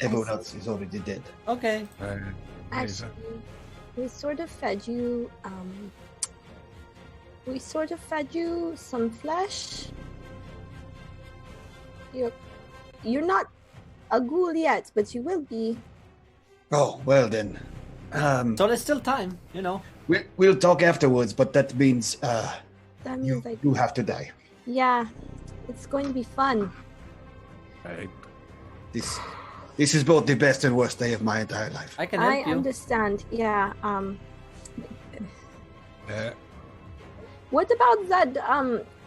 Everyone else is already dead."
Okay.
Actually, we sort of fed you. We sort of fed you some flesh. You're not a ghoul yet, but you will be.
Oh, well then.
So there's still time, you know.
We'll talk afterwards, but that means you have to die.
Yeah, it's going to be fun.
Right.
This is both the best and worst day of my entire life.
I can help you.
Understand. Yeah. What about that?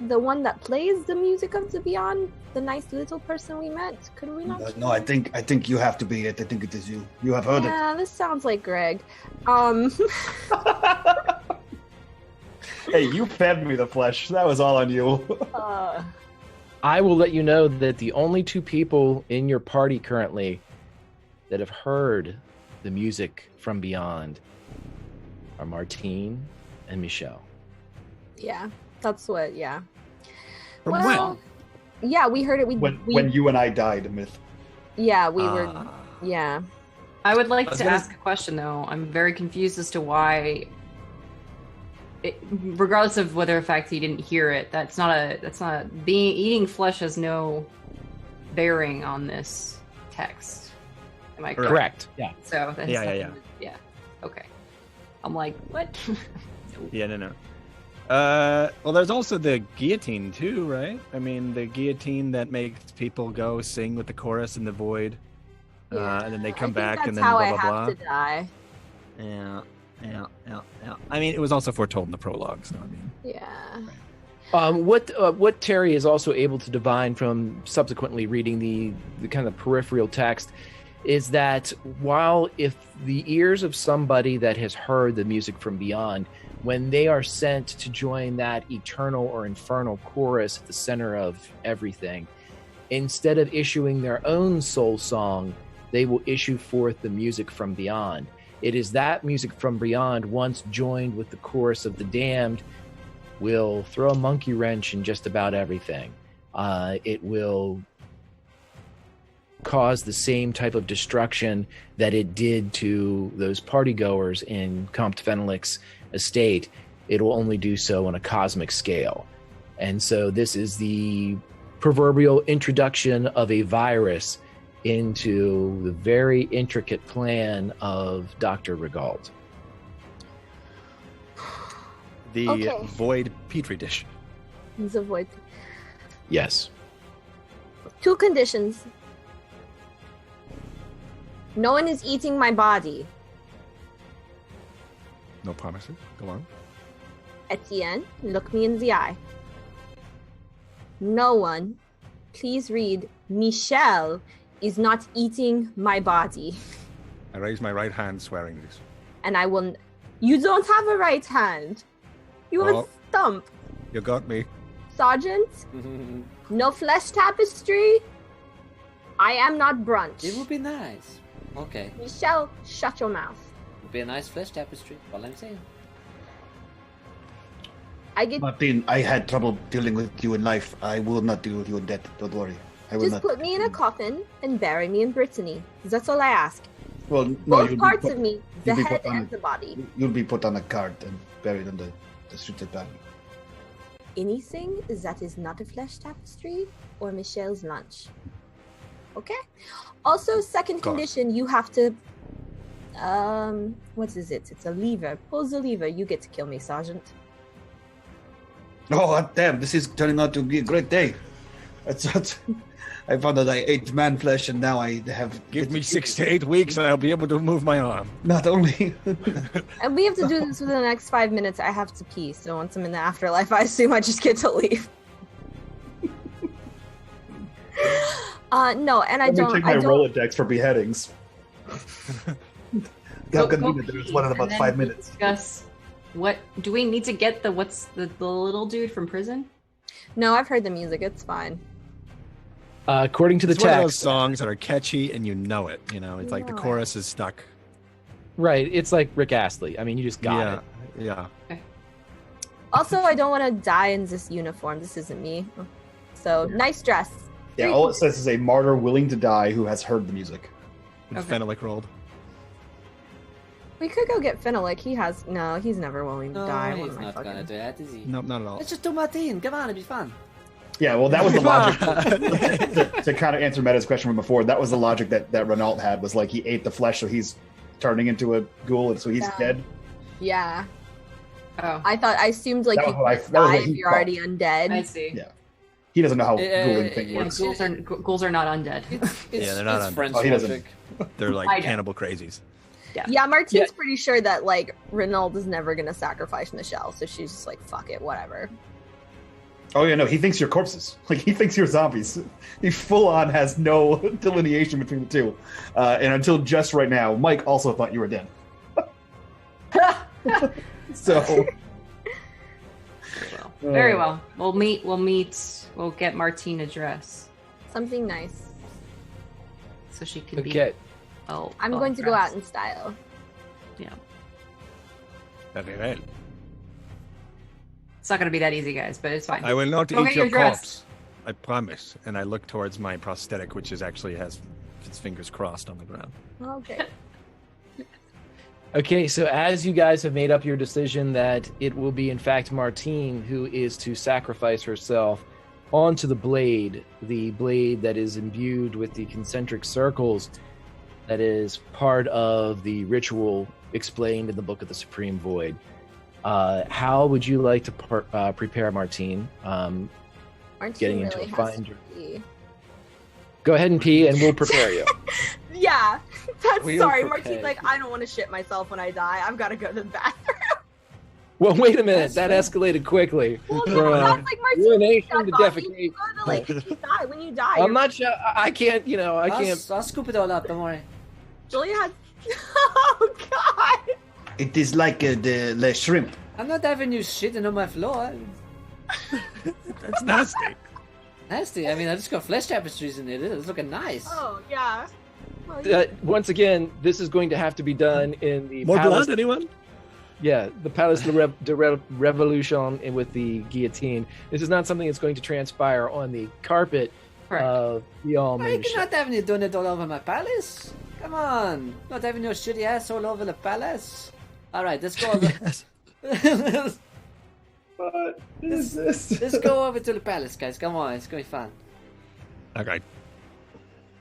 The one that plays the music of the Beyond, the nice little person we met. Could we not?
No, I think you have to be it. I think it is you. You have heard it.
Yeah, this sounds like Greg.
Hey, you fed me the flesh. That was all on you.
I will let you know that the only two people in your party currently that have heard the music from beyond are Martine and Michelle.
Yeah, that's what. Yeah.
From when?
Yeah, we heard it.
When you and I died, Myth.
Yeah, we were. Yeah.
I would like to ask a question though. I'm very confused as to why. Regardless of whether in fact he didn't hear it, eating flesh has no bearing on this text. Am I correct?
Yeah.
So that's
Yeah.
Okay. I'm like, what?
Yeah, no. Well, there's also the guillotine too, right? I mean, the guillotine that makes people go sing with the chorus in the void, and then they come back, and then blah blah blah.
That's how I have to die.
Yeah. I mean, it was also foretold in the prologue, so I mean.
Yeah.
What Terry is also able to divine from subsequently reading the kind of peripheral text is that while if the ears of somebody that has heard the music from beyond, when they are sent to join that eternal or infernal chorus at the center of everything, instead of issuing their own soul song, they will issue forth the music from beyond. It is that music from beyond, once joined with the chorus of the damned, will throw a monkey wrench in just about everything. It will cause the same type of destruction that it did to those partygoers in Comte Fenelix's estate. It will only do so on a cosmic scale. And so this is the proverbial introduction of a virus into the very intricate plan of Dr. Rigaud.
The void petri dish.
The void.
Yes.
2 conditions. No one is eating my body.
No promises. Go on.
Etienne, look me in the eye. No one, please read, Michelle is not eating my body.
I raise my right hand, swearing this.
And I will. You don't have a right hand. You have a stump.
You got me.
Sergeant, no flesh tapestry. I am not brunch.
It would be nice. Okay.
Michelle, shut your mouth.
It would be a nice flesh tapestry. All I'm saying.
I get.
Martin, I had trouble dealing with you in life. I will not deal with you in death. Don't worry. I will
Just
not.
put me in a coffin and bury me in Brittany. That's all I ask.
Well, no,
Both
you'll
parts
be put,
of me, the
you'll be
head
put on
and the body.
You'll be put on a cart and buried on the streets of Paris.
Anything that is not a flesh tapestry or Michelle's lunch. Okay? Also, second condition, you have to what is it? It's a lever. Pull the lever, you get to kill me, Sergeant.
Oh, damn, this is turning out to be a great day. I found that I ate man flesh and now I have...
Give me 6 to 8 weeks and I'll be able to move my arm.
Not only...
And we have to do this within the next 5 minutes. I have to pee, so once I'm in the afterlife, I assume I just get to leave. No, and I
Let me
don't...
check my Rolodex for beheadings.
How convenient, there's one in about 5 minutes.
Discuss what... Do we need to get the... What's the little dude from prison?
No, I've heard the music. It's fine.
According to the
It's one of those
text,
songs that are catchy and you know it. You know, it's like the chorus is stuck.
right? It's like Rick Astley. I mean, you just got it.
Yeah.
Also, I don't want to die in this uniform. This isn't me. So, nice dress.
Yeah, all it says is a martyr willing to die who has heard the music.
Okay. Fenelic rolled.
We could go get Fenelic. He's never willing to die.
He's not gonna do that, is he?
Nope, not at all.
Let's just do Martin. Come on, it'd be fun.
Yeah, well, that was the logic. to kind of answer Meta's question from before, that was the logic that Renault had, was like he ate the flesh, so he's turning into a ghoul, and so he's dead.
Yeah.
Oh.
I assumed like
That
you
was what
could
that was
die
what
if
he
you're
thought.
already undead.
I see.
Yeah. He doesn't know how ghouling thing
Yeah,
works.
ghouls are not undead.
Yeah, they're not
it's
undead.
French
Oh, he doesn't.
logic.
They're like
I know.
cannibal crazies.
Yeah, Martine's pretty sure that like Renault is never gonna sacrifice Michelle, so she's just like, fuck it, whatever.
Oh yeah, no, he thinks you're corpses. Like he thinks you're zombies. He full on has no delineation between the two. And until just right now, Mike also thought you were dead. So
Very well. We'll meet. We'll get Martine a dress
Something nice.
so she can
Okay.
be. Oh,
I'm going to go out in style.
Yeah.
Very well.
It's not going to be that easy, guys, but it's fine.
I will not
Go
eat
get
your
your dress.
corpse. I promise. And I look towards my prosthetic, which is actually has its fingers crossed on the ground.
Okay.
Okay, so as you guys have made up your decision that it will be in fact Martine who is to sacrifice herself onto the blade that is imbued with the concentric circles that is part of the ritual explained in the Book of the Supreme Void. How would you like to prepare Martine?
Martine
Getting into
really
a
has
fine
to pee.
Go ahead and pee and we'll prepare you.
Yeah. That's
We'll
sorry.
prepare
Martine's like, I don't want to shit myself when I die. I've got to go to the bathroom.
Well, wait a minute. That escalated quickly.
Well,
From,
no, that's like Martine.
urination to
I thought
defecate.
you go to, like, you die. When you die,
I'm
you're-
not sure. I can't, I can't.
I'll scoop it all up, don't worry.
Julia has. Oh God.
It is like the shrimp.
I'm not having you shitting on my floor.
That's nasty.
Nasty. I mean, I just got flesh tapestries in it. It's looking nice.
Oh yeah. Well,
Once again, this is going to have to be done in the
More
Palace.
blood, anyone?
Yeah, the Palace de Revolution with the guillotine. This is not something that's going to transpire on the carpet
Correct.
of Guillaume.
I
and
cannot having you doing it all over my palace. Come on. Not having your shitty ass all over the palace. Alright, let's go over.
Yes.
what is this?
Let's go over to the palace, guys. Come on, it's going to be fun.
Okay.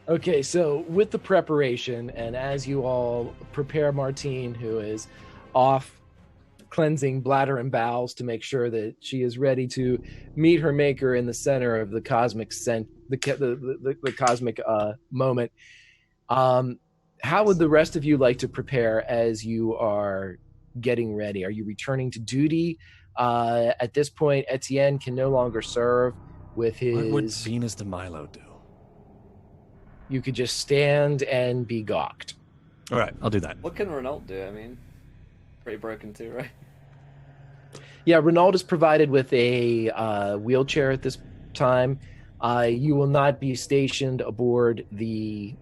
Okay, so with the preparation, and as you all prepare Martine, who is off cleansing bladder and bowels to make sure that she is ready to meet her maker in the center of the cosmic the cosmic moment. How would the rest of you like to prepare as you are getting ready? Are you returning to duty? At this point, Etienne can no longer serve with his...
What would Venus de Milo do?
You could just stand and be gawked.
All right, I'll do that.
What can Renault do? I mean, pretty broken too, right?
Yeah, Renault is provided with a wheelchair at this time. You will not be stationed aboard the,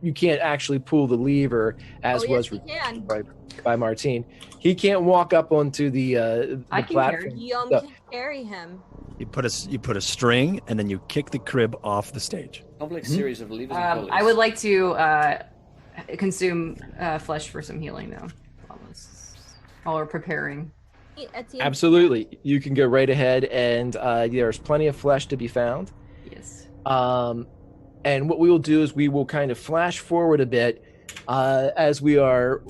you can't actually pull the lever as was
can.
by Martine. He can't walk up onto the
I can
platform.
Guillaume
So-
can carry him.
You put a string, and then you kick the crib off the stage.
Complex series of levers and pulleys.
I would like to consume flesh for some healing, though, while we're preparing.
Etienne.
Absolutely. You can go right ahead, and there's plenty of flesh to be found.
Yes.
And what we will do is we will kind of flash forward a bit as we are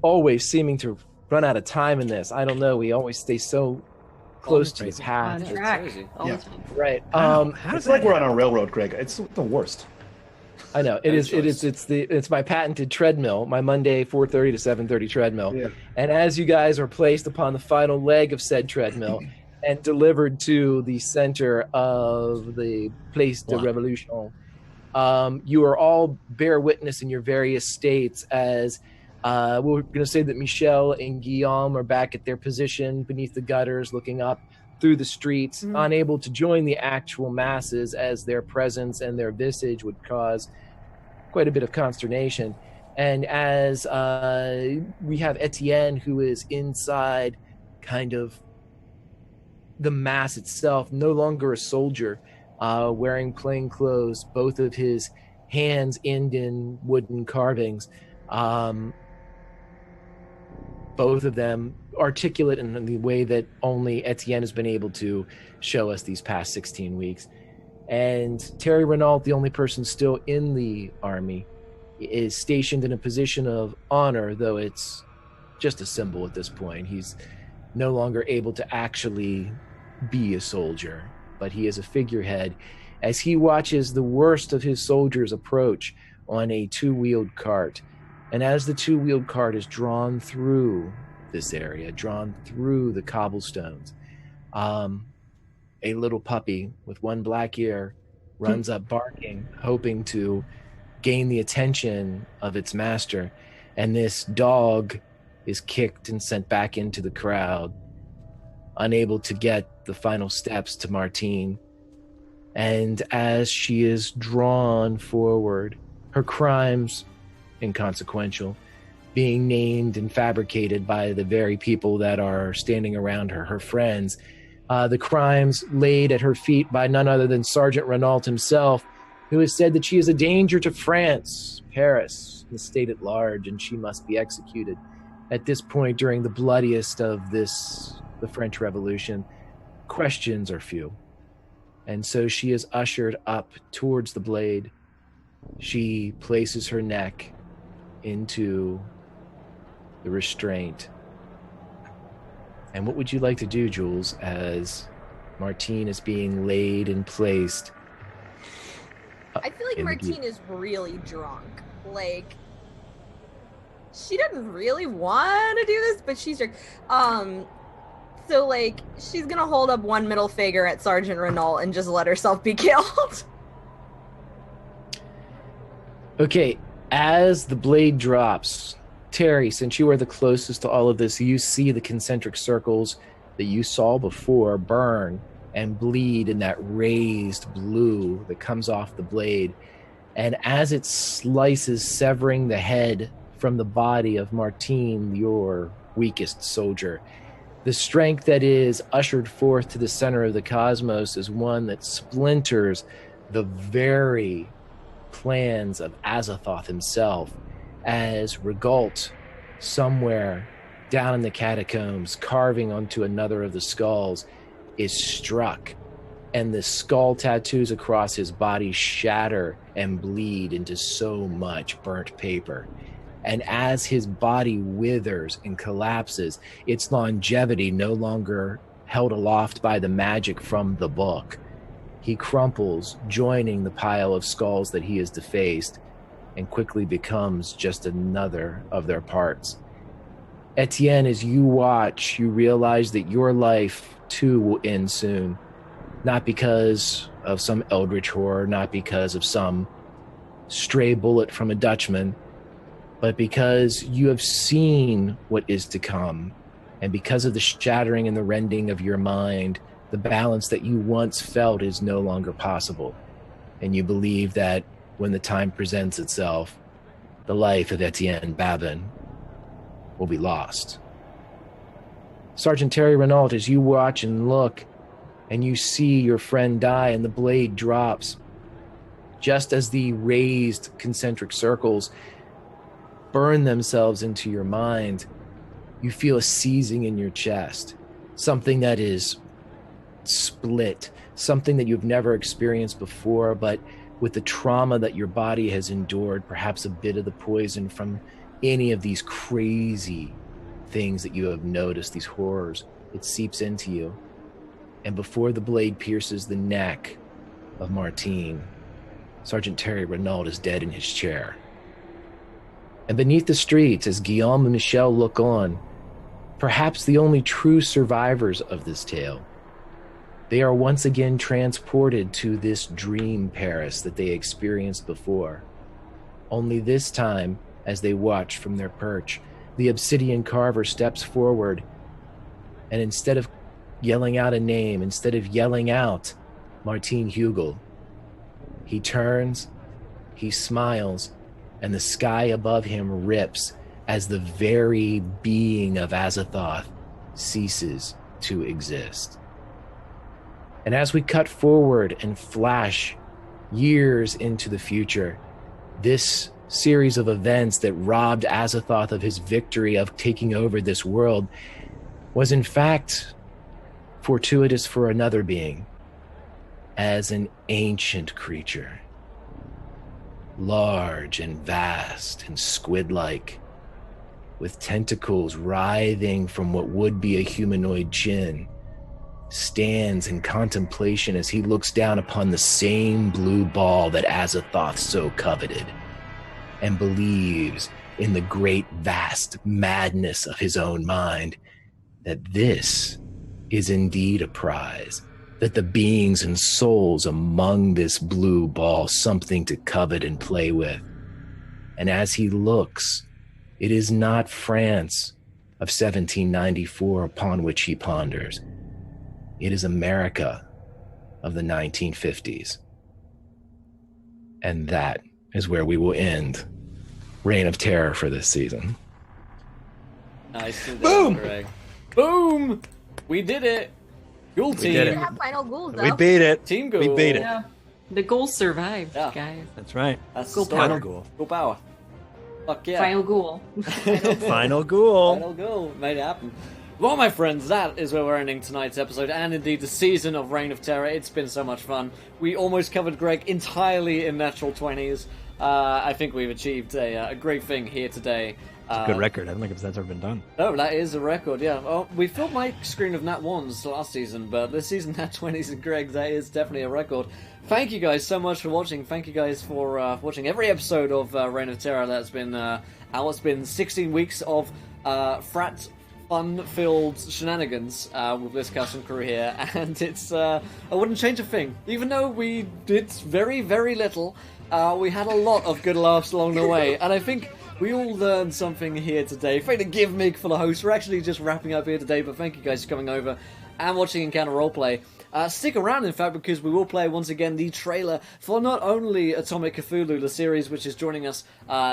always seeming to run out of time in this. I don't know. We always stay so close to the path.
On track.
crazy.
All the
Yeah.
time.
Right.
How does
It's like we're on a railroad, Greg. It's the worst.
I know it is. It's my patented treadmill, my Monday 4:30 to 7:30 treadmill.
Yeah.
And as you guys are placed upon the final leg of said treadmill and delivered to the center of the Place de
Wow.
Revolution, you are all bear witness in your various states as we're going to say that Michelle and Guillaume are back at their position beneath the gutters, looking up through the streets, unable to join the actual masses as their presence and their visage would cause quite a bit of consternation. And as we have Etienne, who is inside kind of the mass itself, no longer a soldier, wearing plain clothes, both of his hands end in wooden carvings, both of them articulate in the way that only Etienne has been able to show us these past 16 weeks. And Terry Renault, the only person still in the army, is stationed in a position of honor, though it's just a symbol at this point. He's no longer able to actually be a soldier, but he is a figurehead as he watches the worst of his soldiers approach on a two-wheeled cart. And as the two-wheeled cart is drawn through this area, drawn through the cobblestones, a little puppy with one black ear runs up barking, hoping to gain the attention of its master. And this dog is kicked and sent back into the crowd, unable to get the final steps to Martine. And as she is drawn forward, her crimes inconsequential, being named and fabricated by the very people that are standing around her, her friends, the crimes laid at her feet by none other than Sergeant Renault himself, who has said that she is a danger to France, Paris, the state at large, and she must be executed. At this point, during the bloodiest of the French Revolution, questions are few. And so she is ushered up towards the blade. She places her neck into the restraint. And what would you like to do, Jules, as Martine is being laid and placed?
I feel like Martine is really drunk. Like, she doesn't really want to do this, but she's drunk. So, like, she's gonna hold up one middle finger at Sergeant Renault and just let herself be killed.
Okay, as the blade drops, Terry, since you are the closest to all of this, you see the concentric circles that you saw before burn and bleed in that raised blue that comes off the blade. And as it slices, severing the head from the body of Martine, your weakest soldier, the strength that is ushered forth to the center of the cosmos is one that splinters the very plans of Azathoth himself, as Regault, somewhere down in the catacombs, carving onto another of the skulls, is struck, and the skull tattoos across his body shatter and bleed into so much burnt paper. And as his body withers and collapses, its longevity no longer held aloft by the magic from the book, he crumples, joining the pile of skulls that he has defaced, and quickly becomes just another of their parts. Etienne, as you watch, you realize that your life too will end soon. Not because of some eldritch horror, not because of some stray bullet from a Dutchman, but because you have seen what is to come, and because of the shattering and the rending of your mind The balance that you once felt is no longer possible. And you believe that when the time presents itself, the life of Etienne Babin will be lost. Sergeant Terry Renault, as you watch and look, and you see your friend die and the blade drops, just as the raised concentric circles burn themselves into your mind, you feel a seizing in your chest, something that is split, something that you've never experienced before, but with the trauma that your body has endured, perhaps a bit of the poison from any of these crazy things that you have noticed, these horrors, it seeps into you. And before the blade pierces the neck of Martine, Sergeant Terry Renault is dead in his chair. And beneath the streets, as Guillaume and Michel look on, perhaps the only true survivors of this tale, they are once again transported to this dream Paris that they experienced before. Only this time, as they watch from their perch, the obsidian carver steps forward, and instead of yelling out a name, instead of yelling out Martine Hugel, he turns, he smiles, and the sky above him rips as the very being of Azathoth ceases to exist. And as we cut forward and flash years into the future, this series of events that robbed Azathoth of his victory of taking over this world was in fact fortuitous for another being, as an ancient creature, large and vast and squid-like, with tentacles writhing from what would be a humanoid chin, stands in contemplation as he looks down upon the same blue ball that Azathoth so coveted, and believes in the great vast madness of his own mind that this is indeed a prize, that the beings and souls among this blue ball something to covet and play with. And as he looks, it is not France of 1794 upon which he ponders. It is America of the 1950s. And that is where we will end Reign of Terror for this season.
Nice.
Boom!
Greg. Boom! We did it! Ghoul team.
We did it.
Yeah, final ghouls, though.
We beat it.
Team Ghoul.
We beat it.
Yeah. The ghouls survived,
Yeah.
guys.
That's right.
That's
Ghoul
the story.
Final ghoul.
Ghoul power. Fuck yeah.
Final ghoul.
Final ghoul.
Final goal. Made it happen. Well, my friends, that is where we're ending tonight's episode, and indeed the season of Reign of Terror. It's been so much fun. We almost covered Greg entirely in natural 20s. I think we've achieved a great thing here today.
It's a good record. I don't think that's ever been done.
No, that is a record, yeah. Well, we filled my screen of Nat 1s last season, but this season Nat 20s and Greg, that is definitely a record. Thank you guys so much for watching. Thank you guys for watching every episode of Reign of Terror. That's been out. It's been 16 weeks of frat fun-filled shenanigans with this cast and crew here, and it's I wouldn't change a thing. Even though we did very, very little, we had a lot of good laughs along the way, and I think we all learned something here today. Thank you to Give Mig for the host. We're actually just wrapping up here today, but thank you guys for coming over and watching Encounter Roleplay. Stick around, in fact, because we will play once again the trailer for not only Atomic Cthulhu, the series which is joining us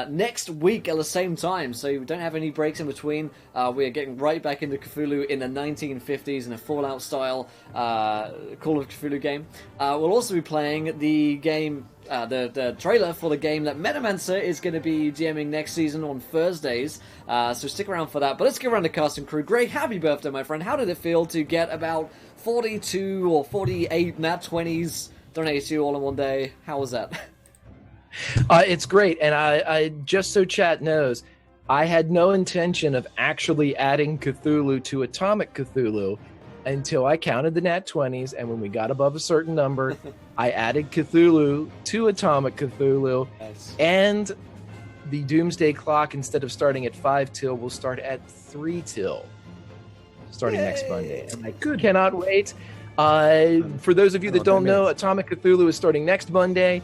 next week at the same time, so you don't have any breaks in between. We are getting right back into Cthulhu in the 1950s in a Fallout style Call of Cthulhu game. We'll also be playing the game, the trailer for the game that Metamancer is going to be DMing next season on Thursdays, so stick around for that. But let's get around to cast and crew. Greg, happy birthday, my friend. How did it feel to get about 42 or 48 Nat 20s donated to you all in one day? How was that?
It's great, and I just so chat knows, I had no intention of actually adding Cthulhu to Atomic Cthulhu until I counted the Nat 20s, and when we got above a certain number, I added Cthulhu to Atomic Cthulhu,
Nice.
and the Doomsday Clock, instead of starting at 5 till, will start at 3 till, starting next Monday. And I cannot wait. For those of you that don't know, Atomic Cthulhu is starting next Monday.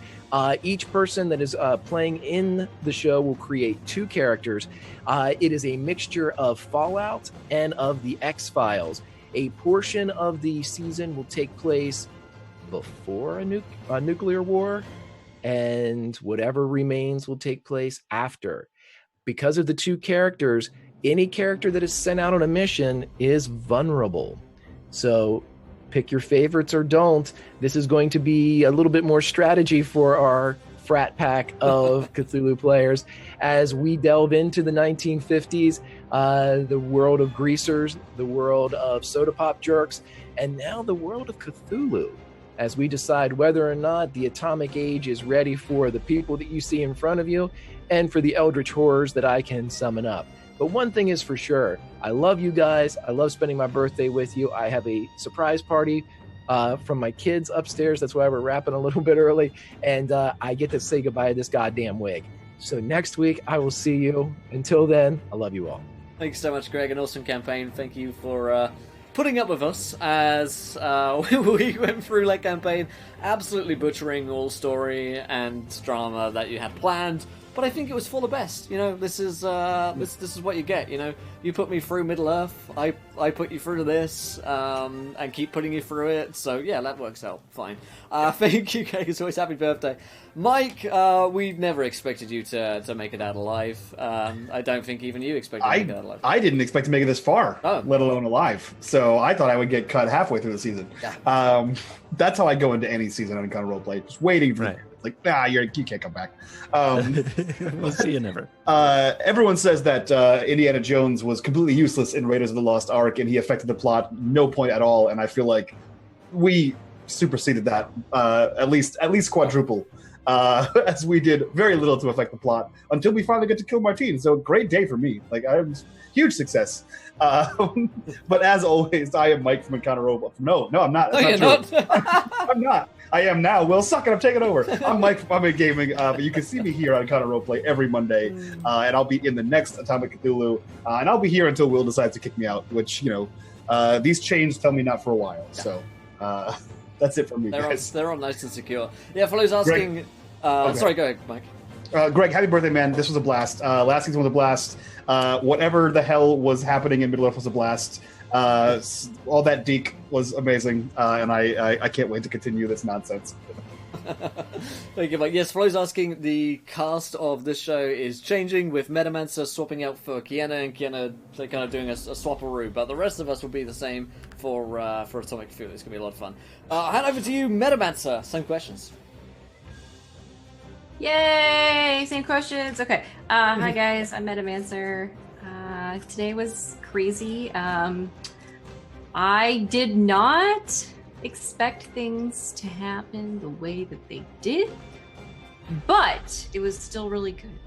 Each person that is playing in the show will create 2 characters. It is a mixture of Fallout and of the X-Files. A portion of the season will take place before a nuclear war, and whatever remains will take place after. Because of the two characters, any character that is sent out on a mission is vulnerable. So pick your favorites or don't. This is going to be a little bit more strategy for our frat pack of Cthulhu players as we delve into the 1950s, the world of greasers, the world of soda pop jerks, and now the world of Cthulhu, as we decide whether or not the atomic age is ready for the people that you see in front of you and for the eldritch horrors that I can summon up. But one thing is for sure, I love you guys. I love spending my birthday with you. I have a surprise party from my kids upstairs. That's why we're wrapping a little bit early. And I get to say goodbye to this goddamn wig. So next week, I will see you. Until then, I love you all.
Thanks so much, Greg. An awesome campaign. Thank you for putting up with us as we went through that campaign, absolutely butchering all story and drama that you had planned. But I think it was for the best. You know, this is what you get. You know, you put me through Middle Earth, I put you through this, and keep putting you through it. So yeah, that works out fine. Thank you, guys. Always happy birthday, Mike. We never expected you to make it out alive. I don't think even you expected to make it out alive.
I didn't expect to make it this far, let alone alive. So I thought I would get cut halfway through the season. Yeah. That's how I go into any season on Encounter Roleplay, just waiting for like, you can't come back.
We'll see you never.
Everyone says that Indiana Jones was completely useless in Raiders of the Lost Ark, and he affected the plot no point at all. And I feel like we superseded that at least quadruple, as we did very little to affect the plot until we finally get to kill Martine. So great day for me. Like, I'm huge success. But as always, I am Mike from Encounter Roleplay. No, I'm not. That's not true. I'm not. I am now. Will, suck it. I'm taking over. I'm Mike from Atomic Gaming, but you can see me here on Encounter Roleplay every Monday, and I'll be in the next Atomic Cthulhu, and I'll be here until Will decides to kick me out, which, these chains tell me not for a while. So that's it for me, guys.
They're all nice and secure. Yeah, for those asking... Sorry, go ahead, Mike.
Greg, happy birthday, man. This was a blast. Last season was a blast. Whatever the hell was happening in Middle Earth was a blast. All that deek was amazing, and I can't wait to continue this nonsense.
Thank you, Mike. Yes, Flo's asking, the cast of this show is changing, with Metamancer swapping out for Kiana, and Kiana kind of doing a swap-a-roo, but the rest of us will be the same for Atomic Cthulhu. It's going to be a lot of fun. Hand over to you, Metamancer. Same questions.
Yay! Same questions. Okay. Hi guys, I'm Metamancer. Today was crazy. I did not expect things to happen the way that they did, but it was still really good.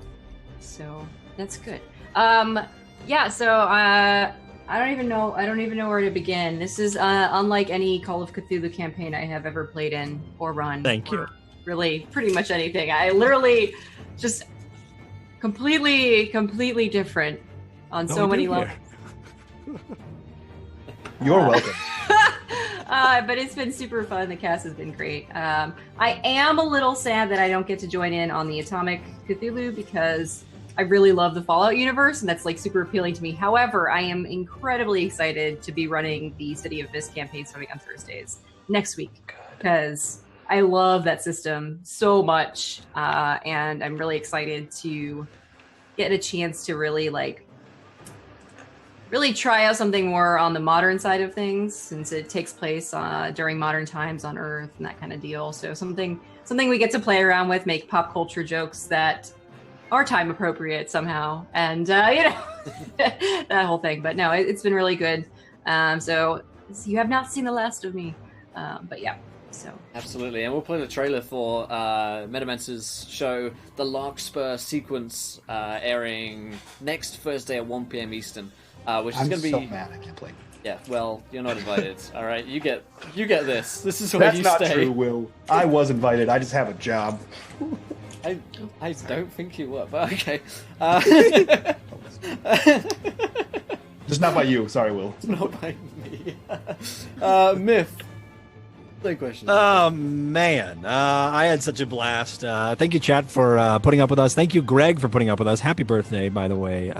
So that's good. Yeah. So I don't even know where to begin. This is unlike any Call of Cthulhu campaign I have ever played in or run.
Thank you.
Really, pretty much anything. I literally just completely different on so many levels.
You're welcome.
But it's been super fun. The cast has been great. I am a little sad that I don't get to join in on the Atomic Cthulhu because I really love the Fallout universe, and that's like super appealing to me. However, I am incredibly excited to be running the City of Mist campaign starting on Thursdays next week because I love that system so much, and I'm really excited to get a chance to really try out something more on the modern side of things, since it takes place during modern times on Earth and that kind of deal. So something we get to play around with, make pop culture jokes that are time appropriate somehow, and that whole thing. But no, it's been really good. So you have not seen the last of me, but yeah. So.
Absolutely, and we'll play the trailer for Metamancer's show, The Larkspur Sequence, airing next Thursday at 1 p.m. Eastern, which is going to be...
I'm so mad I can't play.
Yeah, well, you're not invited. All right, you get this. This is where you stay.
That's not true, Will. I was invited. I just have a job.
I don't think you were, but okay.
Just not by you. Sorry, Will.
Not by me. Myth. No questions.
Oh man, I had such a blast. Thank you, chat, for putting up with us. Thank you, Greg, for putting up with us. Happy birthday, by the way.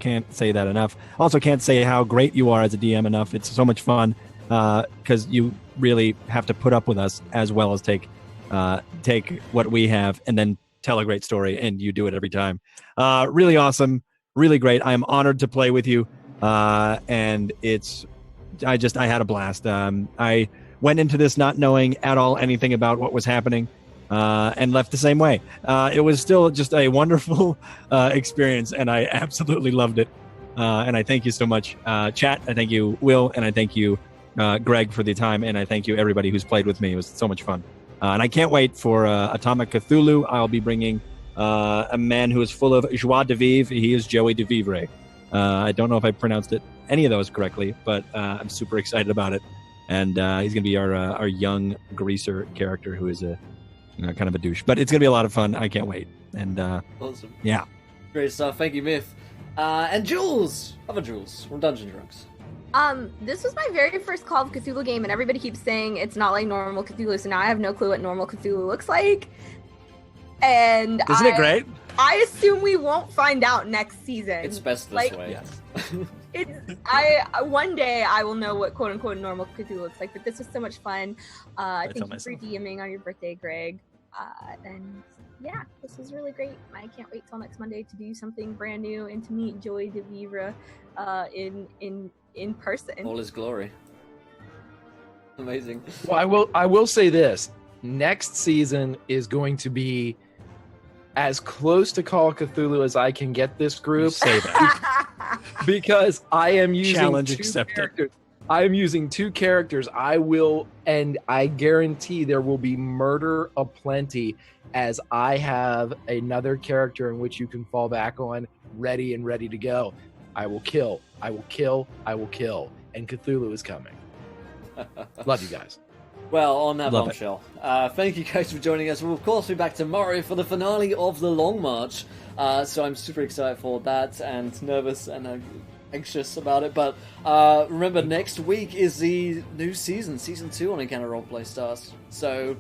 Can't say that enough. Also, can't say how great you are as a DM enough. It's so much fun because you really have to put up with us as well as take what we have and then tell a great story, and you do it every time. Really awesome, really great. I am honored to play with you, and I had a blast. I went into this not knowing at all anything about what was happening, and left the same way. It was still just a wonderful experience, and I absolutely loved it. And I thank you so much, chat. I thank you, Will, and I thank you, Greg, for the time, and I thank you, everybody who's played with me. It was so much fun. And I can't wait for Atomic Cthulhu. I'll be bringing a man who is full of joie de vivre. He is Joey de Vivre. I don't know if I pronounced any of those correctly, but I'm super excited about it. And he's going to be our young greaser character who is kind of a douche. But it's going to be a lot of fun. I can't wait. And
Awesome.
Yeah.
Great stuff. Thank you, Myth. And Jules. Other Jules from Dungeon Drunks.
This was my very first Call of Cthulhu game, and everybody keeps saying it's not like normal Cthulhu, so now I have no clue what normal Cthulhu looks like. And
Isn't it great?
I assume we won't find out next season.
It's best this way.
Yes. One day I will know what quote unquote normal Cthulhu looks like, but this was so much fun. Thank you for DMing on your birthday, Greg. And yeah, this was really great. I can't wait till next Monday to do something brand new and to meet Joey de Vivre in person.
All his glory. Amazing.
Well, I will say this. Next season is going to be as close to Call of Cthulhu as I can get this group.
Say that.
Because I am using
Challenge
two
accepted.
characters. I am using two characters. And I guarantee there will be murder aplenty, as I have another character in which you can fall back on, ready to go. I will kill. I will kill. I will kill. And Cthulhu is coming. Love you guys.
Well, on that
Love
bombshell, thank you guys for joining us. We'll of course be back tomorrow for the finale of the Long March. So I'm super excited for that and nervous and anxious about it. But remember, next week is the new season 2 on Encounter Roleplay starts. So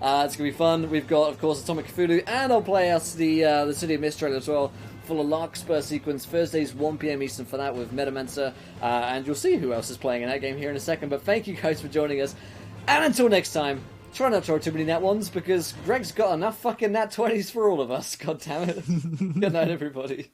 it's gonna be fun. We've got, of course, Atomic Cthulhu, and I'll play us the City of Mist trailer as well. Full of Larkspur sequence, Thursdays 1 PM Eastern for that with Metamancer, and you'll see who else is playing in that game here in a second. But thank you guys for joining us, and until next time, try not to throw too many nat ones because Greg's got enough fucking nat 20s for all of us. God damn it. Good night, everybody.